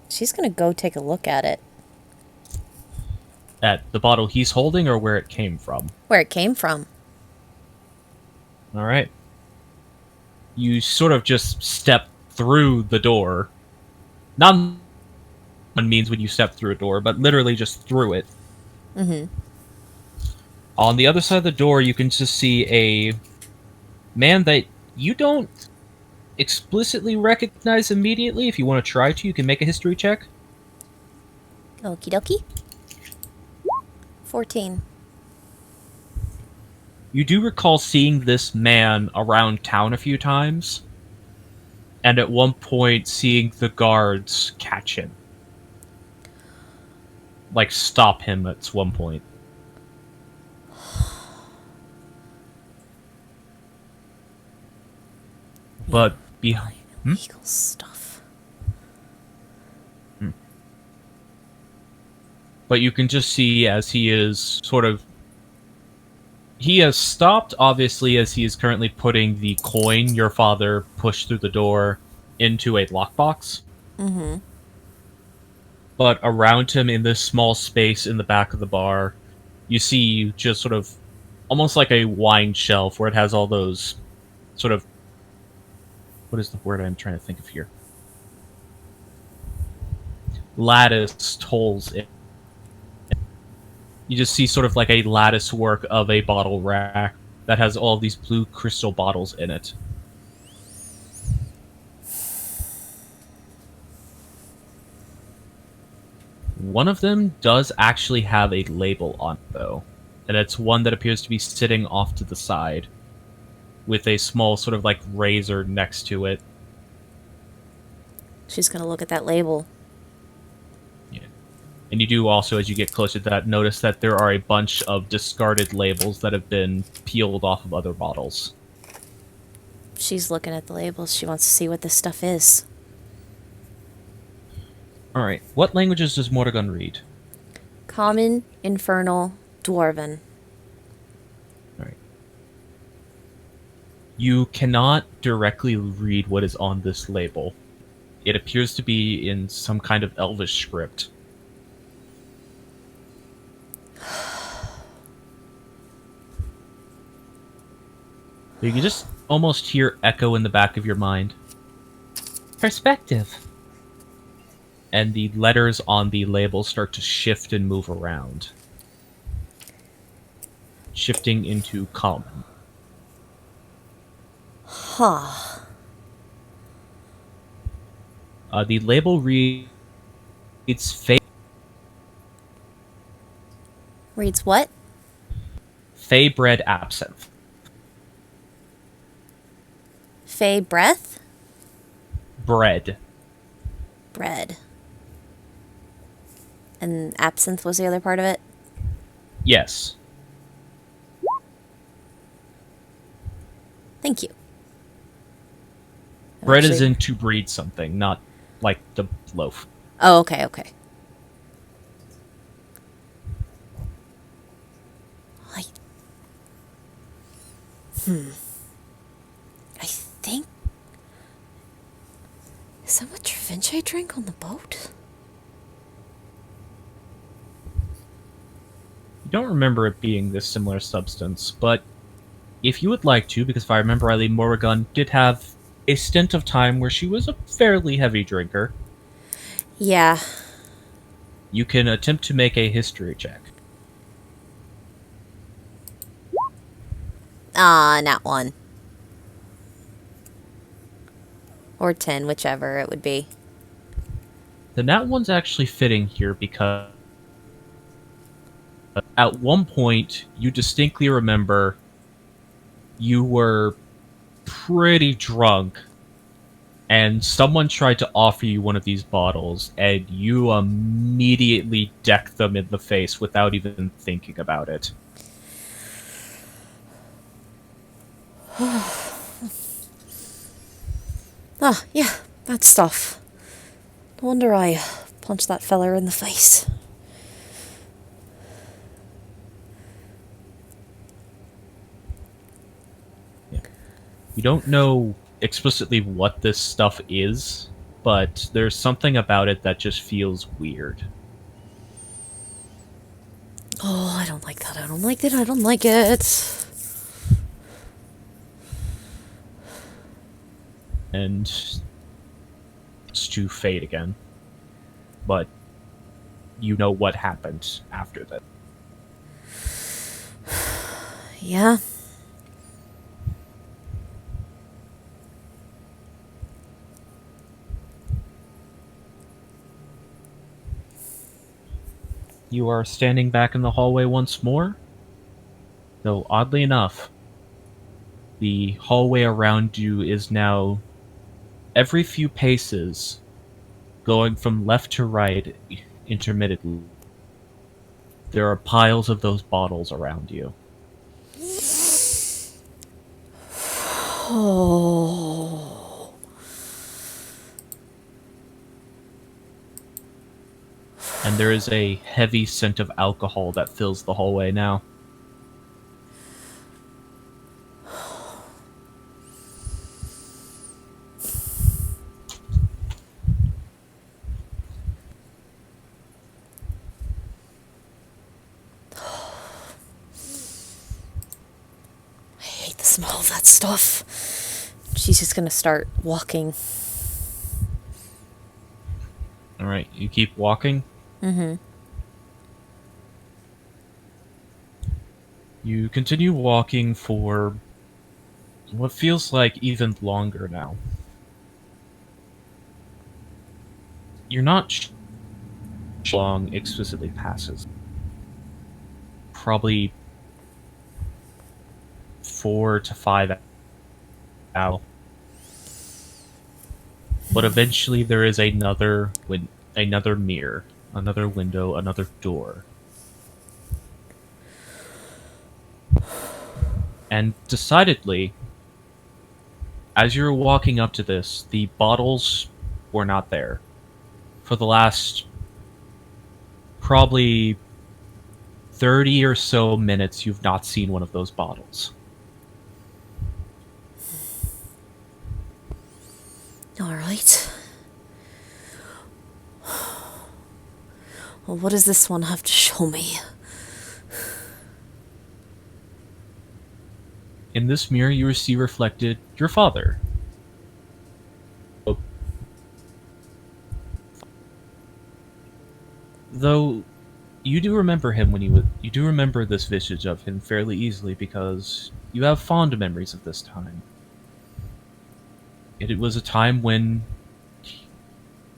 She's gonna go take a look at it. At the bottle he's holding or where it came from? Where it came from. Alright. You sort of just step through the door. Not means when you step through a door, but literally just through it. Mm-hmm. On the other side of the door, you can just see a man that you don't explicitly recognize immediately. If you want to try to, you can make a history check. Okie dokie. 14. You do recall seeing this man around town a few times, and at one point seeing the guards catch him. Like, stop him at one point. But behind... Illegal stuff. But you can just see as he is sort of... He has stopped, obviously, as he is currently putting the coin your father pushed through the door into a lockbox. Mm-hmm. But around him in this small space in the back of the bar, you see just sort of almost like a wine shelf where it has all those sort of... What is the word I'm trying to think of here? Lattice holes in. You just see sort of like a lattice work of a bottle rack that has all these blue crystal bottles in it. One of them does actually have a label on it, though, and it's one that appears to be sitting off to the side, with a small sort of like razor next to it. She's gonna look at that label. Yeah. And you do also, as you get closer to that, notice that there are a bunch of discarded labels that have been peeled off of other bottles. She's looking at the labels. She wants to see what this stuff is. Alright, what languages does Morrigan read? Common, Infernal, Dwarven. Alright. You cannot directly read what is on this label. It appears to be in some kind of Elvish script. You can just almost hear echo in the back of your mind. Perspective. And the letters on the label start to shift and move around. Shifting into common. Huh. The label reads Reads what? Fey bread absinthe. Fey breath? Bread. Bread. And absinthe was the other part of it? Yes. Thank you. Bread is Actually- in to breed something, not like the loaf. Oh, okay, okay. I think... Is that what Travinci drank on the boat? You don't remember it being this similar substance, but if you would like to, because if I remember rightly, Morrigan did have a stint of time where she was a fairly heavy drinker. Yeah. You can attempt to make a history check. Not one. Or 10, whichever it would be. The nat one's actually fitting here because at one point you distinctly remember you were pretty drunk and someone tried to offer you one of these bottles and you immediately decked them in the face without even thinking about it. Oh, yeah, that stuff. No wonder I punched that feller in the face. You don't know explicitly what this stuff is, but there's something about it that just feels weird. Oh, I don't like that. I don't like it. I don't like it. And it's to fade again. But you know what happened after that. Yeah. You are standing back in the hallway once more, though oddly enough, the hallway around you is now every few paces going from left to right intermittently. There are piles of those bottles around you. Oh. And there is a heavy scent of alcohol that fills the hallway now. I hate the smell of that stuff. She's just gonna start walking. Alright, you keep walking. Mm-hmm. You continue walking for what feels like even longer now. You're not sure how long explicitly passes. Probably 4 to 5 hours. But eventually there is another mirror. another window, another door. And decidedly, as you're walking up to this, the bottles were not there. For the last probably 30 or so minutes, you've not seen one of those bottles. All right. Well, what does this one have to show me? In this mirror, you see reflected your father. Though you do remember him when you do remember this visage of him fairly easily because you have fond memories of this time. It was a time when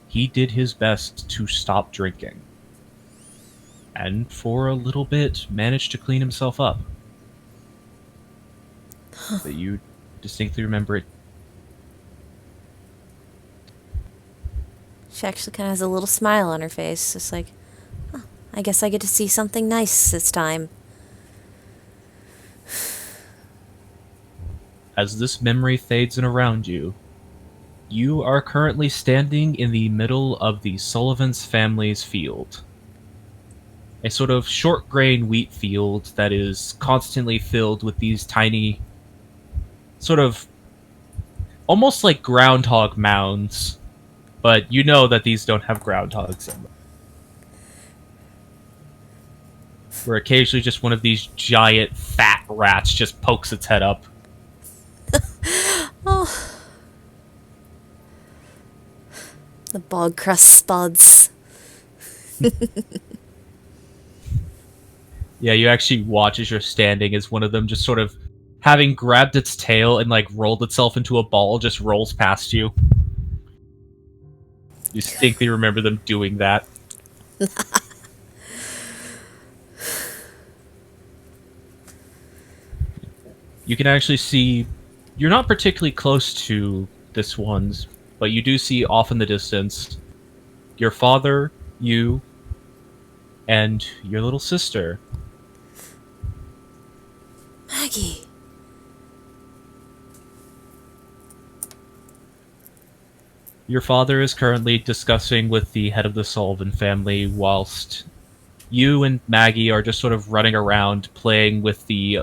he did his best to stop drinking. And for a little bit managed to clean himself up. But you distinctly remember it. She actually kind of has a little smile on her face. It's like, oh, I guess I get to see something nice this time. As this memory fades in around you, you are currently standing in the middle of the Sullivan's family's field. A sort of short grain wheat field that is constantly filled with these tiny, sort of almost like groundhog mounds, but you know that these don't have groundhogs in them. Where occasionally just one of these giant fat rats just pokes its head up. Oh. The bog crust spuds. Yeah, you actually watch as you're standing as one of them just sort of, having grabbed its tail and like rolled itself into a ball, just rolls past you. You distinctly remember them doing that. You can actually see, you're not particularly close to this one's, but you do see off in the distance your father, you, and your little sister. Maggie. Your father is currently discussing with the head of the Sullivan family, whilst you and Maggie are just sort of running around playing with the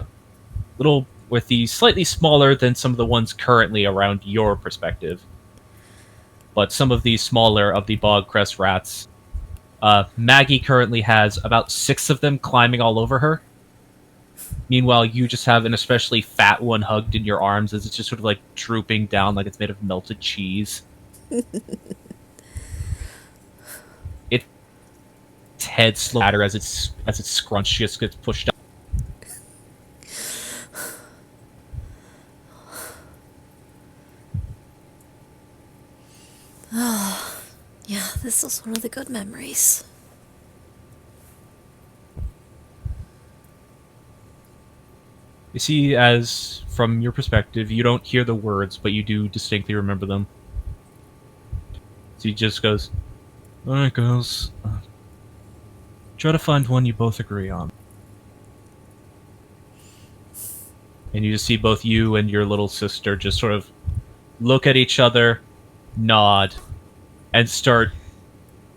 slightly smaller than some of the ones currently around your perspective. But some of the smaller of the bogcrest rats. Maggie currently has about 6 of them climbing all over her. Meanwhile, you just have an especially fat one hugged in your arms as it's just sort of like drooping down like it's made of melted cheese. Its head slatter as its scrunch just gets pushed up. Yeah, this was one of the good memories. You see, as from your perspective, you don't hear the words, but you do distinctly remember them. So he just goes, "Alright, girls. Try to find one you both agree on." And you just see both you and your little sister just sort of look at each other, nod, and start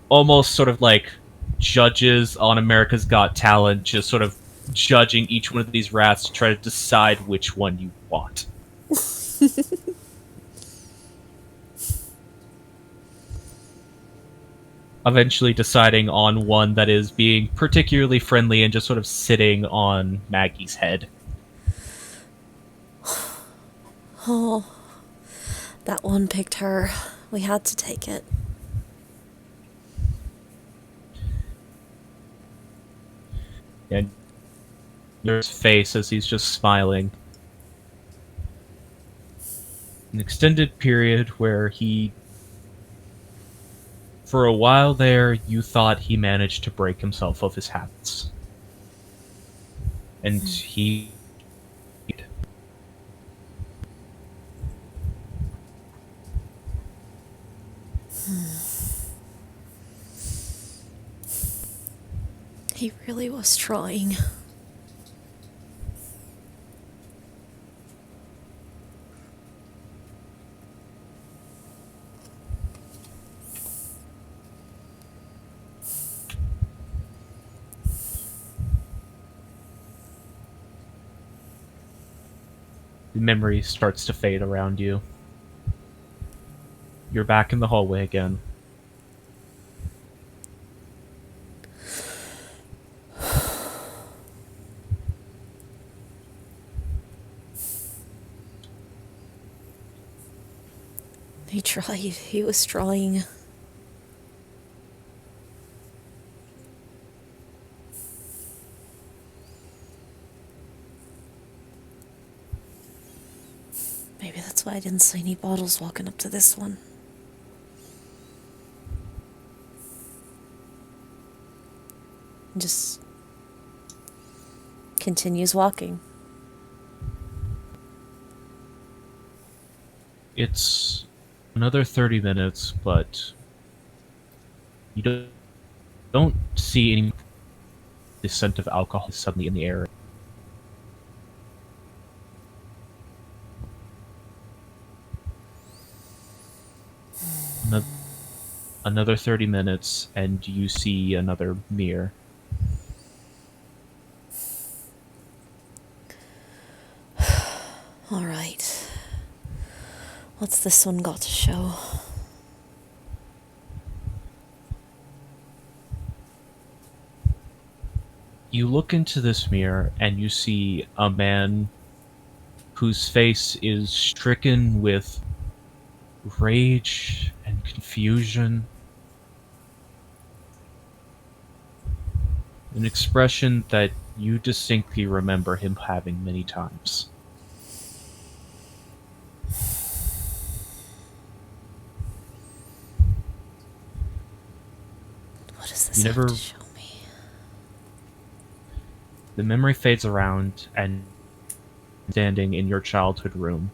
almost sort of like judges on America's Got Talent, just sort of judging each one of these rats to try to decide which one you want. Eventually deciding on one that is being particularly friendly and just sort of sitting on Maggie's head. Oh, that one picked her. We had to take it. And his face as he's just smiling. An extended period where for a while there, you thought he managed to break himself of his habits. And he... He really was trying. The memory starts to fade around you. You're back in the hallway again. He tried. He was trying. Maybe that's why I didn't see any bottles walking up to this one. And just continues walking. It's another 30 minutes, but you don't see any. The scent of alcohol is suddenly in the air. Another 30 minutes, and you see another mirror. All right. What's this one got to show? You look into this mirror, and you see a man whose face is stricken with rage and confusion. An expression that you distinctly remember him having many times. What does this You have never- to show me? The memory fades around, and standing in your childhood room,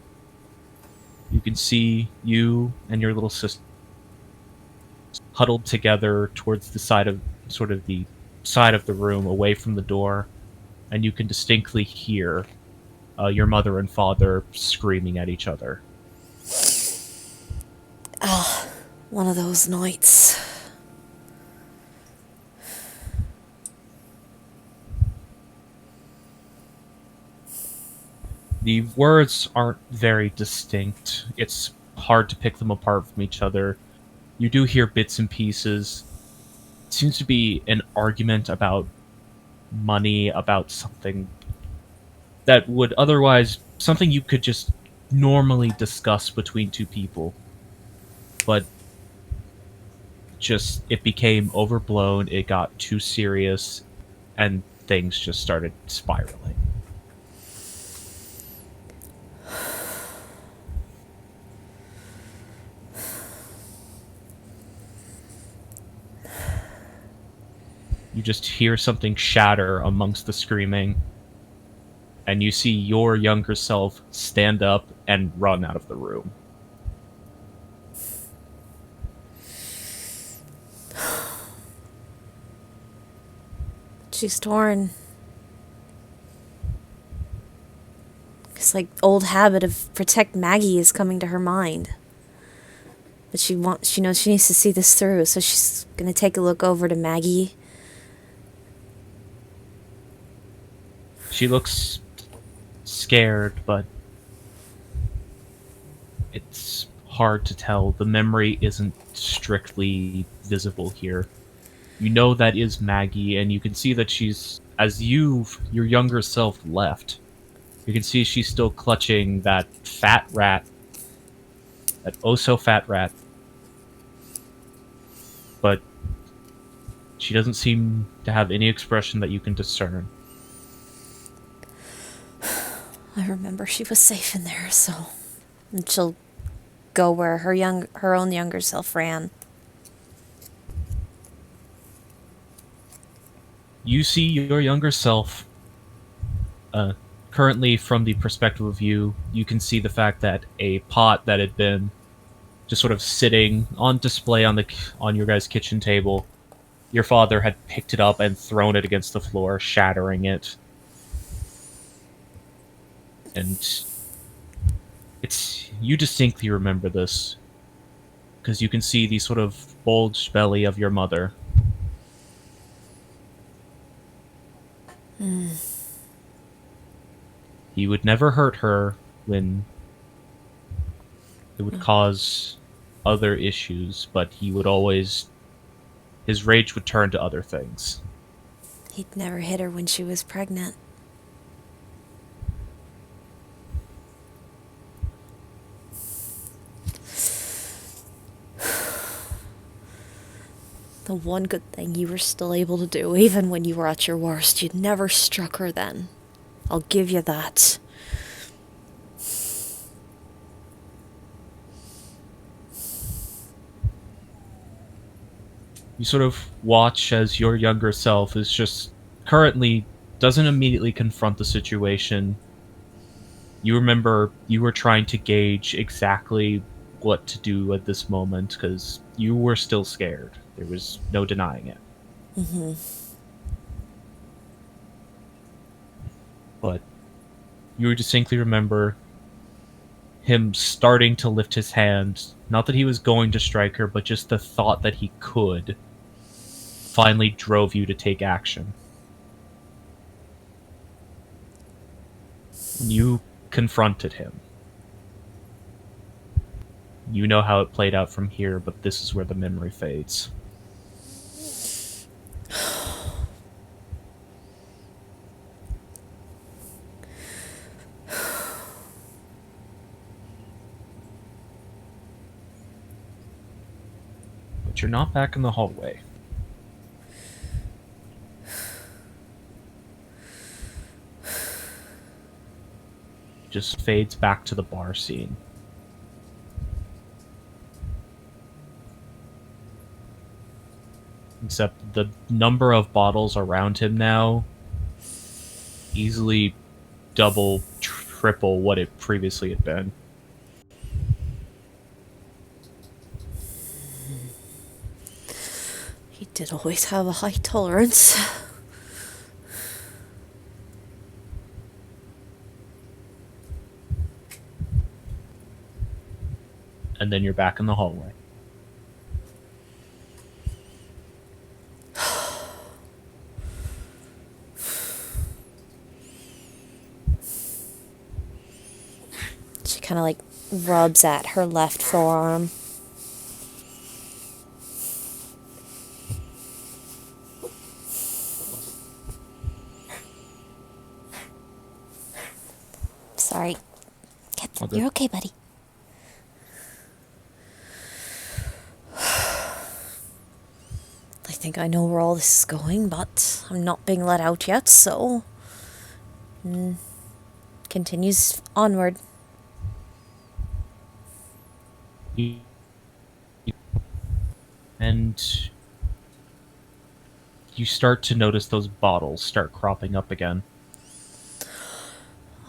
you can see you and your little sister huddled together towards the side of the room, away from the door, and you can distinctly hear your mother and father screaming at each other. Ah, one of those nights. The words aren't very distinct. It's hard to pick them apart from each other. You do hear bits and pieces. It seems to be an argument about money, about something that would otherwise, something you could just normally discuss between two people. But just, it became overblown, it got too serious, and things just started spiraling. You just hear something shatter amongst the screaming, and you see your younger self stand up and run out of the room. She's torn. It's like old habit of protect Maggie is coming to her mind. But she knows she needs to see this through, so she's gonna take a look over to Maggie. She looks scared, but it's hard to tell. The memory isn't strictly visible here. You know that is Maggie, and you can see that she's, as your younger self left, you can see she's still clutching that fat rat, that oh-so-fat rat. But she doesn't seem to have any expression that you can discern. I remember she was safe in there, so... And she'll go where her own younger self ran. You see your younger self. Currently, from the perspective of you can see the fact that a pot that had been just sort of sitting on display on your guys' kitchen table your father had picked it up and thrown it against the floor, shattering it. And you distinctly remember this, because you can see the sort of bulged belly of your mother. He would never hurt her when it would cause other issues, but he would always... his rage would turn to other things. He'd never hit her when she was pregnant. The one good thing you were still able to do, even when you were at your worst, you'd never struck her then. I'll give you that. You sort of watch as your younger self is just currently doesn't immediately confront the situation. You remember you were trying to gauge exactly what to do at this moment because you were still scared. There was no denying it. Mm-hmm. But you distinctly remember him starting to lift his hand. Not that he was going to strike her, but just the thought that he could finally drove you to take action. You confronted him. You know how it played out from here, but this is where the memory fades. But you're not back in the hallway. Just fades back to the bar scene. Except the number of bottles around him now easily double, triple what it previously had been. He did always have a high tolerance. And then you're back in the hallway. She kind of like rubs at her left forearm. Sorry. Okay. You're okay, buddy. I think I know where all this is going, but I'm not being let out yet, so... continues onward. And you start to notice those bottles start cropping up again.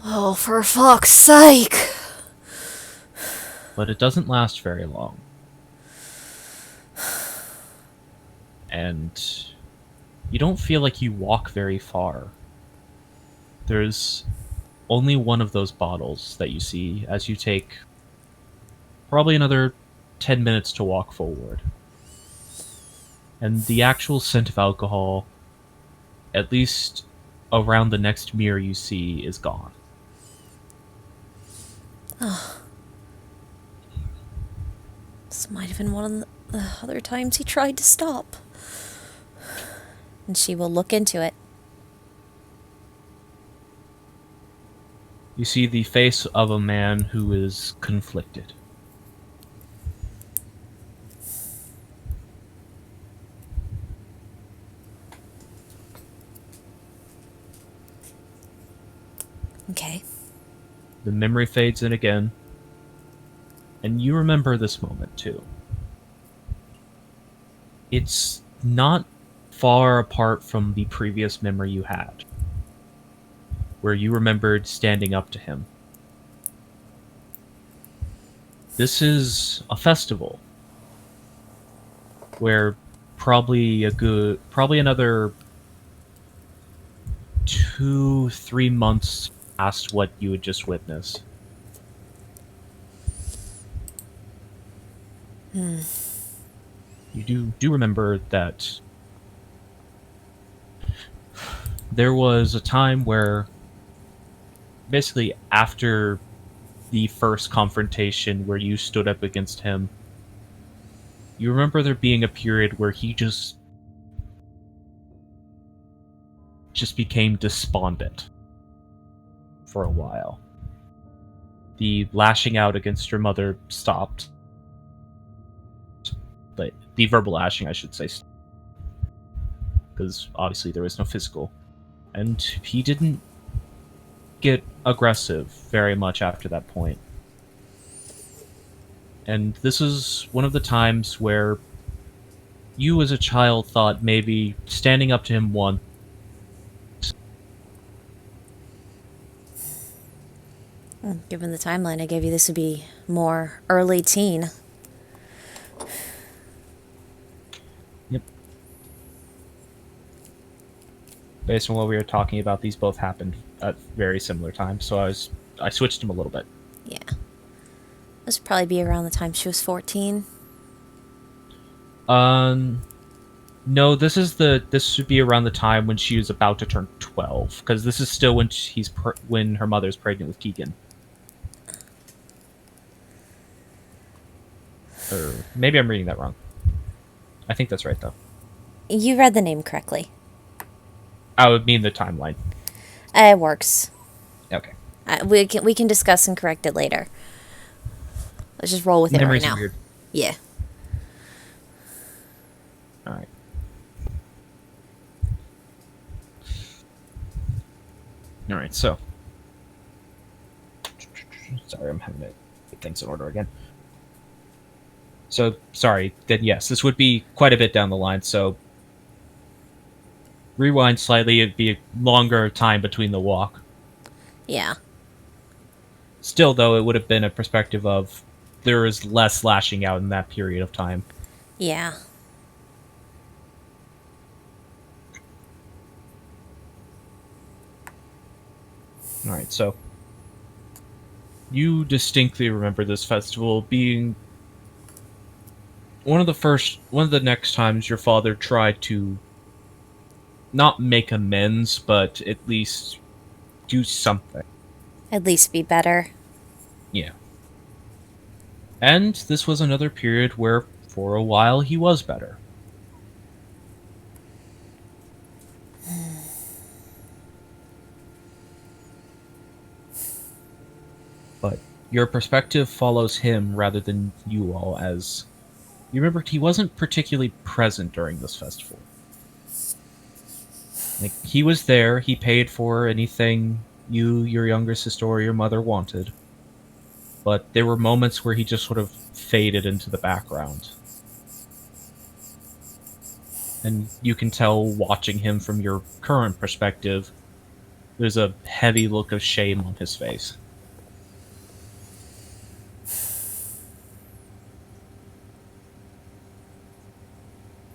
Oh, for fuck's sake! But it doesn't last very long. And you don't feel like you walk very far. There's only one of those bottles that you see as you take probably another 10 minutes to walk forward. And the actual scent of alcohol, at least around the next mirror you see, is gone. This might have been one of the other times he tried to stop. And she will look into it. You see the face of a man who is conflicted. Okay. The memory fades in again, and you remember this moment too. It's not far apart from the previous memory you had, where you remembered standing up to him. This is a festival where probably another 2-3 months past what you had just witnessed. You do remember that there was a time where, basically after the first confrontation where you stood up against him, you remember there being a period where he just became despondent for a while. The lashing out against your mother stopped. But the verbal lashing, I should say, because obviously there was no physical. And he didn't get aggressive very much after that point. And this is one of the times where you as a child thought maybe standing up to him once. Given the timeline I gave you, this would be more early teen. Yep. Based on what we were talking about, these both happened at very similar times, so I switched them a little bit. Yeah. This would probably be around the time she was 14. No, this should be around the time when she was about to turn 12, because this is still when when her mother's pregnant with Keegan. Or maybe I'm reading that wrong. I think that's right though. You read the name correctly. I would mean the timeline. It works. Okay. We can discuss and correct it later. Let's just roll with it Memories right are now. weird. Yeah. All right. All right. So, sorry, I'm having to get things in order again. So, sorry. Then yes, this would be quite a bit down the line. So, rewind slightly. It'd be a longer time between the walk. Yeah. Still, though, it would have been a perspective of there is less lashing out in that period of time. Yeah. All right, so you distinctly remember this festival being one of the next times your father tried to not make amends, but at least do something. At least be better. Yeah. And this was another period where, for a while, he was better. But your perspective follows him rather than you all, as you remember he wasn't particularly present during this festival. Like, he was there, he paid for anything you, your younger sister, or your mother wanted. But there were moments where he just sort of faded into the background. And you can tell, watching him from your current perspective, there's a heavy look of shame on his face.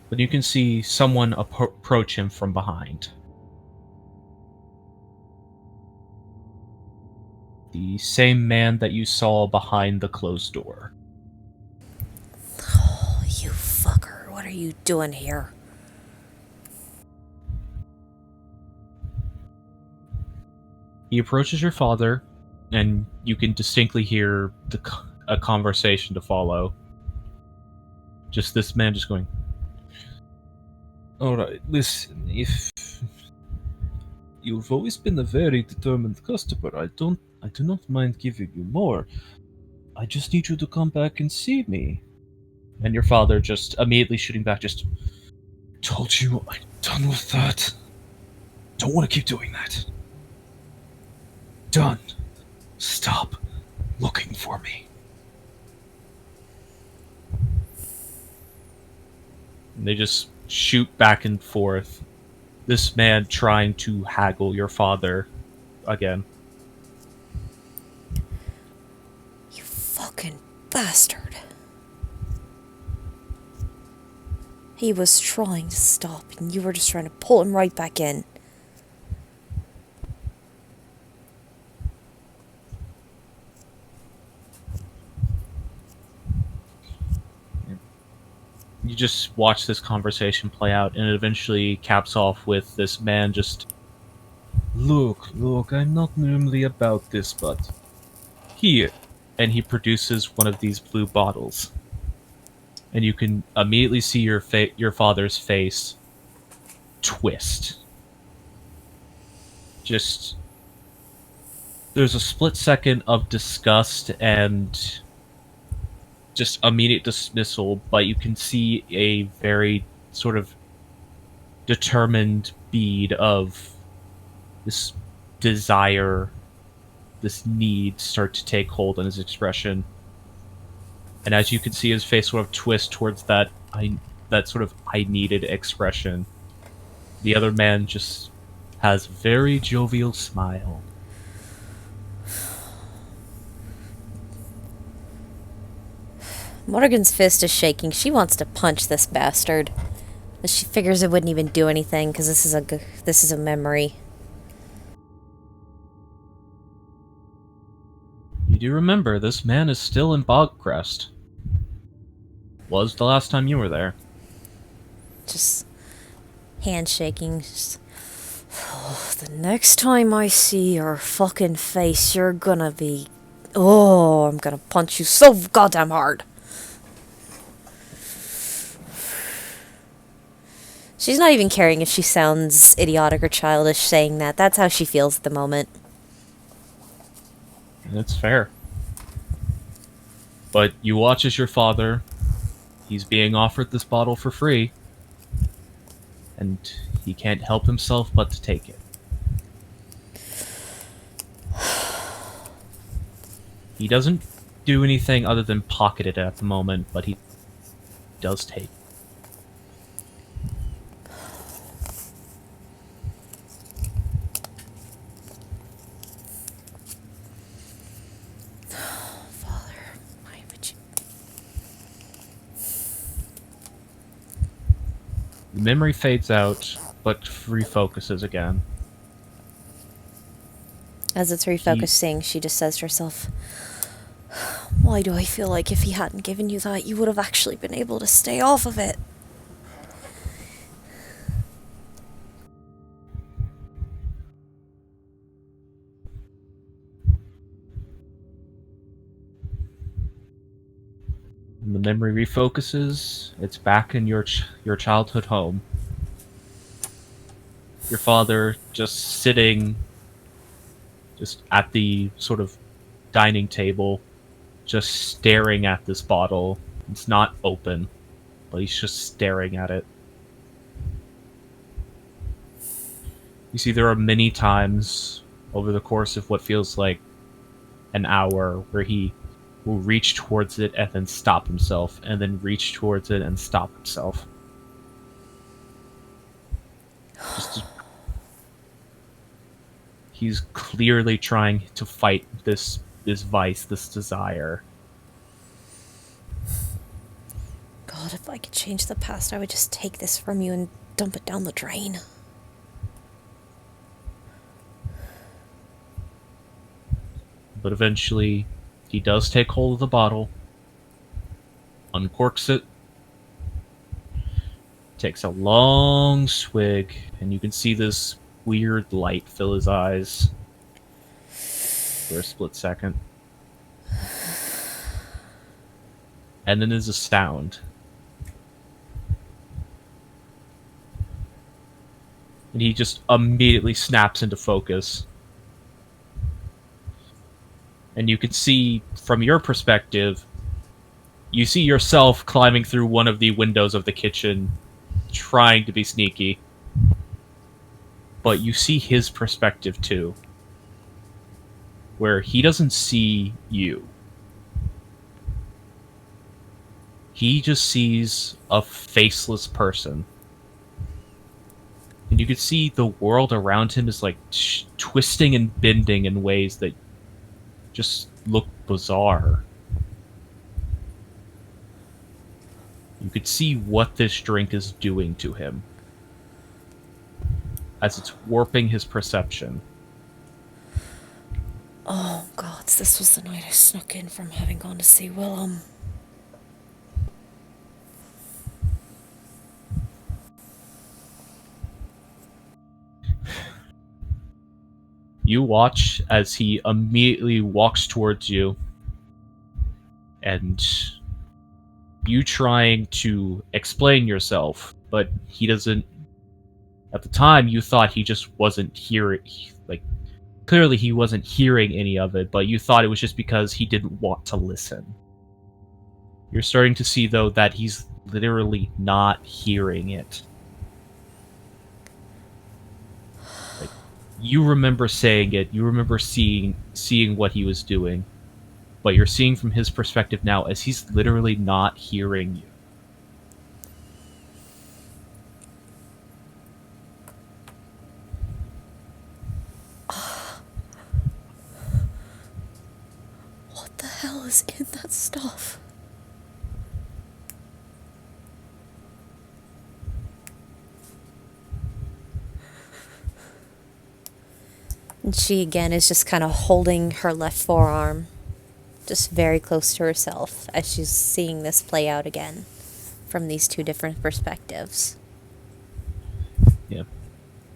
But you can see someone approach him from behind. The same man that you saw behind the closed door. Oh, you fucker. What are you doing here? He approaches your father, and you can distinctly hear a conversation to follow. Just this man just going, "Alright, listen, if you've always been a very determined customer, I do not mind giving you more. I just need you to come back and see me." And your father just immediately shooting back, just, Told you I'm done with that. Don't want to keep doing that. Done. Stop looking for me. and they just shoot back and forth. This man trying to haggle your father again. You fucking bastard. He was trying to stop, and you were just trying to pull him right back in. You just watch this conversation play out, and it eventually caps off with this man just, look, I'm not normally about this, but here. And he produces one of these blue bottles. And you can immediately see your father's face twist. Just, there's a split second of disgust and just immediate dismissal, but you can see a very sort of determined bead of this desire, this need start to take hold in his expression. And as you can see his face sort of twist towards that sort of I needed expression, the other man just has a very jovial smile. Morgan's fist is shaking. She wants to punch this bastard. But she figures it wouldn't even do anything because this is a memory. You do remember, this man is still in Bogcrest. Was the last time you were there. Just handshaking. Just, the next time I see your fucking face, you're gonna be... Oh, I'm gonna punch you so goddamn hard. She's not even caring if she sounds idiotic or childish saying that. That's how she feels at the moment. That's fair. But you watch as your father, he's being offered this bottle for free, and he can't help himself but to take it. He doesn't do anything other than pocket it at the moment, but he does take it. The memory fades out, but refocuses again. As it's refocusing, she just says to herself, why do I feel like if he hadn't given you that, you would have actually been able to stay off of it? When the memory refocuses, it's back in your childhood home. Your father just sitting just at the sort of dining table, just staring at this bottle. It's not open, but he's just staring at it. You see, there are many times over the course of what feels like an hour where he will reach towards it and then stop himself, and then reach towards it and stop himself. He's clearly trying to fight this vice, this desire. God, if I could change the past, I would just take this from you and dump it down the drain. But eventually, he does take hold of the bottle, uncorks it, takes a long swig, and you can see this weird light fill his eyes for a split second. And then there's a sound. And he just immediately snaps into focus. And you can see, from your perspective, you see yourself climbing through one of the windows of the kitchen, trying to be sneaky. But you see his perspective too, where he doesn't see you. He just sees a faceless person. And you can see the world around him is like twisting and bending in ways that just look bizarre. You could see what this drink is doing to him, as it's warping his perception. Oh, God, this was the night I snuck in from having gone to see Willem. You watch as he immediately walks towards you, and you trying to explain yourself, but he doesn't. At the time, you thought he just wasn't hearing. Like, clearly, he wasn't hearing any of it, but you thought it was just because he didn't want to listen. You're starting to see, though, that he's literally not hearing it. Like, you remember saying it, you remember seeing what he was doing, but you're seeing from his perspective now as he's literally not hearing you. What the hell is in that stuff? And she again is just kind of holding her left forearm, just very close to herself as she's seeing this play out again from these two different perspectives. Yeah.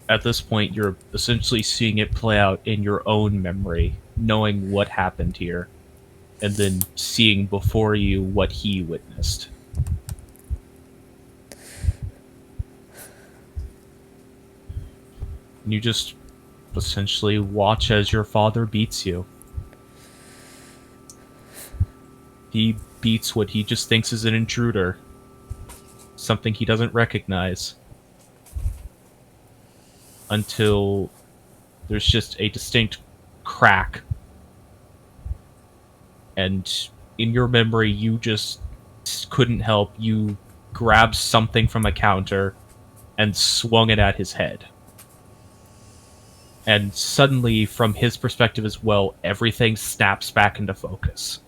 At this point, you're essentially seeing it play out in your own memory, knowing what happened here, and then seeing before you what he witnessed. You just essentially watch as your father beats you. He beats what he just thinks is an intruder, something he doesn't recognize, until there's just a distinct crack. And in your memory, you just couldn't help. You grabbed something from a counter and swung it at his head. And suddenly, from his perspective as well, everything snaps back into focus.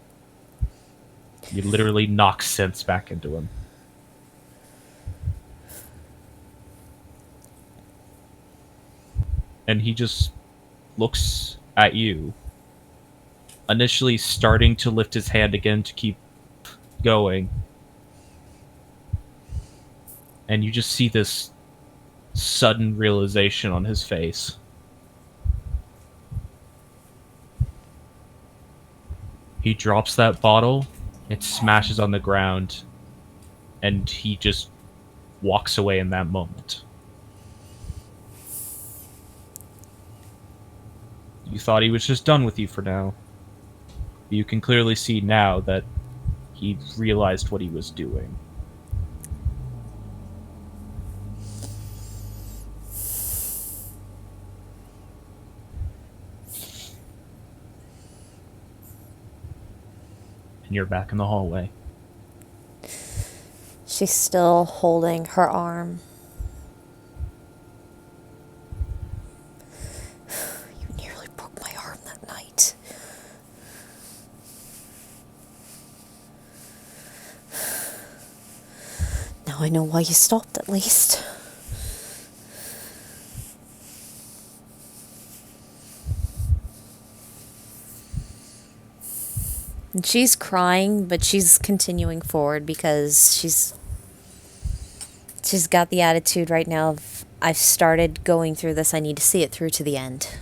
You literally knock sense back into him. And he just looks at you, initially starting to lift his hand again to keep going. And you just see this sudden realization on his face. He drops that bottle, it smashes on the ground, and he just walks away in that moment. You thought he was just done with you for now. You can clearly see now that he realized what he was doing. And you're back in the hallway. She's still holding her arm. You nearly broke my arm that night. Now I know why you stopped, at least. And she's crying, but she's continuing forward because she's got the attitude right now of, I've started going through this, I need to see it through to the end.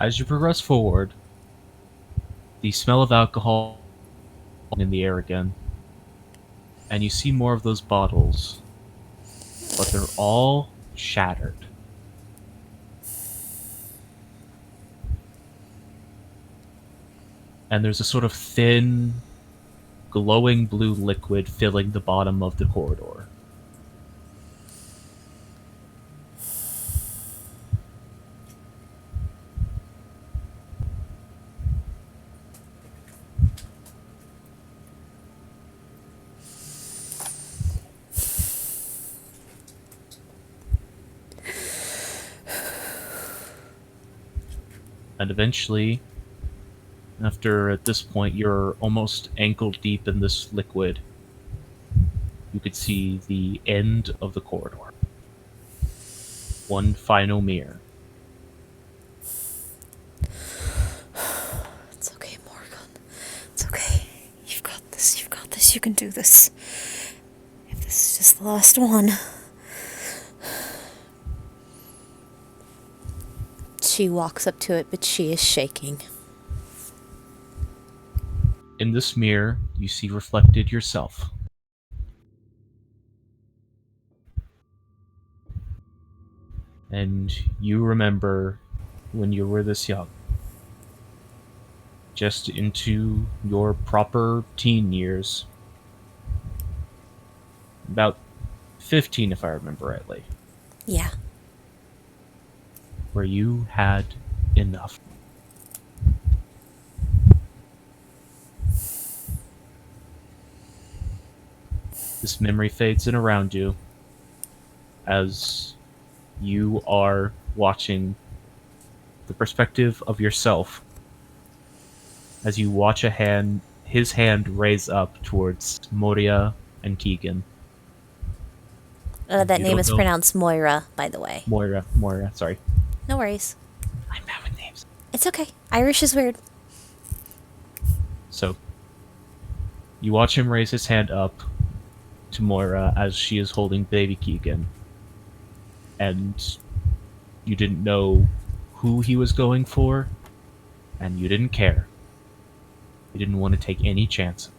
As you progress forward, the smell of alcohol in the air again, and you see more of those bottles, but they're all shattered. And there's a sort of thin, glowing blue liquid filling the bottom of the corridor. And eventually, After, at this point, you're almost ankle deep in this liquid, you could see the end of the corridor. One final mirror. It's okay, Morgan. It's okay. You've got this. You've got this. You can do this. If this is just the last one. She walks up to it, but she is shaking. In this mirror, you see reflected yourself. And you remember when you were this young. Just into your proper teen years. About 15, if I remember rightly. Yeah. Where you had enough. This memory fades in around you as you are watching the perspective of yourself as you watch his hand raise up towards Moria and Keegan. That You name don't is know- pronounced Moira, by the way. Moira, sorry. No worries. I'm bad with names. It's okay. Irish is weird. So, you watch him raise his hand up to Moira as she is holding baby Keegan. And you didn't know who he was going for, and you didn't care. You didn't want to take any chance.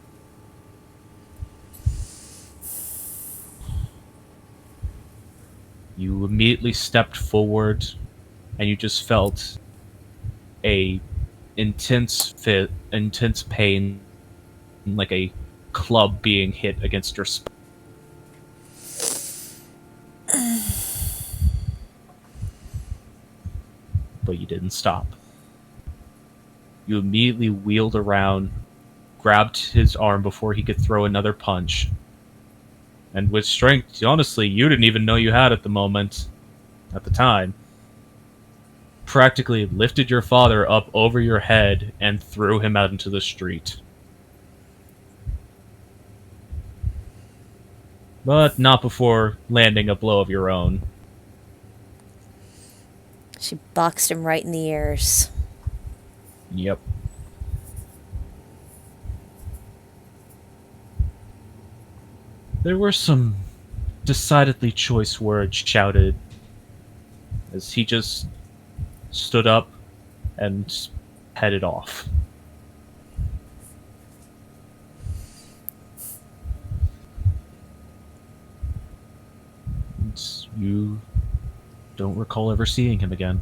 You immediately stepped forward, and you just felt a intense pain, like a club being hit against your spine. But you didn't stop. You immediately wheeled around, grabbed his arm before he could throw another punch. And with strength, honestly, you didn't even know you had at the moment, at the time, practically lifted your father up over your head and threw him out into the street. But not before landing a blow of your own. She boxed him right in the ears. Yep. There were some decidedly choice words shouted as he just stood up and headed off. And you don't recall ever seeing him again.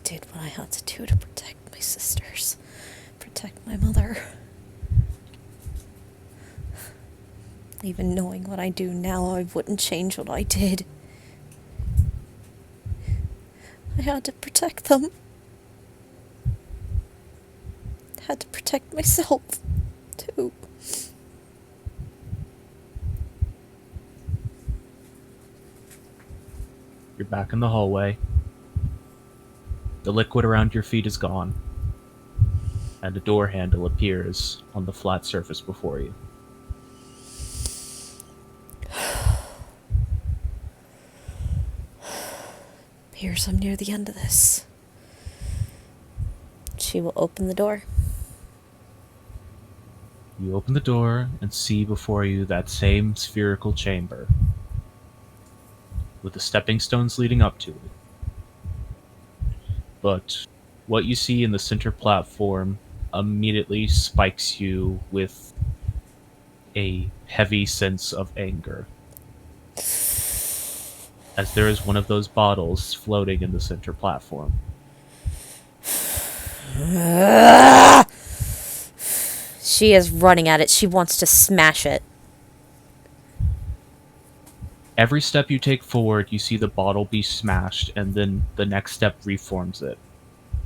Did what I had to do to protect my sisters, protect my mother. Even knowing what I do now, I wouldn't change what I did. I had to protect them. Had to protect myself, too. You're back in the hallway. The liquid around your feet is gone, and a door handle appears on the flat surface before you. Appears I'm near the end of this. She will open the door. You open the door and see before you that same spherical chamber, with the stepping stones leading up to it. But what you see in the center platform immediately spikes you with a heavy sense of anger, as there is one of those bottles floating in the center platform. She is running at it. She wants to smash it. Every step you take forward, you see the bottle be smashed, and then the next step reforms it.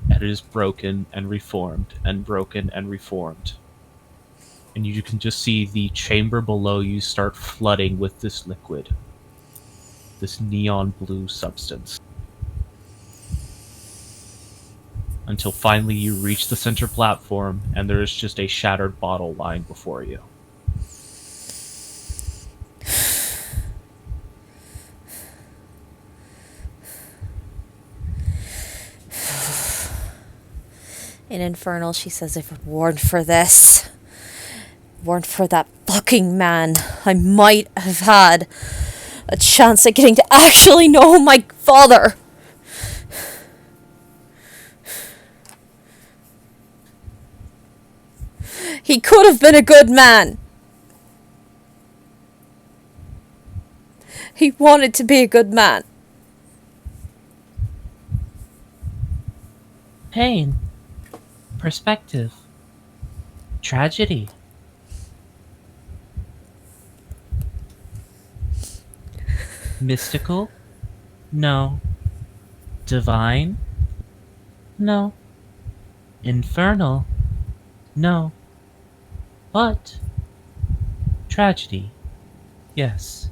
And it is broken and reformed, and broken and reformed. and you can just see the chamber below you start flooding with this liquid, this neon blue substance, until finally you reach the center platform and there is just a shattered bottle lying before you. In Infernal, she says, if it weren't for this, weren't for that fucking man, I might have had a chance at getting to actually know my father. He could have been a good man. He wanted to be a good man. Pain. Perspective. Tragedy. Mystical? No. Divine? No. Infernal? No. But tragedy. Yes.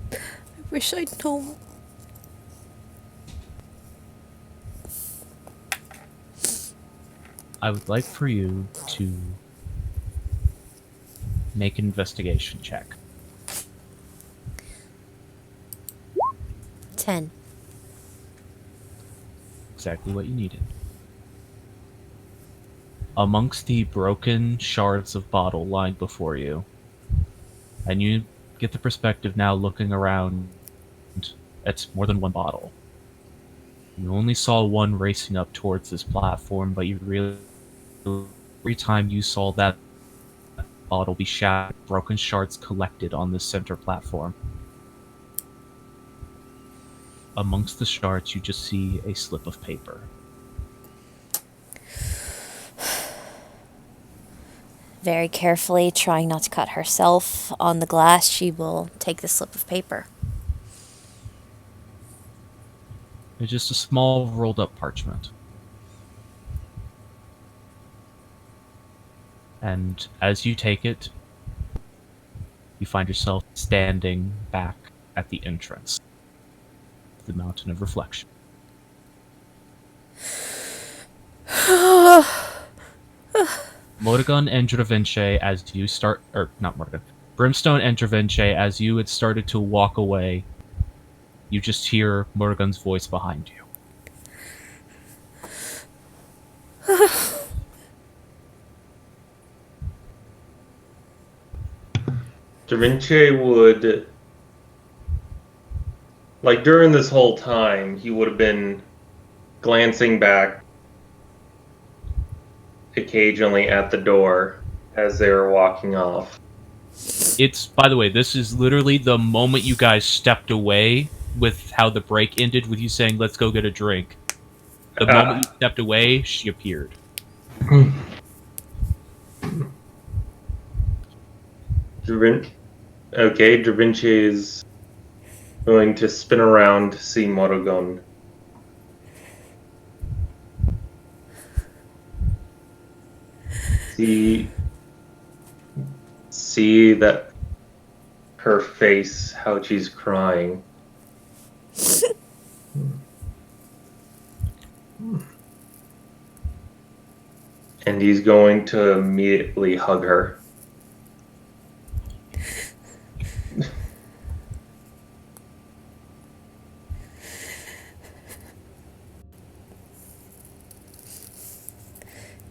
I wish I'd known. I would like for you to make an investigation check. 10. Exactly what you needed. Amongst the broken shards of bottle lying before you, and you get the perspective now looking around at more than one bottle. You only saw one racing up towards this platform, but you really, every time you saw that bottle be shattered, broken shards collected on this center platform. Amongst the shards, you just see a slip of paper. Very carefully, trying not to cut herself on the glass, she will take the slip of paper. It's just a small rolled up parchment. And as you take it, you find yourself standing back at the entrance of the Mountain of Reflection. Morrigan and Dravince, as you start, or not Morrigan, Brimstone and Dravince, as you had started to walk away, you just hear Morrigan's voice behind you. Da Vinci would, like, during this whole time, he would have been glancing back occasionally at the door as they were walking off. It's, by the way, this is literally the moment you guys stepped away with how the break ended with you saying, let's go get a drink. The moment you stepped away, she appeared. Okay, Da Vinci is going to spin around to see Morrigan. See that her face, how she's crying. And he's going to immediately hug her.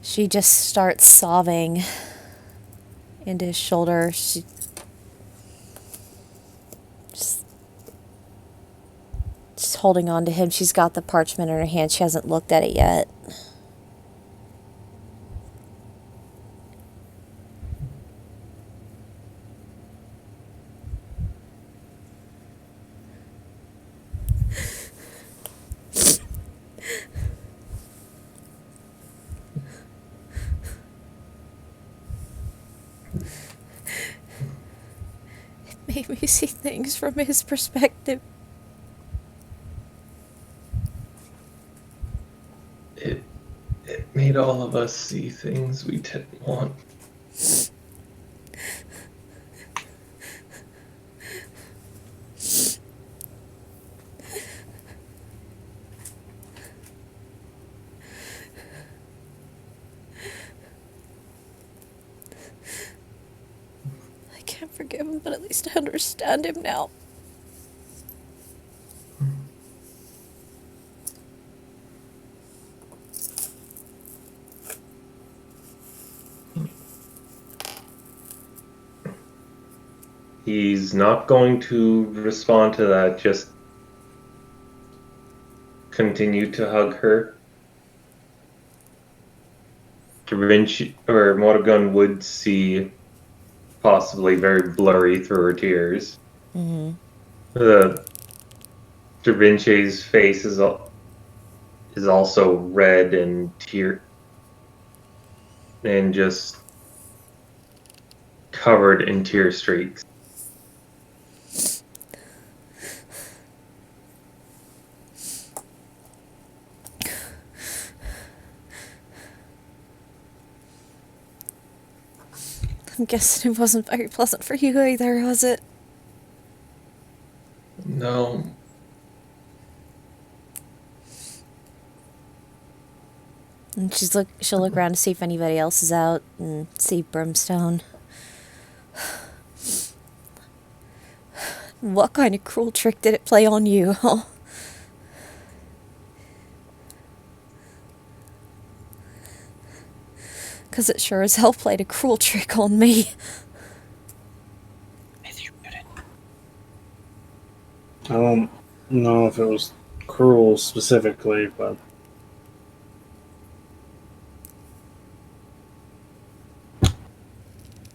She just starts sobbing into his shoulder. She just holding on to him. She's got the parchment in her hand. She hasn't looked at it yet. made me see things from his perspective. It made all of us see things we didn't want. I can't forgive him, but at least I understand him now. He's not going to respond to that, just continue to hug her. Da Vinci or Morgan would see possibly very blurry through her tears. Mm-hmm. The Da Vinci's face is also red and just covered in tear streaks. I'm guessing it wasn't very pleasant for you either, was it? No. And she'll look around to see if anybody else is out and see Brimstone. What kind of cruel trick did it play on you, huh? Because it sure as hell played a cruel trick on me. I don't know if it was cruel specifically, but I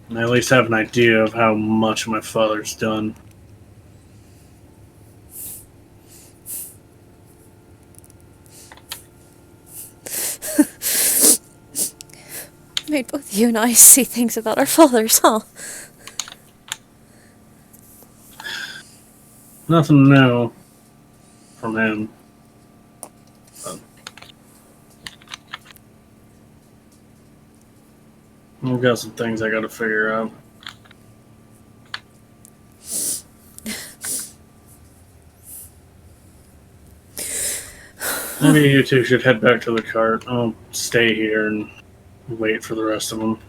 at least have an idea of how much my father's done. Made both you and I see things about our fathers, huh? Nothing new from him. I've got some things I gotta figure out. Maybe you two should head back to the cart. I'll stay here and wait for the rest of them.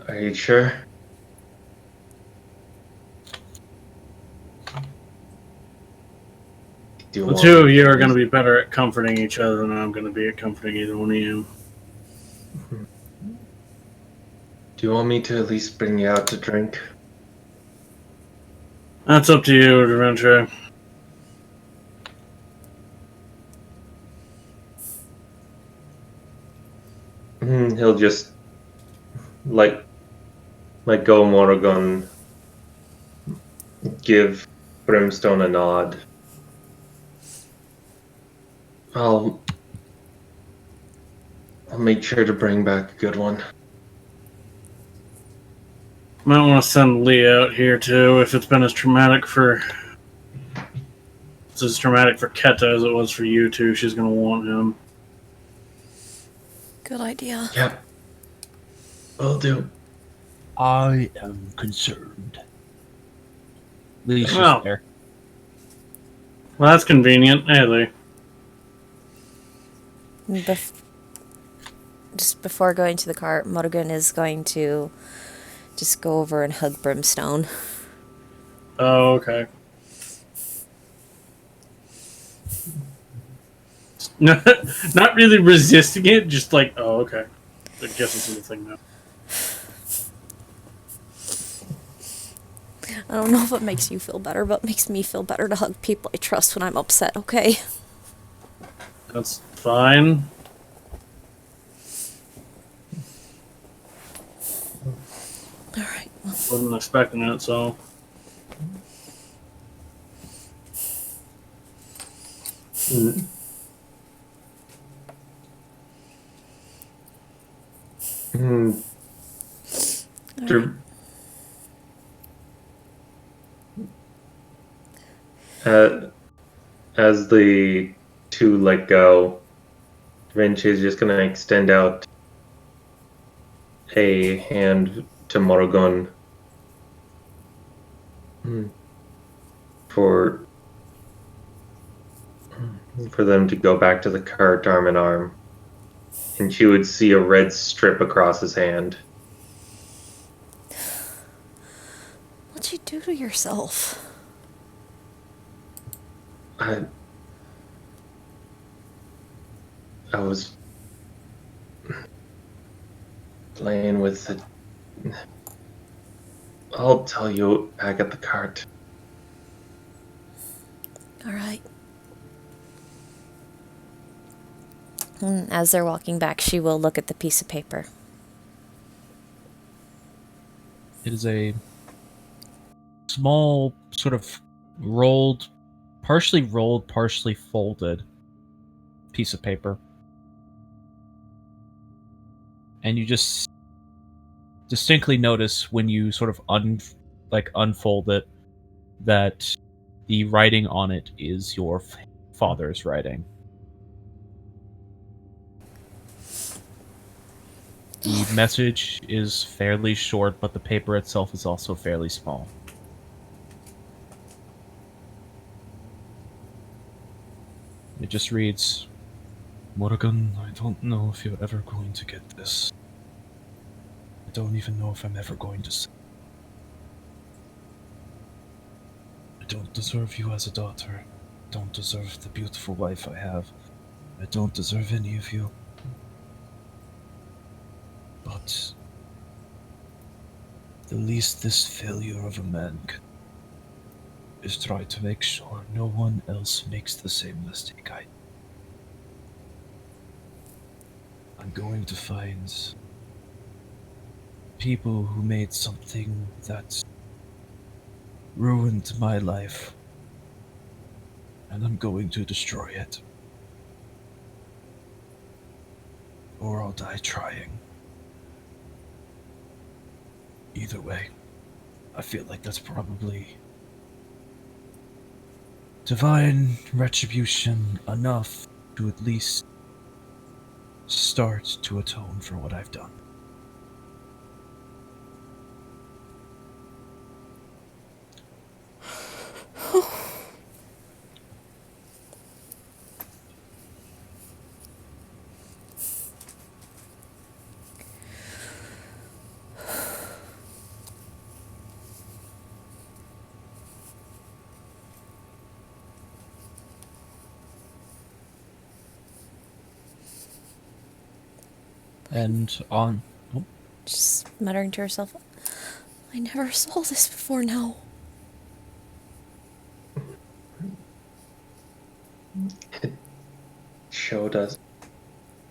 Are you sure? The two of you are going to be better at comforting each other than I'm going to be at comforting either one of you. Do you want me to at least bring you out to drink? That's up to you, Adventure. He'll just let go Morgan, give Brimstone a nod. I'll make sure to bring back a good one. Might want to send Lee out here too, if it's been as traumatic for Keta as it was for you two. She's gonna want him. Good idea. Yep. Will do. I am concerned. Lee's just Well. there. Well, that's convenient. Hey, Lee. Just before going to the cart, Morgan is going to just go over and hug Brimstone. Oh, okay. Not really resisting it, just like, oh, okay. I guess it's a thing now. I don't know if it makes you feel better, but it makes me feel better to hug people I trust when I'm upset, okay? That's fine. Alright, well, Wasn't expecting it, so. As the two let go, Da Vinci is just going to extend out a hand to Morrigan for them to go back to the cart arm in arm. And she would see a red strip across his hand. What'd you do to yourself? I was playing with it. I'll tell you back at the cart. All right. As they're walking back, she will look at the piece of paper. It is a small, sort of partially rolled, partially folded piece of paper. And you just distinctly notice when you sort of unfold it that the writing on it is your father's writing. The message is fairly short, but the paper itself is also fairly small. It just reads, Morrigan, I don't know if you're ever going to get this. I don't even know if I'm ever going to say. I don't deserve you as a daughter. I don't deserve the beautiful wife I have. I don't deserve any of you. But the least this failure of a man can is try to make sure no one else makes the same mistake I did. I'm going to find people who made something that ruined my life, and I'm going to destroy it. Or I'll die trying. Either way, I feel like that's probably divine retribution enough to at least start to atone for what I've done. and on. Oh, Just muttering to herself, I never saw this before now. It showed us.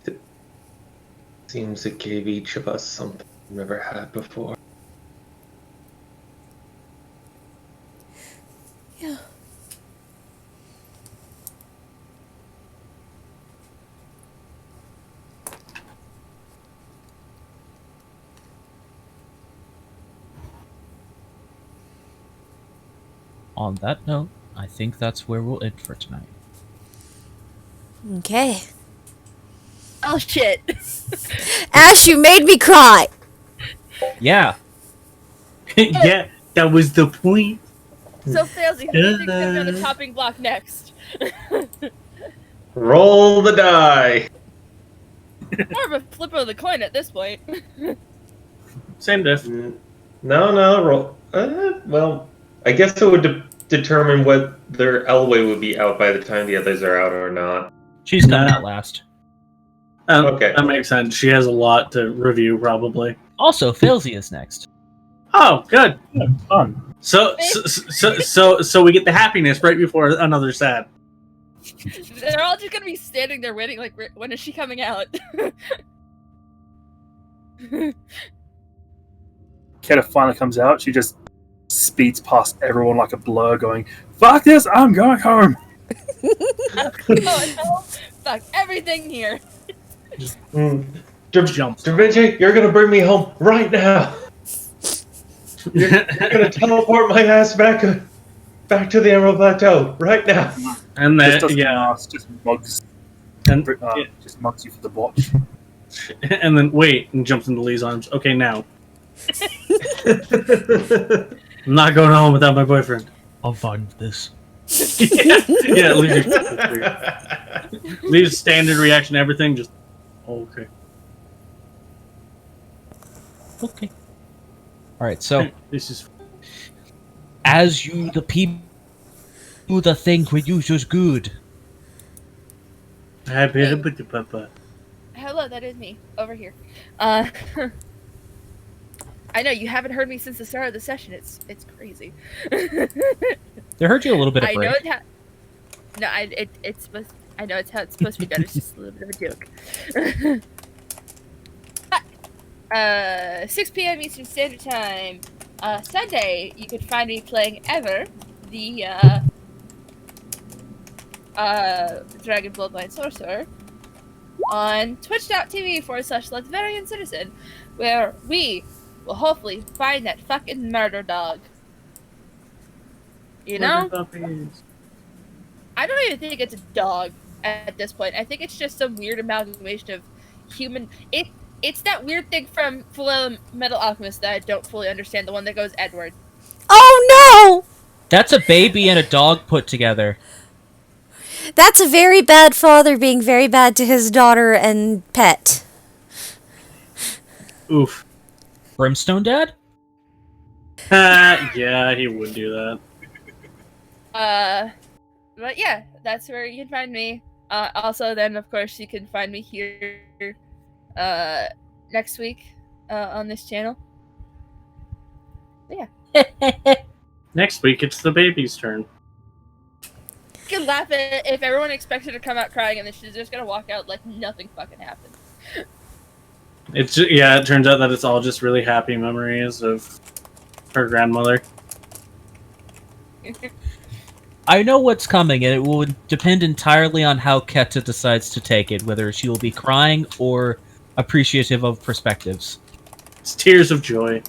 It seems it gave each of us something we never had before. Yeah. On that note, I think that's where we'll end for tonight. Okay. Oh shit! Ash, you made me cry! Yeah. Yeah, that was the point. So Failsy, who do you think's gonna be on the chopping block next? Roll the die. More of a flip of the coin at this point. Same diff. No, roll. Well, I guess it would determine whether Elway would be out by the time the others are out or not. She's coming out last. Okay. That makes sense. She has a lot to review, probably. Also, Failsy is next. Oh, good. Yeah, fun. So we get the happiness right before another sad. They're all just gonna be standing there waiting, like, when is she coming out? Keta finally comes out. She just speeds past everyone like a blur, going, "Fuck this! I'm going home." Oh no! Fuck everything here. Jumps. Da Vinci, you're gonna bring me home right now. You're gonna teleport my ass back back to the Emerald Plateau right now. And Just then doesn't yeah, ask, just mugs, and just mugs you for the watch. and then wait, and jumps into Lee's arms. Okay, now I'm not going home without my boyfriend. I'll find this. Yeah, Lee's standard reaction to everything. Just okay. Okay. All right, so This is As you, the people, do the thing we use is good. Papa. Hello, that is me over here. I know you haven't heard me since the start of the session. It's crazy. they heard you a little bit of I know break. no, it's supposed. I know it's how it's supposed to be done. It's just a little bit of a joke. 6 p.m. Eastern Standard Time. Sunday, you can find me playing Ever, the Dragon Bloodline Sorcerer, on twitch.tv/Latvian Citizen, where we will hopefully find that fucking murder dog. You know? I don't even think it's a dog at this point. I think it's just some weird amalgamation of human. It's that weird thing from Full Metal Alchemist that I don't fully understand. The one that goes Edward. Oh no! That's a baby and a dog put together. That's a very bad father being very bad to his daughter and pet. Oof. Brimstone Dad? Yeah, he would do that. But yeah, that's where you can find me. Also, then of course you can find me here, next week, on this channel. Yeah. Next week, it's the baby's turn. You can laugh at if everyone expects her to come out crying and then she's just gonna walk out like nothing fucking happened. It's yeah. It turns out that it's all just really happy memories of her grandmother. I know what's coming, and it will depend entirely on how Keta decides to take it, whether she will be crying or appreciative of perspectives. It's tears of joy.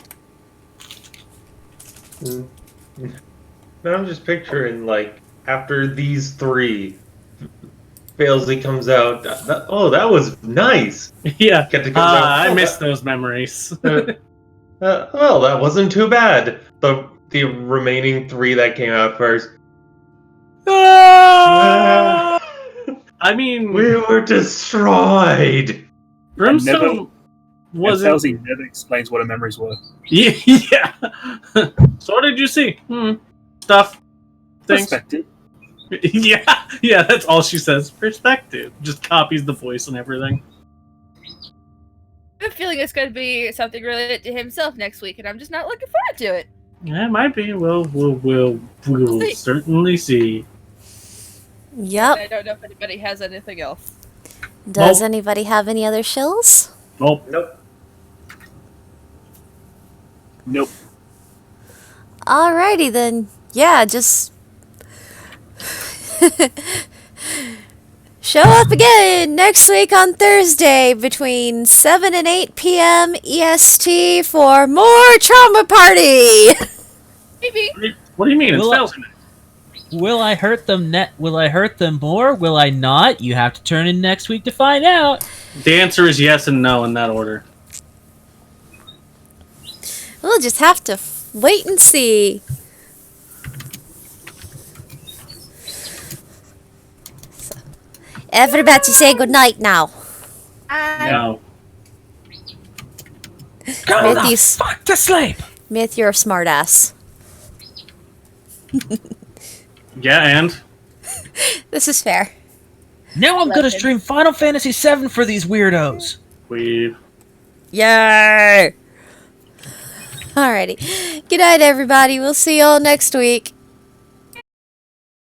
Now I'm just picturing, like, after these three, Failsy comes out. That was nice. Yeah. Get to come out. I miss those memories. Well, that wasn't too bad. The remaining three that came out first. I mean, We were destroyed. Brimstone wasn't. Felsi never explains what her memories were. Yeah. So what did you see? Stuff. Things. Perspective. Yeah. That's all she says. Perspective. Just copies the voice and everything. I have a feeling it's gonna be something related to himself next week, and I'm just not looking forward to it. Yeah, it might be. We'll certainly see. Yep. I don't know if anybody has anything else. Does Nope. anybody have any other shills? Nope. Nope. Alrighty then. Yeah, just show up again next week on Thursday between 7 and 8 p.m. EST for more Trauma Party! Maybe. What do you mean? It's Will I- Felsi. Will I hurt them Will I hurt them more? Will I not? You have to turn in next week to find out. The answer is yes and no in that order. We'll just have to wait and see. So, everybody say goodnight now. No. Myth, Fuck to sleep! Myth, you're a smartass. Yeah, and This is fair. Now I'm gonna Legend. stream Final Fantasy VII for these weirdos. we. Yay! Alrighty. Good night, everybody. We'll see you all next week.